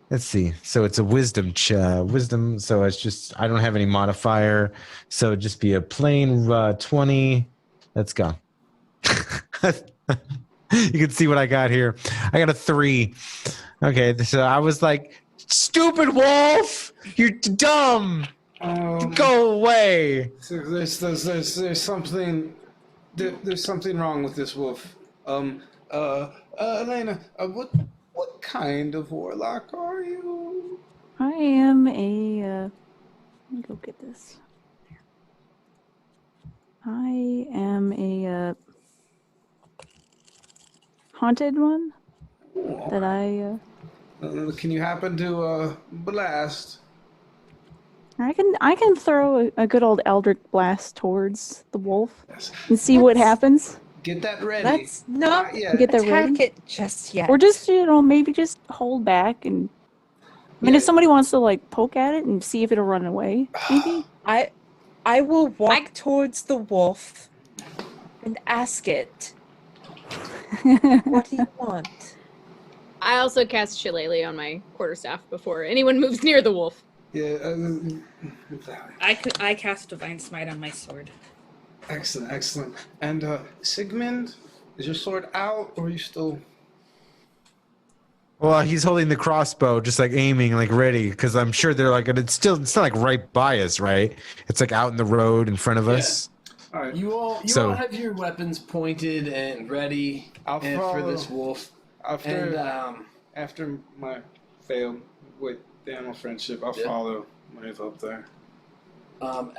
Let's see. So it's a wisdom. So it's just, I don't have any modifier. So it'd just be a plain 20. Let's go. You can see what I got here. I got a 3. Okay. So I was like, stupid wolf. You're dumb. Go away. So there's something. There's something wrong with this wolf. Elena, what kind of warlock are you? I am a. Let me go get this. I am a haunted one. That I. Can you happen to blast? I can throw a good old Eldritch blast towards the wolf Yes. and see what Let's- happens, Get that ready. Let's not yet. Get that attack ready? it just yet. or just maybe just hold back and. I mean, Yeah. if somebody wants to like poke at it and see if it'll run away, maybe. I will walk towards the wolf and ask it, what do you want? I also cast Shillelagh on my quarterstaff before anyone moves near the wolf. Yeah. I cast divine smite on my sword. Excellent, excellent. And Sigmund, is your sword out, or are you still? Well, he's holding the crossbow, just like aiming, like ready, because I'm sure they're like, and it's not like right by us, right? It's like out in the road in front of us. All right. You all So- have your weapons pointed and ready I'll and for follow. this wolf. After And after my failed with the animal friendship, I'll Yeah. follow Maeve up there.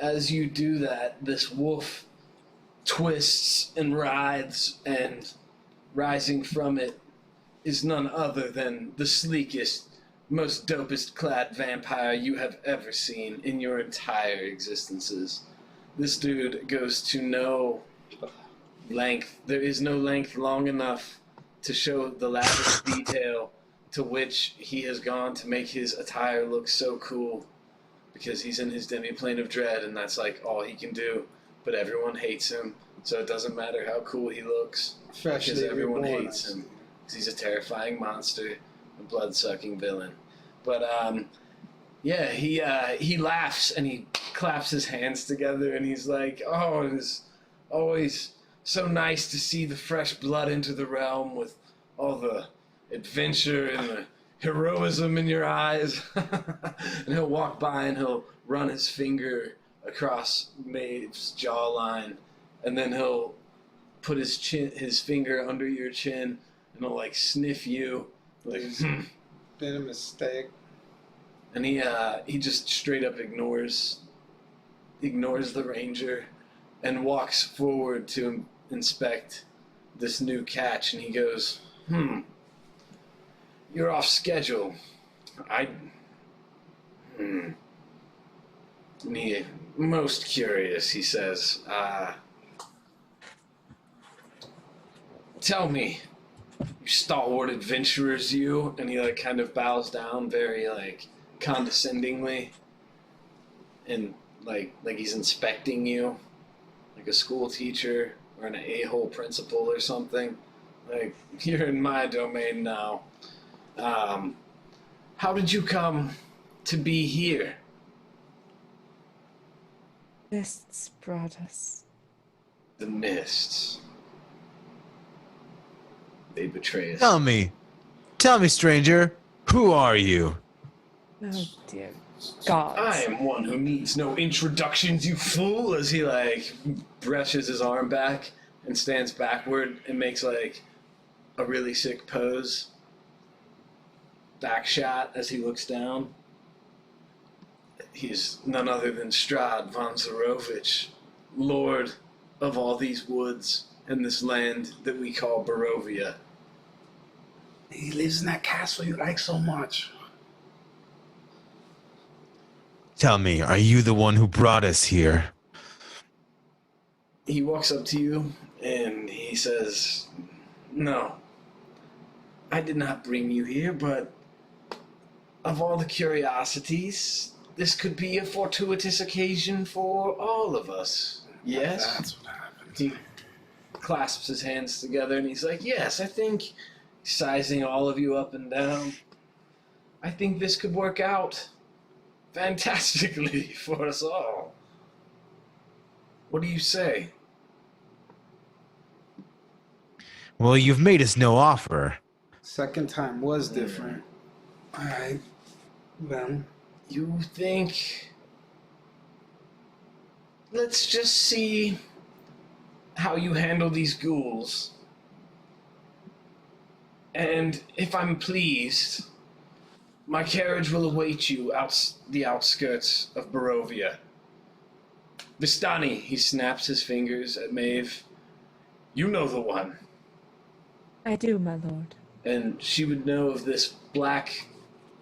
as you do that, this wolf twists and writhes, and rising from it is none other than the sleekest, most dopest clad vampire you have ever seen in your entire existences. This dude goes to no length. There is no length long enough to show the lavish detail to which he has gone to make his attire look so cool, because he's in his Demiplane of Dread, and that's like all he can do. But everyone hates him, so it doesn't matter how cool he looks, because Freshly everyone reborn, hates him. 'Cause he's a terrifying monster, a blood-sucking villain. But yeah, he laughs and he claps his hands together, and he's like, "Oh, it is always so nice to see the fresh blood into the realm with all the adventure and the heroism in your eyes. And he'll walk by and he'll run his finger across Maeve's jawline, and then he'll put his finger under your chin, and he'll like sniff you, like, Been a mistake. and he just straight up ignores the ranger, and walks forward to inspect this new catch, and he goes, you're off schedule. And he, most curious, he says, tell me, you stalwart adventurers, you, and he like kind of bows down very like condescendingly, and like he's inspecting you, like a school teacher or an a-hole principal or something. Like, you're in my domain now. How did you come to be here? Mists brought us. The mists. They betray us. Tell me, stranger, who are you? Oh dear God. I am one who needs no introductions, you fool, as he like brushes his arm back and stands backward and makes like a really sick pose. Back shot as he looks down. He's none other than Strahd von Zarovich, lord of all these woods and this land that we call Barovia. He lives in that castle you like so much. Tell me, are you the one who brought us here? He walks up to you and he says, no, I did not bring you here, but of all the curiosities, this could be a fortuitous occasion for all of us. Yes? That's what happened. He clasps his hands together and he's like, yes, I think, sizing all of you up and down, I think this could work out fantastically for us all. What do you say? Well, you've made us no offer. Second time was different. Alright. Well, You think... Let's just see how you handle these ghouls. And if I'm pleased, my carriage will await you the outskirts of Barovia. Vistani, he snaps his fingers at Maeve. You know the one. I do, my lord. And she would know of this black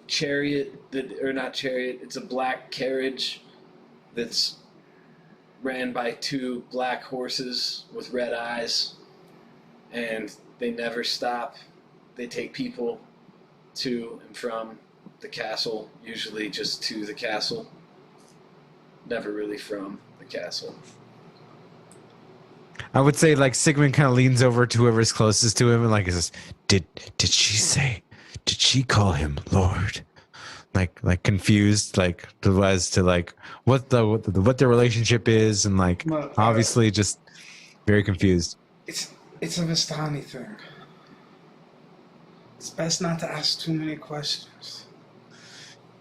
chariot it's a black carriage that's ran by two black horses with red eyes, and they never stop. They take people to and from the castle, usually just to the castle, never really from the castle. I would say like Sigmund kind of leans over to whoever's closest to him and like says, did she call him Lord? Like confused, like as to like what their relationship is, and like obviously just very confused. it's a Vistani thing. It's best not to ask too many questions.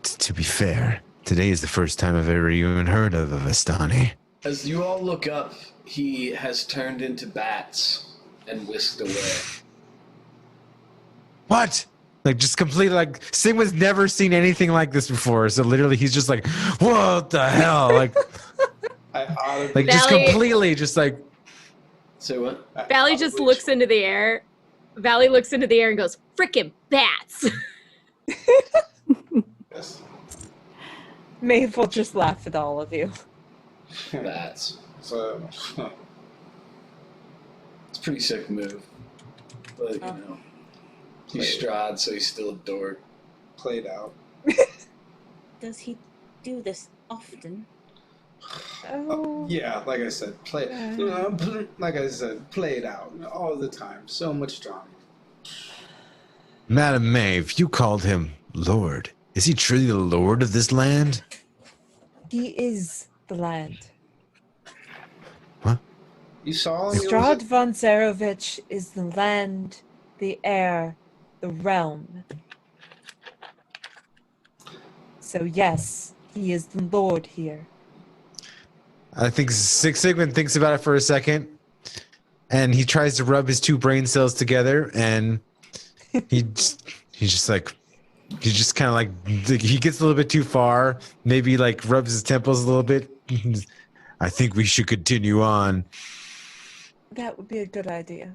To be fair, today is the first time I've ever even heard of a Vistani. As you all look up, he has turned into bats and whisked away. What? Like just completely like Sigmund's never seen anything like this before. So literally he's just like, what the hell? Like like just Valley- completely just like Say what? Valley just looks into the air. Valley looks into the air and goes, frickin' bats. Yes. Maeve will just laugh at all of you. Bats. So, It's a pretty sick move. But, you know, he's Strahd, so he's still a dork. played out. Does he do this often? Oh. Yeah, like I said, played out all the time. So much drama. Madam Maeve, you called him Lord. Is he truly the Lord of this land? He is the land. You saw him? Strahd von Zarovich is the land, the air, the the realm. So yes, he is the Lord here. I think Six Sigmund thinks about it for a second, and he tries to rub his two brain cells together, and he's just kind of like he gets a little bit too far, maybe like rubs his temples a little bit. I think we should continue on. That would be a good idea.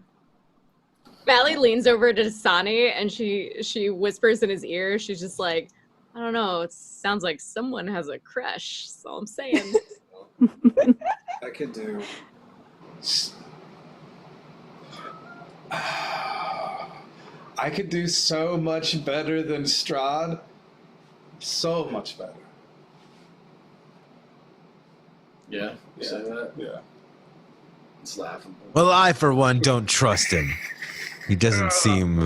Valley leans over to Sani and she whispers in his ear. She's just like, I don't know. It sounds like someone has a crush. That's all I'm saying. I could do. I could do so much better than Strahd. So much better. Yeah, you say that? Yeah. It's laughable. Well, I for one don't trust him. He doesn't seem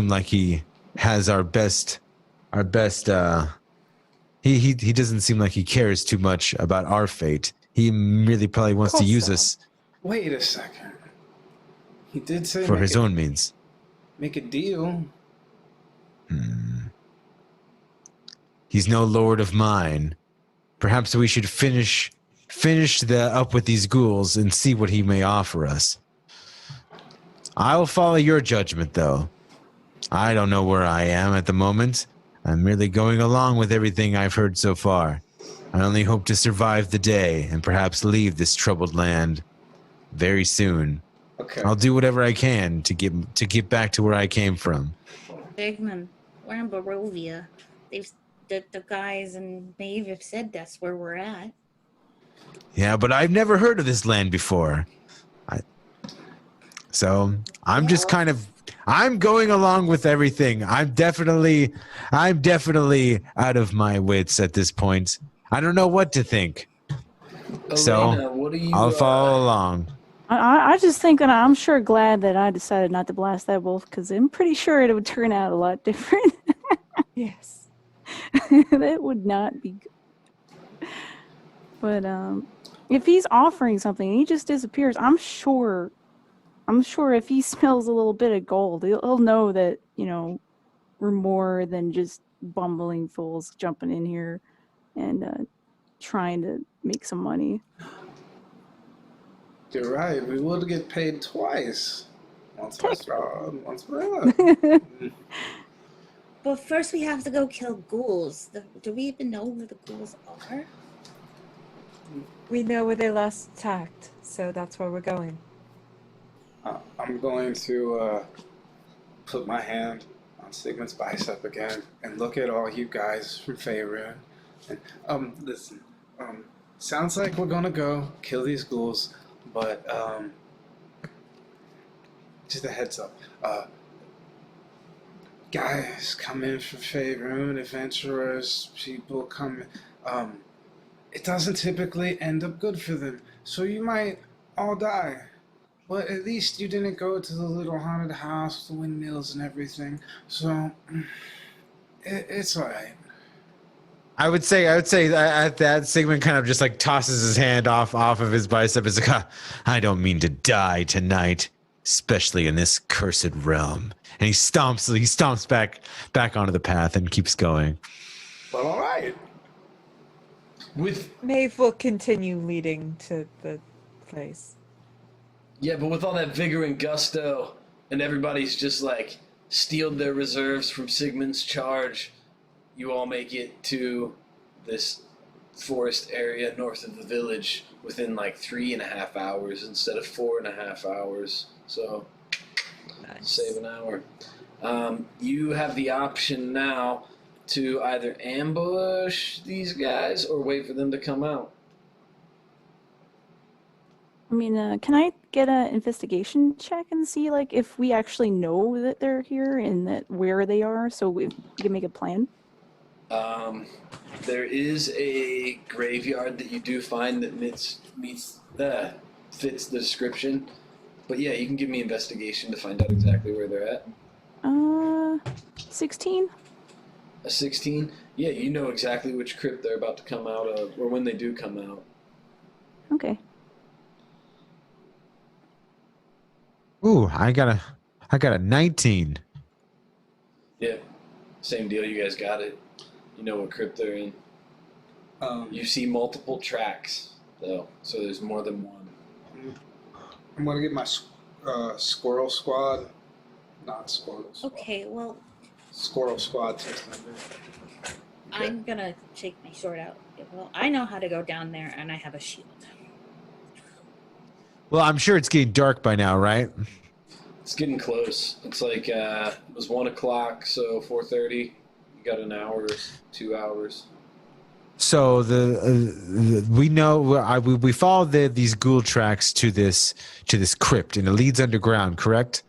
like he has our best. He doesn't seem like he cares too much about our fate. He really probably wants to use us Wait a second. He did say for his own means. make a deal. He's no lord of mine. Perhaps we should finish up with these ghouls and see what he may offer us. I will follow your judgment, though. I don't know where I am at the moment. I'm merely going along with everything I've heard so far. I only hope to survive the day and perhaps leave this troubled land very soon. Okay. I'll do whatever I can to get back to where I came from. Sigmund, we're in Barovia. The guys in Maeve have said that's where we're at. Yeah, but I've never heard of this land before. So I'm just I'm going along with everything. I'm definitely out of my wits at this point. I don't know what to think. Elena, what do you? I'll follow along. I just think that I'm sure glad that I decided not to blast that wolf because I'm pretty sure it would turn out a lot different. Yes. That would not be good. But if he's offering something and he just disappears, I'm sure if he smells a little bit of gold, he'll know that, we're more than just bumbling fools jumping in here and trying to make some money. You're right. We would get paid twice. Once for Strahd, once for us. But first we have to go kill ghouls. Do we even know where the ghouls are? We know where they last attacked, so that's where we're going. I'm going to put my hand on Sigmund's bicep again and look at all you guys from Faerun. And listen, sounds like we're gonna go kill these ghouls, but just a heads up. Guys come in from Faerun, adventurers, people come. It doesn't typically end up good for them, so you might all die. But at least you didn't go to the little haunted house with the windmills and everything. So it's all right. I would say at that Sigmund kind of just like tosses his hand off of his bicep. It's like, I don't mean to die tonight, especially in this cursed realm. And he stomps back onto the path and keeps going. But all right. Maeve will continue leading to the place. Yeah, but with all that vigor and gusto, and everybody's just like steeled their reserves from Sigmund's charge, you all make it to this forest area north of the village within like 3.5 hours instead of 4.5 hours. So, Nice. save an hour. You have the option now to either ambush these guys or wait for them to come out. I mean, can I get an investigation check and see, like, if we actually know that they're here and that where they are, so we can make a plan? There is a graveyard that you do find that fits the description. But yeah, you can give me investigation to find out exactly where they're at. 16? A 16? Yeah, you know exactly which crypt they're about to come out of, or when they do come out. Okay. Ooh, I got I got a 19. Yeah, same deal. You guys got it. You know what crypt they're in. You see multiple tracks, though, so there's more than one. I'm gonna get my squirrel squad, not squirrel squad. Okay, well, Squirrel squad 600. I'm gonna take my sword out. Well, I know how to go down there, and I have a shield. Well, I'm sure it's getting dark by now, right? It's getting close. It's like it was 1 o'clock, so 4:30. You got an hour, 2 hours. So we know we follow these ghoul tracks to this crypt, and it leads underground. Correct?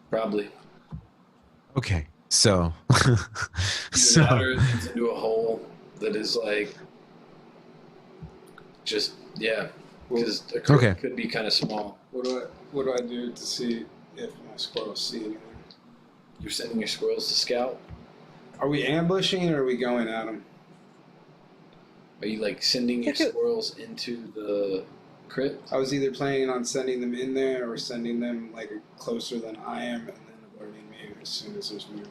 Probably. Okay. So The water leads into a hole that is like just because a crypt could be kind of small. What do I do to see if my squirrels see anything? You're sending your squirrels to scout. Are we ambushing or are we going at them? Are you like sending your squirrels into the crypt? I was either planning on sending them in there or sending them like closer than I am and then alerting me as soon as there's movement.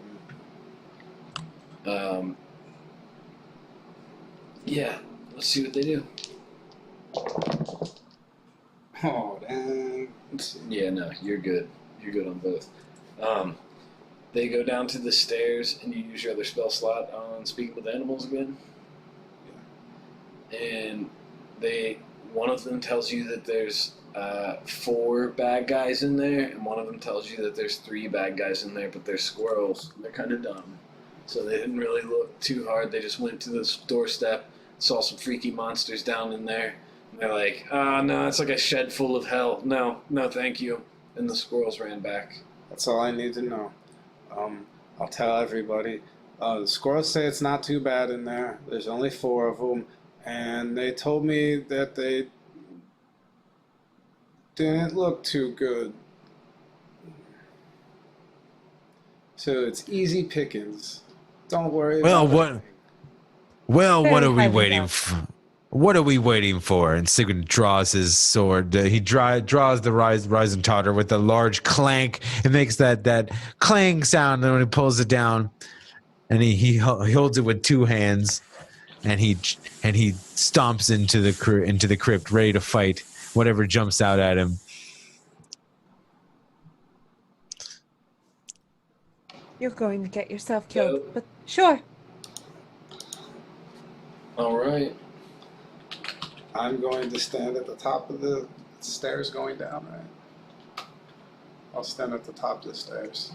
Yeah, let's see what they do. Oh, dang. Yeah, no, you're good. You're good on both. They go down to the stairs, and you use your other spell slot on Speaking with Animals again. Yeah. And one of them tells you that there's 4 bad guys in there, and one of them tells you that there's 3 bad guys in there, but they're squirrels. They're kind of dumb. So they didn't really look too hard. They just went to this doorstep, saw some freaky monsters down in there, and they're like, no, it's like a shed full of hell. No, thank you. And the squirrels ran back. That's all I need to know. I'll tell everybody. The squirrels say it's not too bad in there. There's only 4 of them, and they told me that they didn't look too good. So it's easy pickings. Don't worry. Well, about it. what are we highly waiting doubt. for? What are we waiting for? And Sigmund draws his sword. He draws the rising totter with a large clank. It makes that clang sound, and when he pulls it down, and he holds it with 2 hands, and he stomps into the crypt, ready to fight whatever jumps out at him. You're going to get yourself killed, but sure. All right. I'm going to stand at the top of the stairs going down, right? I'll stand at the top of the stairs.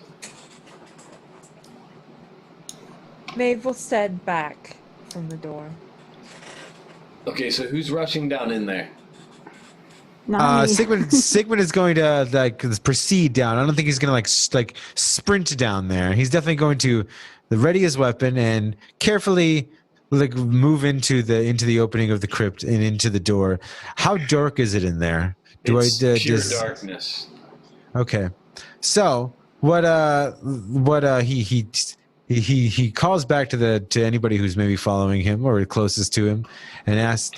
Maeve will stand back from the door. Okay, so who's rushing down in there? Not me. Sigmund is going to proceed down. I don't think he's going to like sprint down there. He's definitely going to ready his weapon and carefully move into the opening of the crypt and into the door. How dark is it in there? Pure darkness. Okay, so what he calls back to anybody who's maybe following him or closest to him, and asks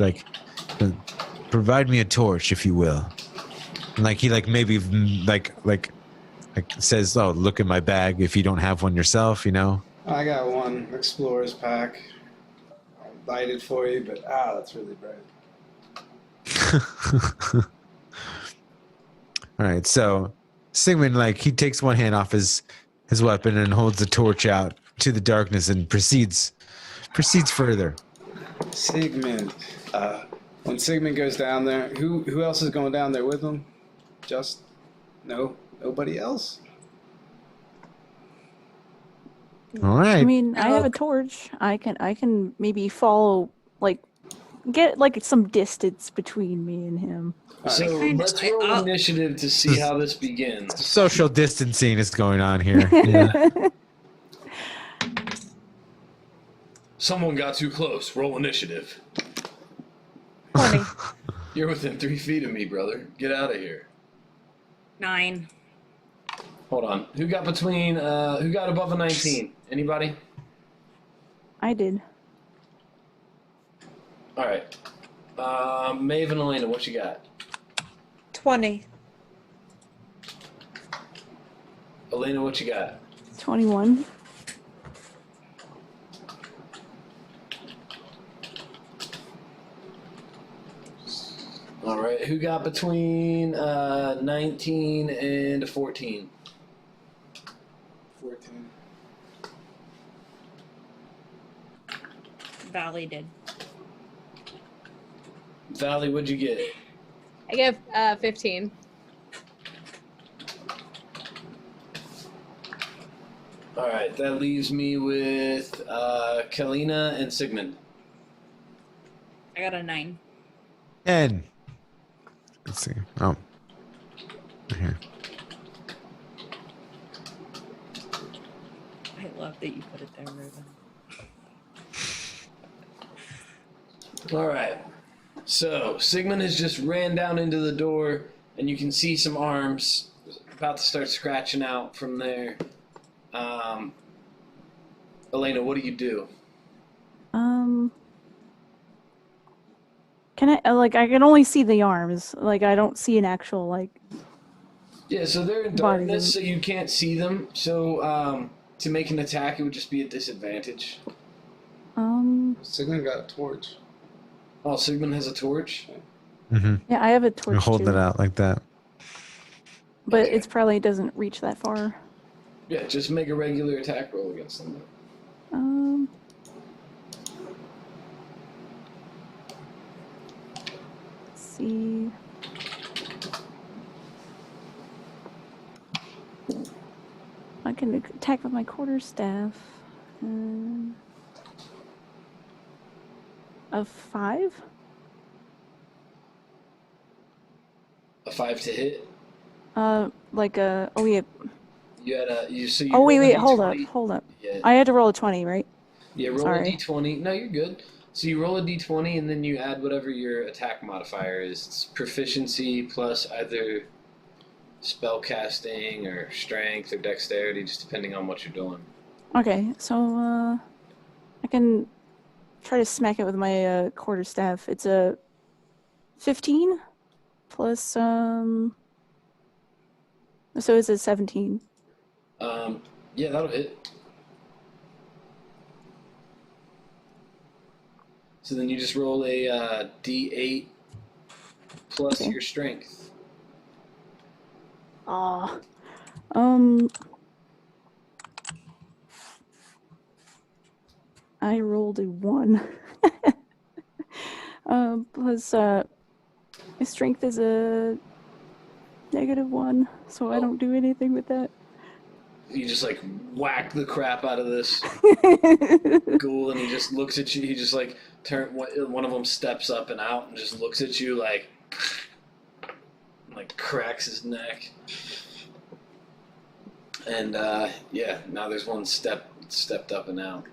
provide me a torch, if you will. And he maybe says, oh, look in my bag if you don't have one yourself, you know. I got one explorer's pack. I'll light it for you, but that's really bright. All right, so Sigmund he takes one hand off his weapon and holds the torch out to the darkness and proceeds further. Sigmund. When Sigmund goes down there, who else is going down there with him? Just nobody else. All right. I mean, I have a torch. I can maybe follow, get some distance between me and him. So let's roll initiative to see how this begins. Social distancing is going on here. Yeah. Someone got too close. Roll initiative. 20. You're within 3 feet of me, brother. Get out of here. 9. Hold on. Who got above a 19? Anybody? I did. All right. Maeve and Elena, what you got? 20. Elena, what you got? 21. All right, who got between 19 and 14? 14. Valley did. Valley, what'd you get? I give 15. All right, that leaves me with Kalina and Sigmund. I got a 9. 10. Let's see. Oh. Right here. I love that you put it there, Raven. All right. So Sigmund has just ran down into the door, and you can see some arms about to start scratching out from there. Elena, what do you do? Can I I can only see the arms. Like I don't see an actual like. Yeah, so they're in Body darkness, so them. you can't see them. So to make an attack, it would just be a disadvantage. Sigmund got a torch. Oh, Sigmund has a torch? Mm-hmm. Yeah, I have a torch Hold too, it out like that. but Okay. it's probably doesn't reach that far. Yeah, just make a regular attack roll against them. Let's see. I can attack with my quarterstaff. A 5? A 5 to hit? Like a. Oh yeah. You had a so you Oh roll a wait. Hold up. D20. Hold up. Yeah. I had to roll a 20, right? Yeah, roll Sorry. a d20. No, you're good. So you roll a d20 and then you add whatever your attack modifier is. It's proficiency plus either spell casting or strength or dexterity, just depending on what you're doing. Okay, so I can try to smack it with my quarterstaff. It's a 15 plus so it's a 17. Yeah, that'll hit. So then you just roll a d8 plus Okay. your strength. Ah. I rolled a 1. Plus my strength is a -1, so I Oh. don't do anything with that. You just like whack the crap out of this ghoul, and he just looks at you. He just like one of them steps up and out and just looks at you like cracks his neck. And yeah, now there's one stepped up and out.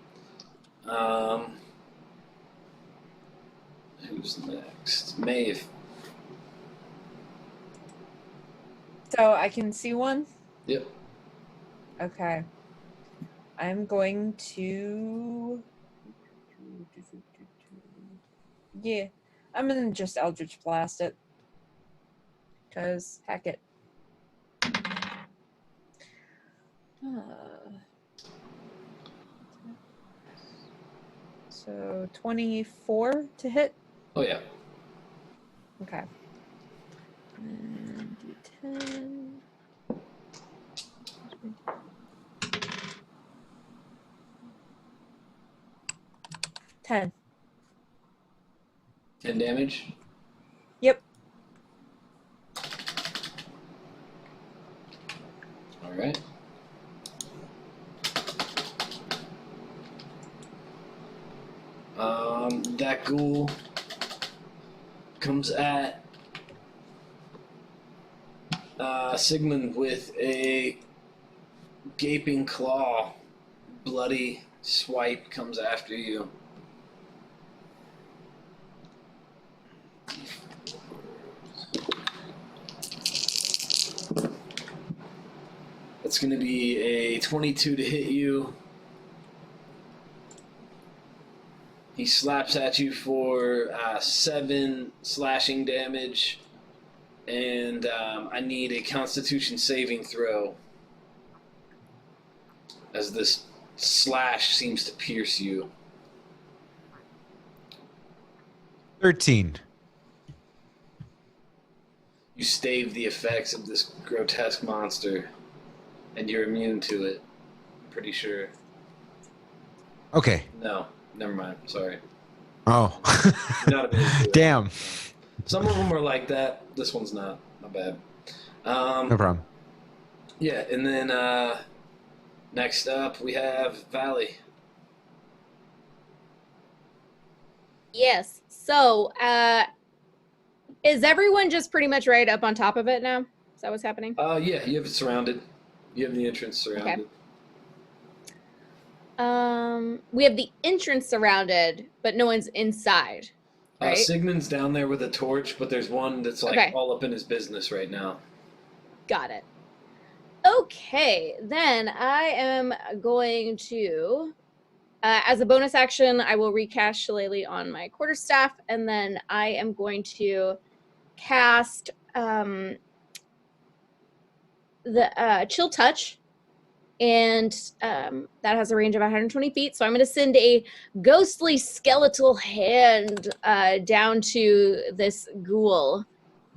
Who's next? Maeve. So I can see one? Yep. Okay. I'm going to. Yeah. I'm going to just Eldritch Blast it. Because, heck it. So 24 to hit? Oh yeah. Okay. And D10. 10. 10 damage. Yep. All right. That ghoul comes at Sigmund with a gaping claw. Bloody swipe comes after you. It's going to be a 22 to hit you. He slaps at you for 7 slashing damage, and I need a Constitution saving throw. as this slash seems to pierce you. 13. You stave the effects of this grotesque monster, and you're immune to it. I'm pretty sure. Okay. No, never mind. Sorry. Oh. You're not immune to it. Damn. Some of them are like that. This one's not. Not bad. No problem. Yeah, and then next up we have Valley. Yes. So, is everyone just pretty much right up on top of it now? Is that what's happening? Yeah, you have it surrounded. You have the entrance surrounded. We have the entrance surrounded, but no one's inside. Right? Sigmund's down there with a torch, but there's one that's like Okay. all up in his business right now. Got it. Okay, then I am going to, as a bonus action, I will recast Shillelagh on my quarterstaff, and then I am going to cast the Chill Touch, and that has a range of 120 feet. So I'm going to send a ghostly skeletal hand down to this ghoul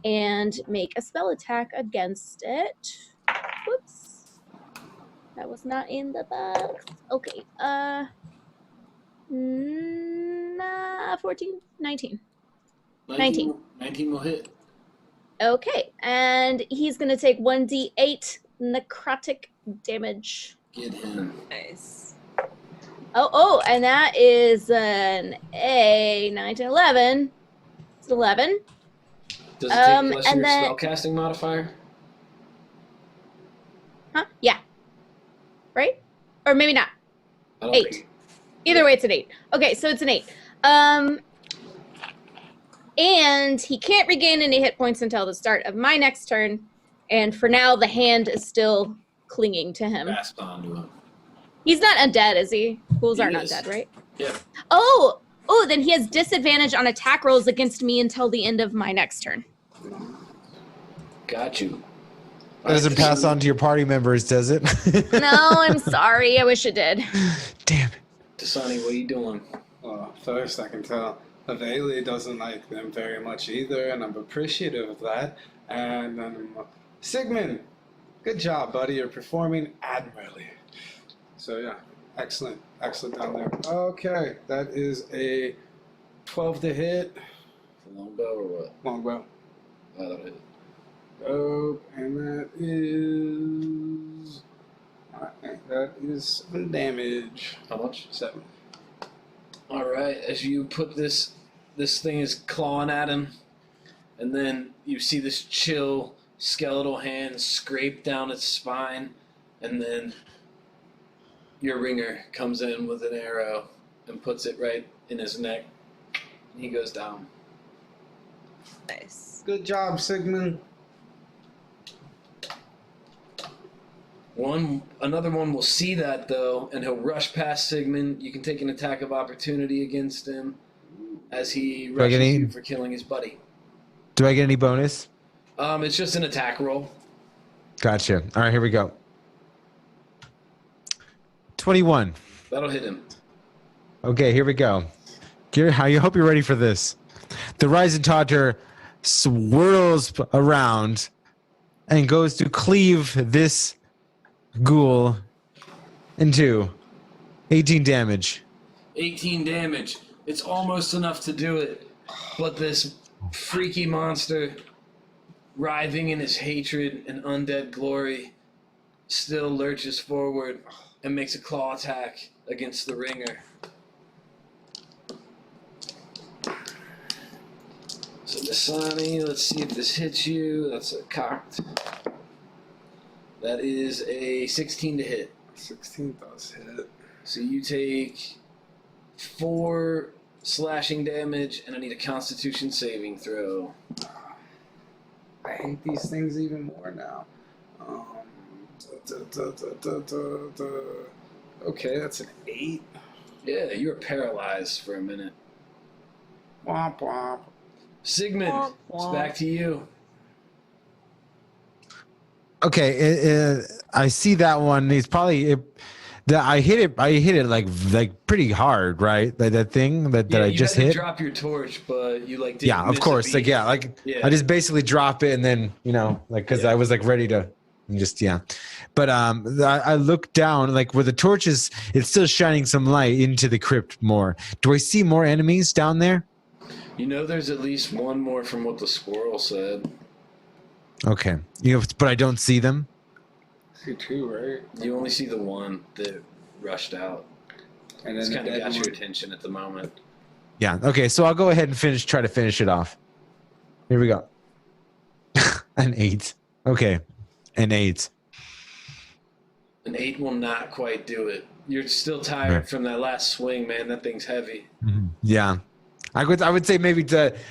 and make a spell attack against it. Whoops. That was not in the box. Okay. 14, 19. 19. 19 will hit. Okay. And he's going to take 1d8 necrotic damage. Get him. Nice. Oh, and that is an A, 9 to 11. It's 11. Does it take plus and your then- spellcasting modifier? Huh? Yeah. Right? Or maybe not. I don't 8. think- Either way, it's an 8. Okay, so it's an 8. And he can't regain any hit points until the start of my next turn. And for now, the hand is still clinging to him. Grasp onto him. He's not undead, is he? Ghouls He aren't is. undead, right? Yeah. Oh, then he has disadvantage on attack rolls against me until the end of my next turn. Got you. That doesn't pass on to your party members, does it? No, I'm sorry. I wish it did. Damn it. Tasani, what are you doing? Well, first I can tell Aveli doesn't like them very much either, and I'm appreciative of that. And Sigmund, good job, buddy. You're performing admirably. So yeah, excellent down there. Okay, that is a 12 to hit. Longbow or what? Longbow. Oh, that'll hit. Oh, and that is. Alright, that is 7 damage. How much? 7. All right. As you put this thing is clawing at him, and then you see this chill skeletal hand scrape down its spine, and then your ringer comes in with an arrow and puts it right in his neck. And he goes down. Nice. Good job, Sigmund. Another one will see that though, and he'll rush past Sigmund. You can take an attack of opportunity against him as he I rushes get any- you for killing his buddy. Do I get any bonus? It's just an attack roll. Gotcha. All right, here we go. 21. That'll hit him. Okay, here we go. I hope you're ready for this. The Rising Taunter swirls around and goes to cleave this ghoul into 18 damage. 18 damage. It's almost enough to do it, but this freaky monster, writhing in his hatred and undead glory, still lurches forward and makes a claw attack against the ringer. So Dasani, let's see if this hits you. That's a cocked. That is a 16 to hit. 16 does hit. So you take 4 slashing damage, and I need a Constitution saving throw. I hate these things even more now. Okay, that's an 8. Yeah, you were paralyzed for a minute. Womp womp. Sigmund, Womp it's womp. back to you. Okay, I see that one. He's probably I hit it. I hit it like pretty hard, right? That thing that Yeah, I you just had to hit. drop your torch, but you like didn't Yeah, of miss a course. Like beat. yeah, like Yeah. I just basically drop it and then like because Yeah. I was like ready to just But I look down like where the torch is. It's still shining some light into the crypt more. Do I see more enemies down there? You know, there's at least one more from what the squirrel said. Okay, but I don't see them. See two, right? You only see the one that rushed out. And It's then kind of the got dead your one. attention at the moment. Yeah. Okay. So I'll go ahead and try to finish it off. Here we go. An 8. Okay. An 8. An 8 will not quite do it. You're still tired Right. from that last swing, man. That thing's heavy. Yeah. I would say maybe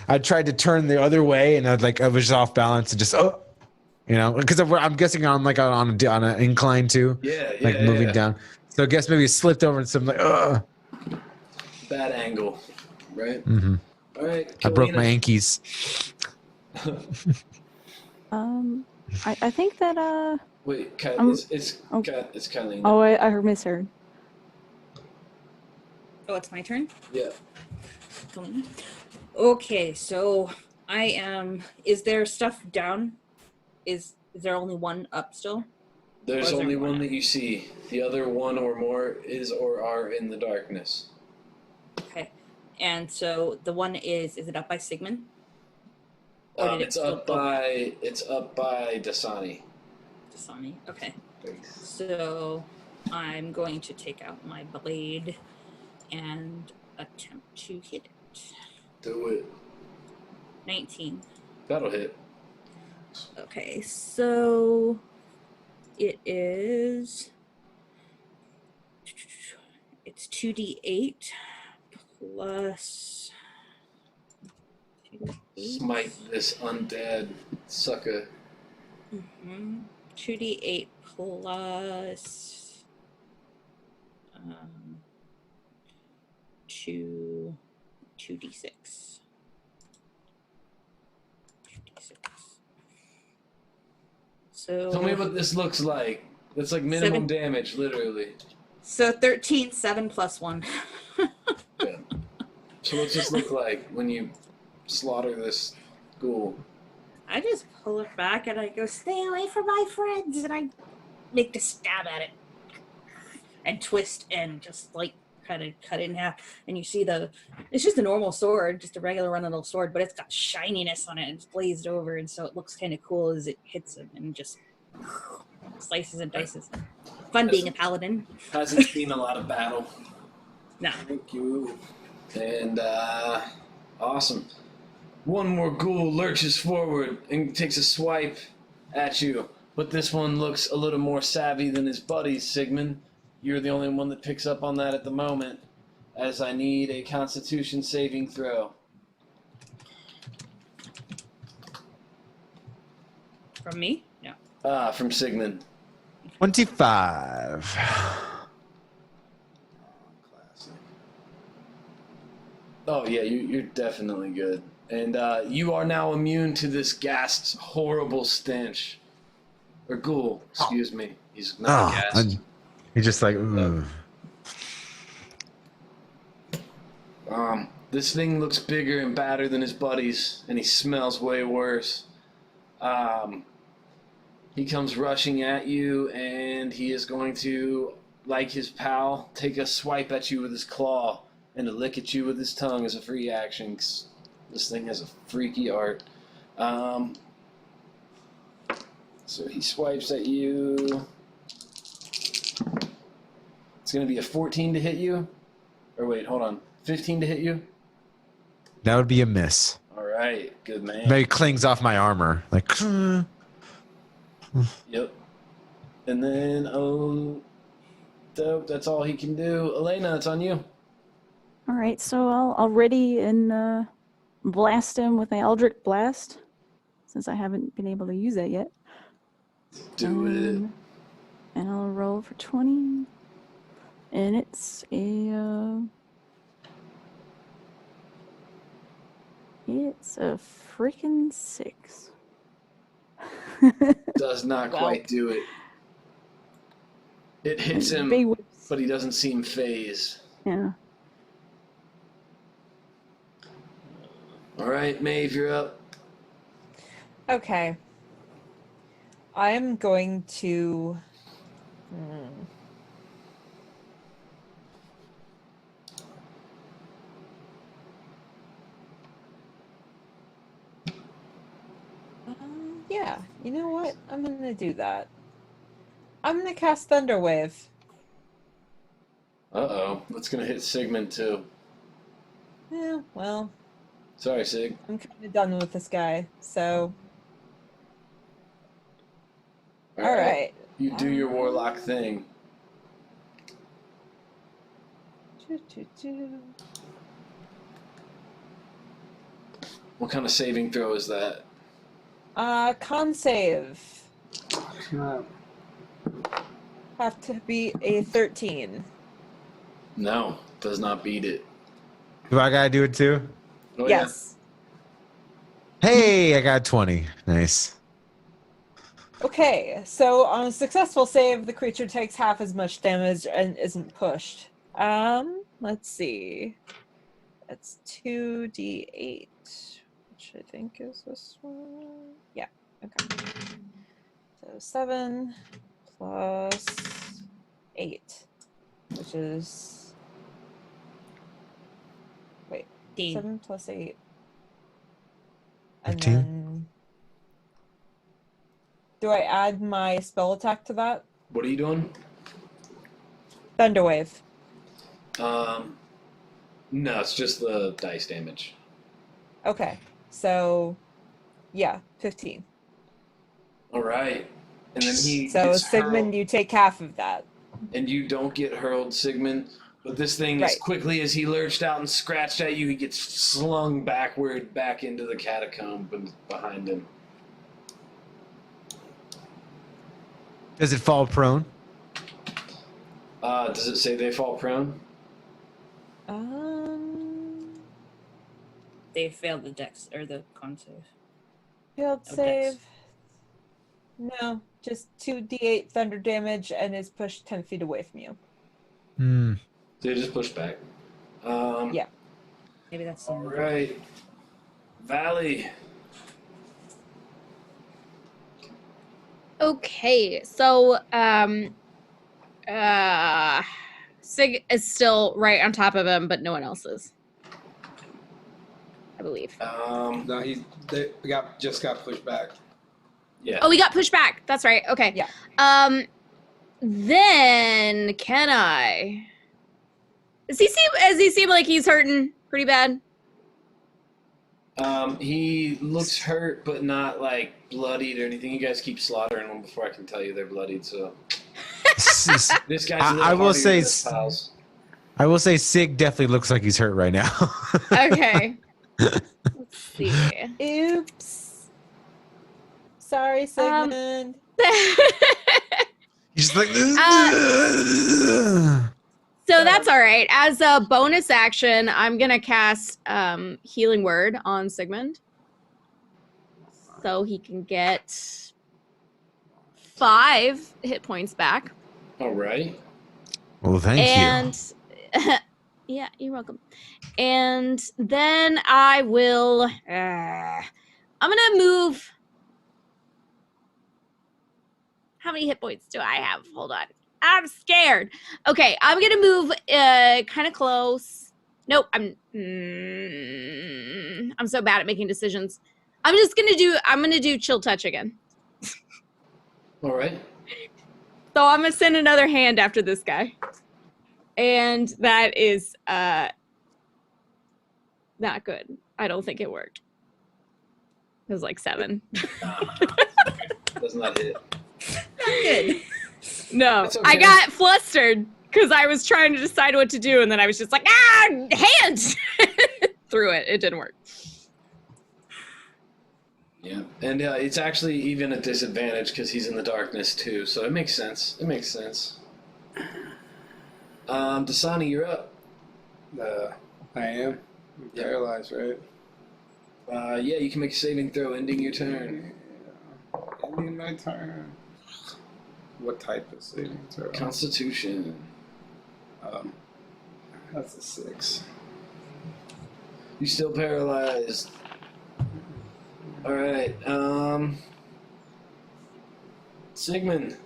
I tried to turn the other way and I was just off balance and just because I'm guessing I'm like on an incline too. Yeah, Like moving down. So I guess maybe it slipped over and something like Bad angle, right? Mm-hmm. All right. I broke Kalina. my ankies. I think that Wait, it's oh. Kylene. oh I misheard. Oh, it's my turn. Yeah. Colleen. Okay, so I am. Is there stuff down? Is there only one up still? There's Or is there only more one now? that you see. The other one or more is or are in the darkness. Okay, and so the one is it up by Sigmund? Or did it It's still up by Dasani. Dasani? Okay, so I'm going to take out my blade and attempt to hit it. Do it. 19. That'll hit. Okay, so it is. It's 2d8 plus. 2d8. Smite this undead sucker. 2d8 plus. 2d6. 2d6. So. Tell me what this looks like. That's like minimum 7. damage, literally. So 13, 7 plus 1. Yeah. So what's this look like when you slaughter this ghoul? I just pull it back and I go, stay away from my friends, and I make the stab at it and twist and just like kind of cut it in half. And you see it's just a normal sword, just a regular run-of-the-mill sword, but it's got shininess on it and it's glazed over, and so it looks kind of cool as it hits him and just slices and dices. Fun being a paladin. Hasn't seen a lot of battle. No. Thank you. And awesome. One more ghoul lurches forward and takes a swipe at you. But this one looks a little more savvy than his buddies, Sigmund. You're the only one that picks up on that at the moment, as I need a Constitution saving throw. From me? No. From Sigmund. 25. Oh yeah, you're definitely good. And you are now immune to this ghast's horrible stench. Or ghoul, excuse me. He's not a ghast. He's just like, ugh. This thing looks bigger and badder than his buddies, and he smells way worse. He comes rushing at you, and he is going to, like his pal, take a swipe at you with his claw and a lick at you with his tongue as a free action. 'Cause this thing has a freaky art. So he swipes at you. It's going to be a 14 to hit you. Or wait, hold on. 15 to hit you? That would be a miss. All right, good man. Maybe clings off my armor. Like, Yep. And then, dope, that's all he can do. Elena, it's on you. All right, so I'll ready and blast him with my Eldritch Blast, since I haven't been able to use that yet. Do it. And I'll roll for 20. And it's a freaking 6. Does not Wow. quite do it. It hits him Big whips. but he doesn't seem phased. Yeah. All right, Maeve, you're up. Okay. I am going to. Yeah, you know what? I'm going to do that. I'm going to cast Thunderwave. Uh-oh, that's going to hit Sigmund, too. Yeah, well, Sorry, Sig. I'm kind of done with this guy, so. All right. You do your warlock thing. What kind of saving throw is that? Con save. Uh, Have to be a 13. No, does not beat it. Do I gotta do it too? Oh, Yes. Hey, I got 20. Nice. Okay, so on a successful save, the creature takes half as much damage and isn't pushed. Let's see. That's 2d8, which I think is this one. Yeah, okay. So 7 plus 8, which is... Wait, 7 plus 8. And 15? then... Do I add my spell attack to that? What are you doing? Thunderwave. No, it's just the dice damage. Okay, so yeah, 15. All right. And then he So gets Sigmund, hurled, you take half of that. and you don't get hurled, Sigmund. But this thing, as Right. quickly as he lurched out and scratched at you, he gets slung backward back into the catacomb behind him. Does it fall prone? Does it say they fall prone? They failed the dex or the con save. Field No save. dex. No, just 2d8 thunder damage and is pushed 10 feet away from you. Hmm. They just push back. Yeah. Maybe that's All right. Valley. Okay, so Sig is still right on top of him, but no one else is. I believe. no, just got pushed back. Yeah. Oh, we got pushed back. That's right. Okay. Yeah. Then can I? Does he seem like he's hurting pretty bad? He looks hurt, but not like bloodied or anything. You guys keep slaughtering them before I can tell you they're bloodied. So this guy's. A little I will hardier say than his pals. I will say Sig definitely looks like he's hurt right now. Okay. Let's see. Oops. Sorry, Sigmund. He's like So that's all right. As a bonus action, I'm gonna cast Healing Word on Sigmund, so he can get 5 hit points back. All right. Well, thank you. And yeah, you're welcome. And then I will. I'm gonna move. How many hit points do I have? Hold on. I'm scared. Okay, I'm gonna move kind of close. Nope, I'm so bad at making decisions. I'm gonna do chill touch again. All right. So I'm gonna send another hand after this guy. And that is not good. I don't think it worked. It was like 7. Does not hit. not good. No, It's I okay. got flustered because I was trying to decide what to do, and then I was just like, hands! Threw it. It didn't work. Yeah, and it's actually even a disadvantage because he's in the darkness too, so it makes sense. It makes sense. Dasani, you're up. I am. I'm paralyzed, right? Yeah, you can make a saving throw, ending your turn. Ending my turn. What type of saving throw? Constitution. That's a 6. You still paralyzed. All right. Sigmund.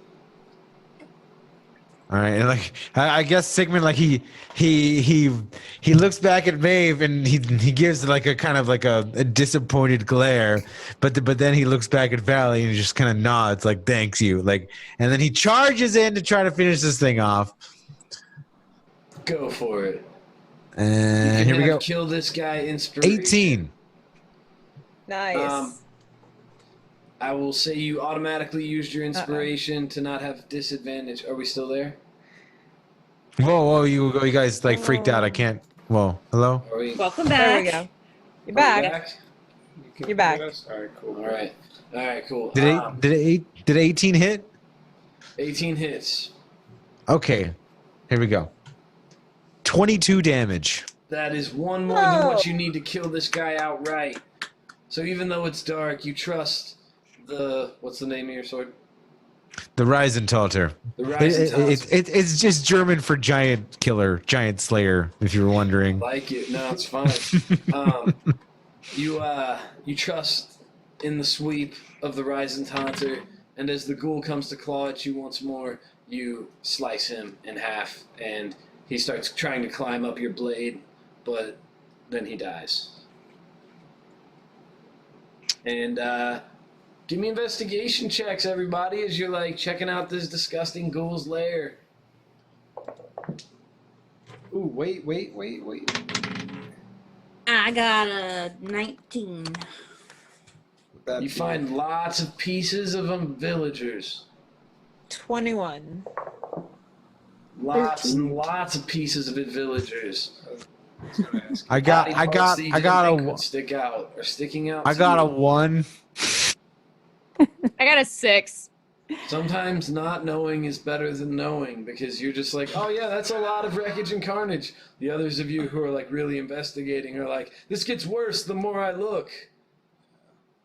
All right, and like I guess Sigmund, like he looks back at Maeve and he gives like a kind of like a disappointed glare, but then he looks back at Valley and he just kind of nods like thanks you, like, and then he charges in to try to finish this thing off. Go for it. And here we go. Kill this guy. Inspiration. 18. Nice. I will say you automatically used your inspiration to not have disadvantage. Are we still there? Whoa, you guys like freaked out. I can't. Whoa, hello. Are we? Welcome There back. we go. You're back. You're back. All right, cool. All right. All right. Cool. Did 18 hit? 18 hits. Okay, here we go. 22 damage. That is one more than what you need to kill this guy outright. So even though it's dark, you trust the what's the name of your sword? The Reisentalter. The Reisentalter. It's just German for giant killer, giant slayer, if you were wondering. Like it. No, it's fine. You trust in the sweep of the Reisentalter, and as the ghoul comes to claw at you once more, you slice him in half, and he starts trying to climb up your blade, but then he dies. And give me investigation checks, everybody, as you're like checking out this disgusting ghoul's lair. Ooh, wait. I got a 19. You find lots of pieces of villagers. 21. Lots 13. and lots of pieces of villagers. I got a stick out or sticking out. I got a 1. I got a 6. Sometimes not knowing is better than knowing, because you're just like, oh yeah, that's a lot of wreckage and carnage. The others of you who are like really investigating are like, this gets worse the more I look.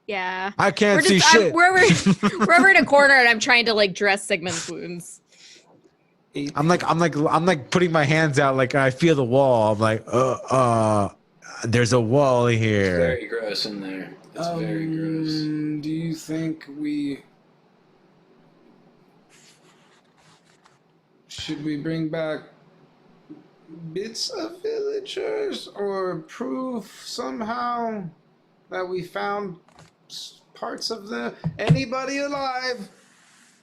Yeah. I can't see shit. We're over in a corner and I'm trying to like dress Sigmund's wounds. I'm like putting my hands out like I feel the wall. I'm like, there's a wall here. Very gross in there. It's very gross. Do you think should we bring back bits of villagers or proof somehow that we found parts of them? Anybody alive?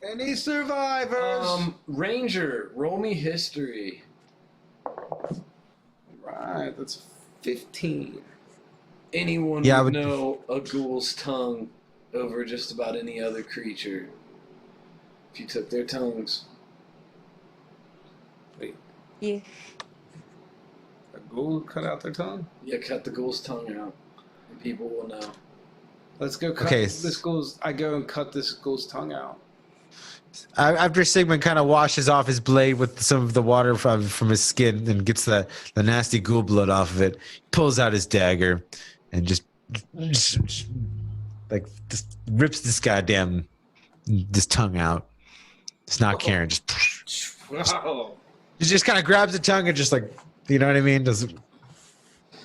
Any survivors? Ranger, roll me history. Right, that's 15. Anyone would know a ghoul's tongue over just about any other creature if you took their tongues. Wait, Yeah. a ghoul cut out their tongue? Yeah, cut the ghoul's tongue out, and people will know. Let's go cut this ghoul's. I go and cut this ghoul's tongue out. After Sigmund kind of washes off his blade with some of the water from his skin and gets the nasty ghoul blood off of it, pulls out his dagger and just rips this tongue out. It's not caring. Just kind of grabs the tongue and just like, you know what I mean? Just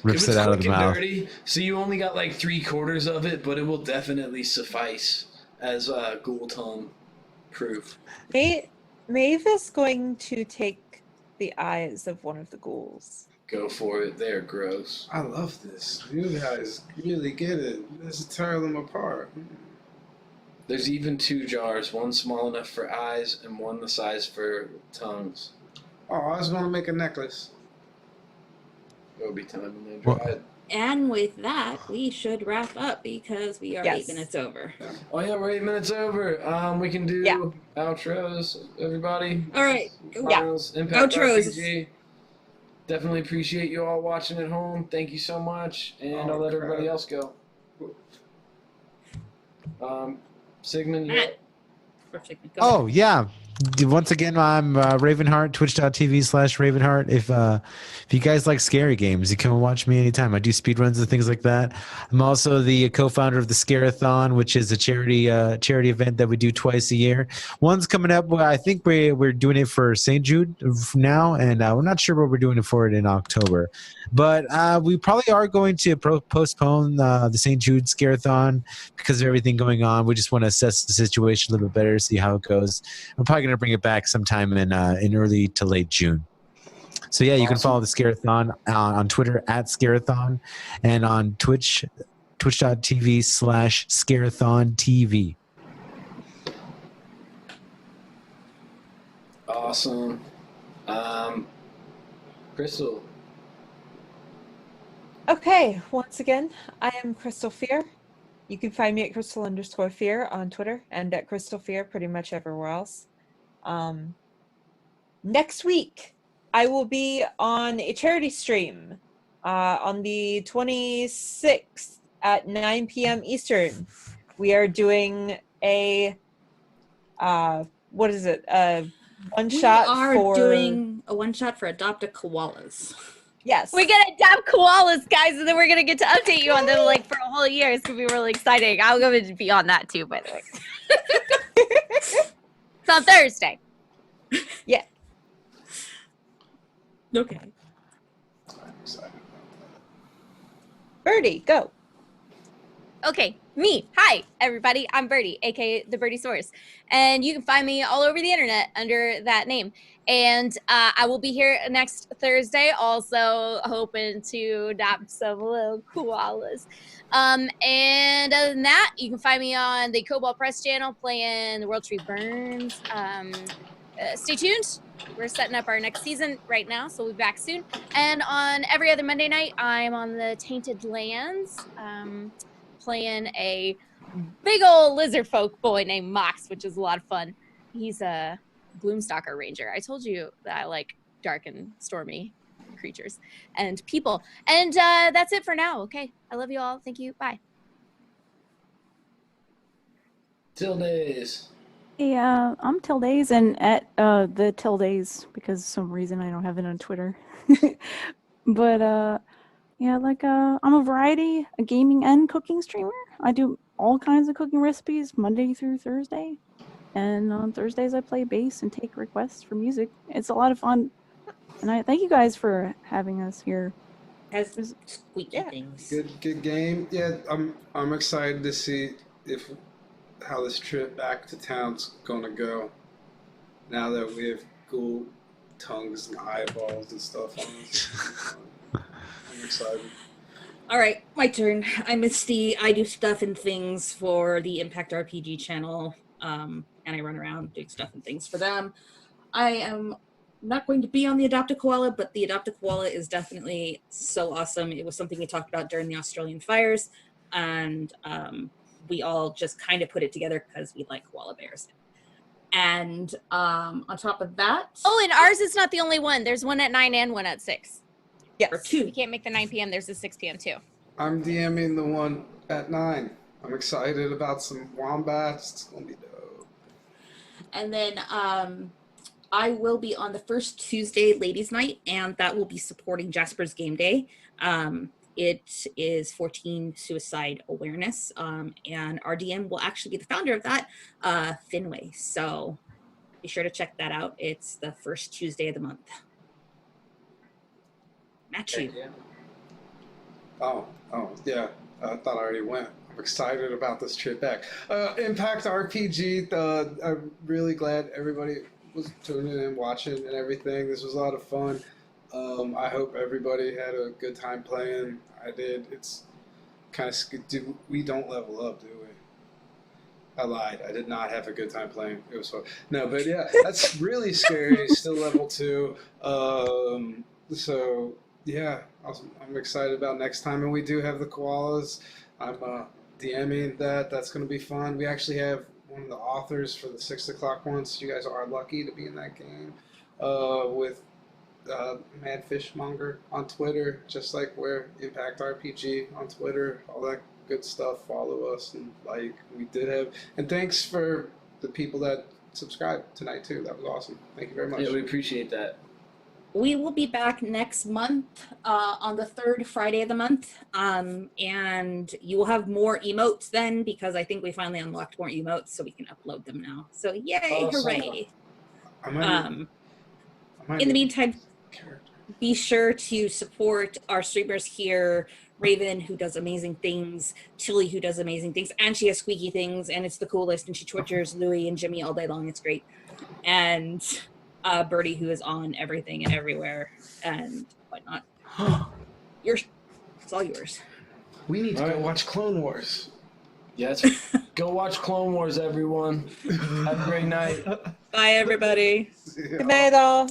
rips it out of the mouth. Dirty, so you only got like 3/4 of it, but it will definitely suffice as ghoul tongue proof. Maeve is going to take the eyes of one of the ghouls. Go for it. They're gross. I love this. You guys really get it. Let's tear them apart. There's even 2 jars, one small enough for eyes and one the size for tongues. Oh, I was going to make a necklace. It'll be time when they dry it. And with that, we should wrap up because we are 8 minutes over. Oh yeah, we're 8 minutes over. We can do outros, everybody. All right. Finals, Impact Outros. RPG. Definitely appreciate you all watching at home. Thank you so much, and I'll let everybody else go. Sigmund, you Matt. Oh yeah, Once again, I'm Ravenheart, twitch.tv/Ravenheart. If you guys like scary games, you come and watch me anytime. I do speedruns and things like that. I'm also the co-founder of the Scare-a-thon, which is a charity event that we do twice a year. One's coming up. I think we're doing it for St. Jude now, and we're not sure what we're doing for it in October. But we probably are going to postpone the St. Jude Scare-a-thon because of everything going on. We just want to assess the situation a little bit better, see how it goes. I'm probably going to bring it back sometime in early to late June. So yeah, you can follow the Scare-a-thon on Twitter @Scare-a-thon and on Twitch, twitch.tv/Scare-a-thon TV. Awesome. Crystal. Okay, once again, I am Crystal Fear. You can find me at Crystal_Fear on Twitter and at Crystal Fear pretty much everywhere else. Next week, I will be on a charity stream on the 26th at 9 p.m. Eastern. We are doing a what is it? One shot. We are doing a one shot for adopted koalas. Yes. We're gonna adopt koalas, guys, and then we're gonna get to update you on them like for a whole year. It's gonna be really exciting. I'll go and be on that too, by the way. It's on Thursday. Yeah. Okay. I'm excited about Birdie, go. Okay, me. Hi, everybody. I'm Birdie, aka the Birdie Source, and you can find me all over the internet under that name. And I will be here next Thursday, also hoping to adopt some little koalas. And other than that, you can find me on the Cobalt Press channel playing the World Tree Burns. Stay tuned. We're setting up our next season right now, so we'll be back soon. And on every other Monday night, I'm on the Tainted Lands, playing a big old lizard folk boy named Mox, which is a lot of fun. He's a Gloomstalker Ranger. I told you that I like dark and stormy creatures and people. And that's it for now. Okay. I love you all. Thank you. Bye. Tildays. Hey, I'm Tildays and at the Tildays because for some reason I don't have it on Twitter. But yeah, like I'm a variety, a gaming and cooking streamer. I do all kinds of cooking recipes Monday through Thursday. And on Thursdays I play bass and take requests for music. It's a lot of fun. And I thank you guys for having us here. Has squeaky Yeah. things. Good game. Yeah, I'm excited to see how this trip back to town's gonna go. Now that we have cool tongues and eyeballs and stuff on us. I'm excited. All right, my turn. I'm Misty. I do stuff and things for the Impact RPG channel, and I run around doing stuff and things for them. I am not going to be on the Adopted Koala, but the Adopted Koala is definitely so awesome. It was something we talked about during the Australian fires, and we all just kind of put it together because we like koala bears. And on top of that... Oh, and ours is not the only one. There's one at 9 and one at 6. Yes. Or 2. We can't make the 9 p.m. There's a 6 p.m. too. I'm DMing the one at 9. I'm excited about some wombats. It's gonna be dope. And then I will be on the first Tuesday ladies night, and that will be supporting Jasper's Game Day. It is 14 suicide awareness, and our DM will actually be the founder of that, Finway. So be sure to check that out. It's the first Tuesday of the month. Matthew. Oh, yeah. I thought I already went. I'm excited about this trip back. Impact RPG. I'm really glad everybody was tuning in, watching, and everything. This was a lot of fun. I hope everybody had a good time playing. I did. It's kind of we don't level up, do we? I lied. I did not have a good time playing. It was fun. No, but yeah, that's really scary. Still level 2. So yeah, I'm excited about next time, and we do have the koalas. I'm DMing that. That's going to be fun. We actually have one of the authors for the 6 o'clock one, so you guys are lucky to be in that game with Mad Fishmonger on Twitter, just like we're Impact RPG on Twitter, all that good stuff. Follow us and like we did have. And thanks for the people that subscribe tonight too. That was awesome. Thank you very much. Yeah, we appreciate that. We will be back next month on the third Friday of the month. And you will have more emotes then, because I think we finally unlocked more emotes, so we can upload them now. So yay, Awesome. hooray. I might In the be- meantime, be sure to support our streamers here. Raven, who does amazing things, Chili, who does amazing things, and she has squeaky things, and it's the coolest, and she tortures Louie and Jimmy all day long. It's great. And Birdie, who is on everything and everywhere, and whatnot. It's all yours. We need to All go right. watch Clone Wars. Yes. Go watch Clone Wars, everyone. Have a great night. Bye, everybody. See ya. Good night, all.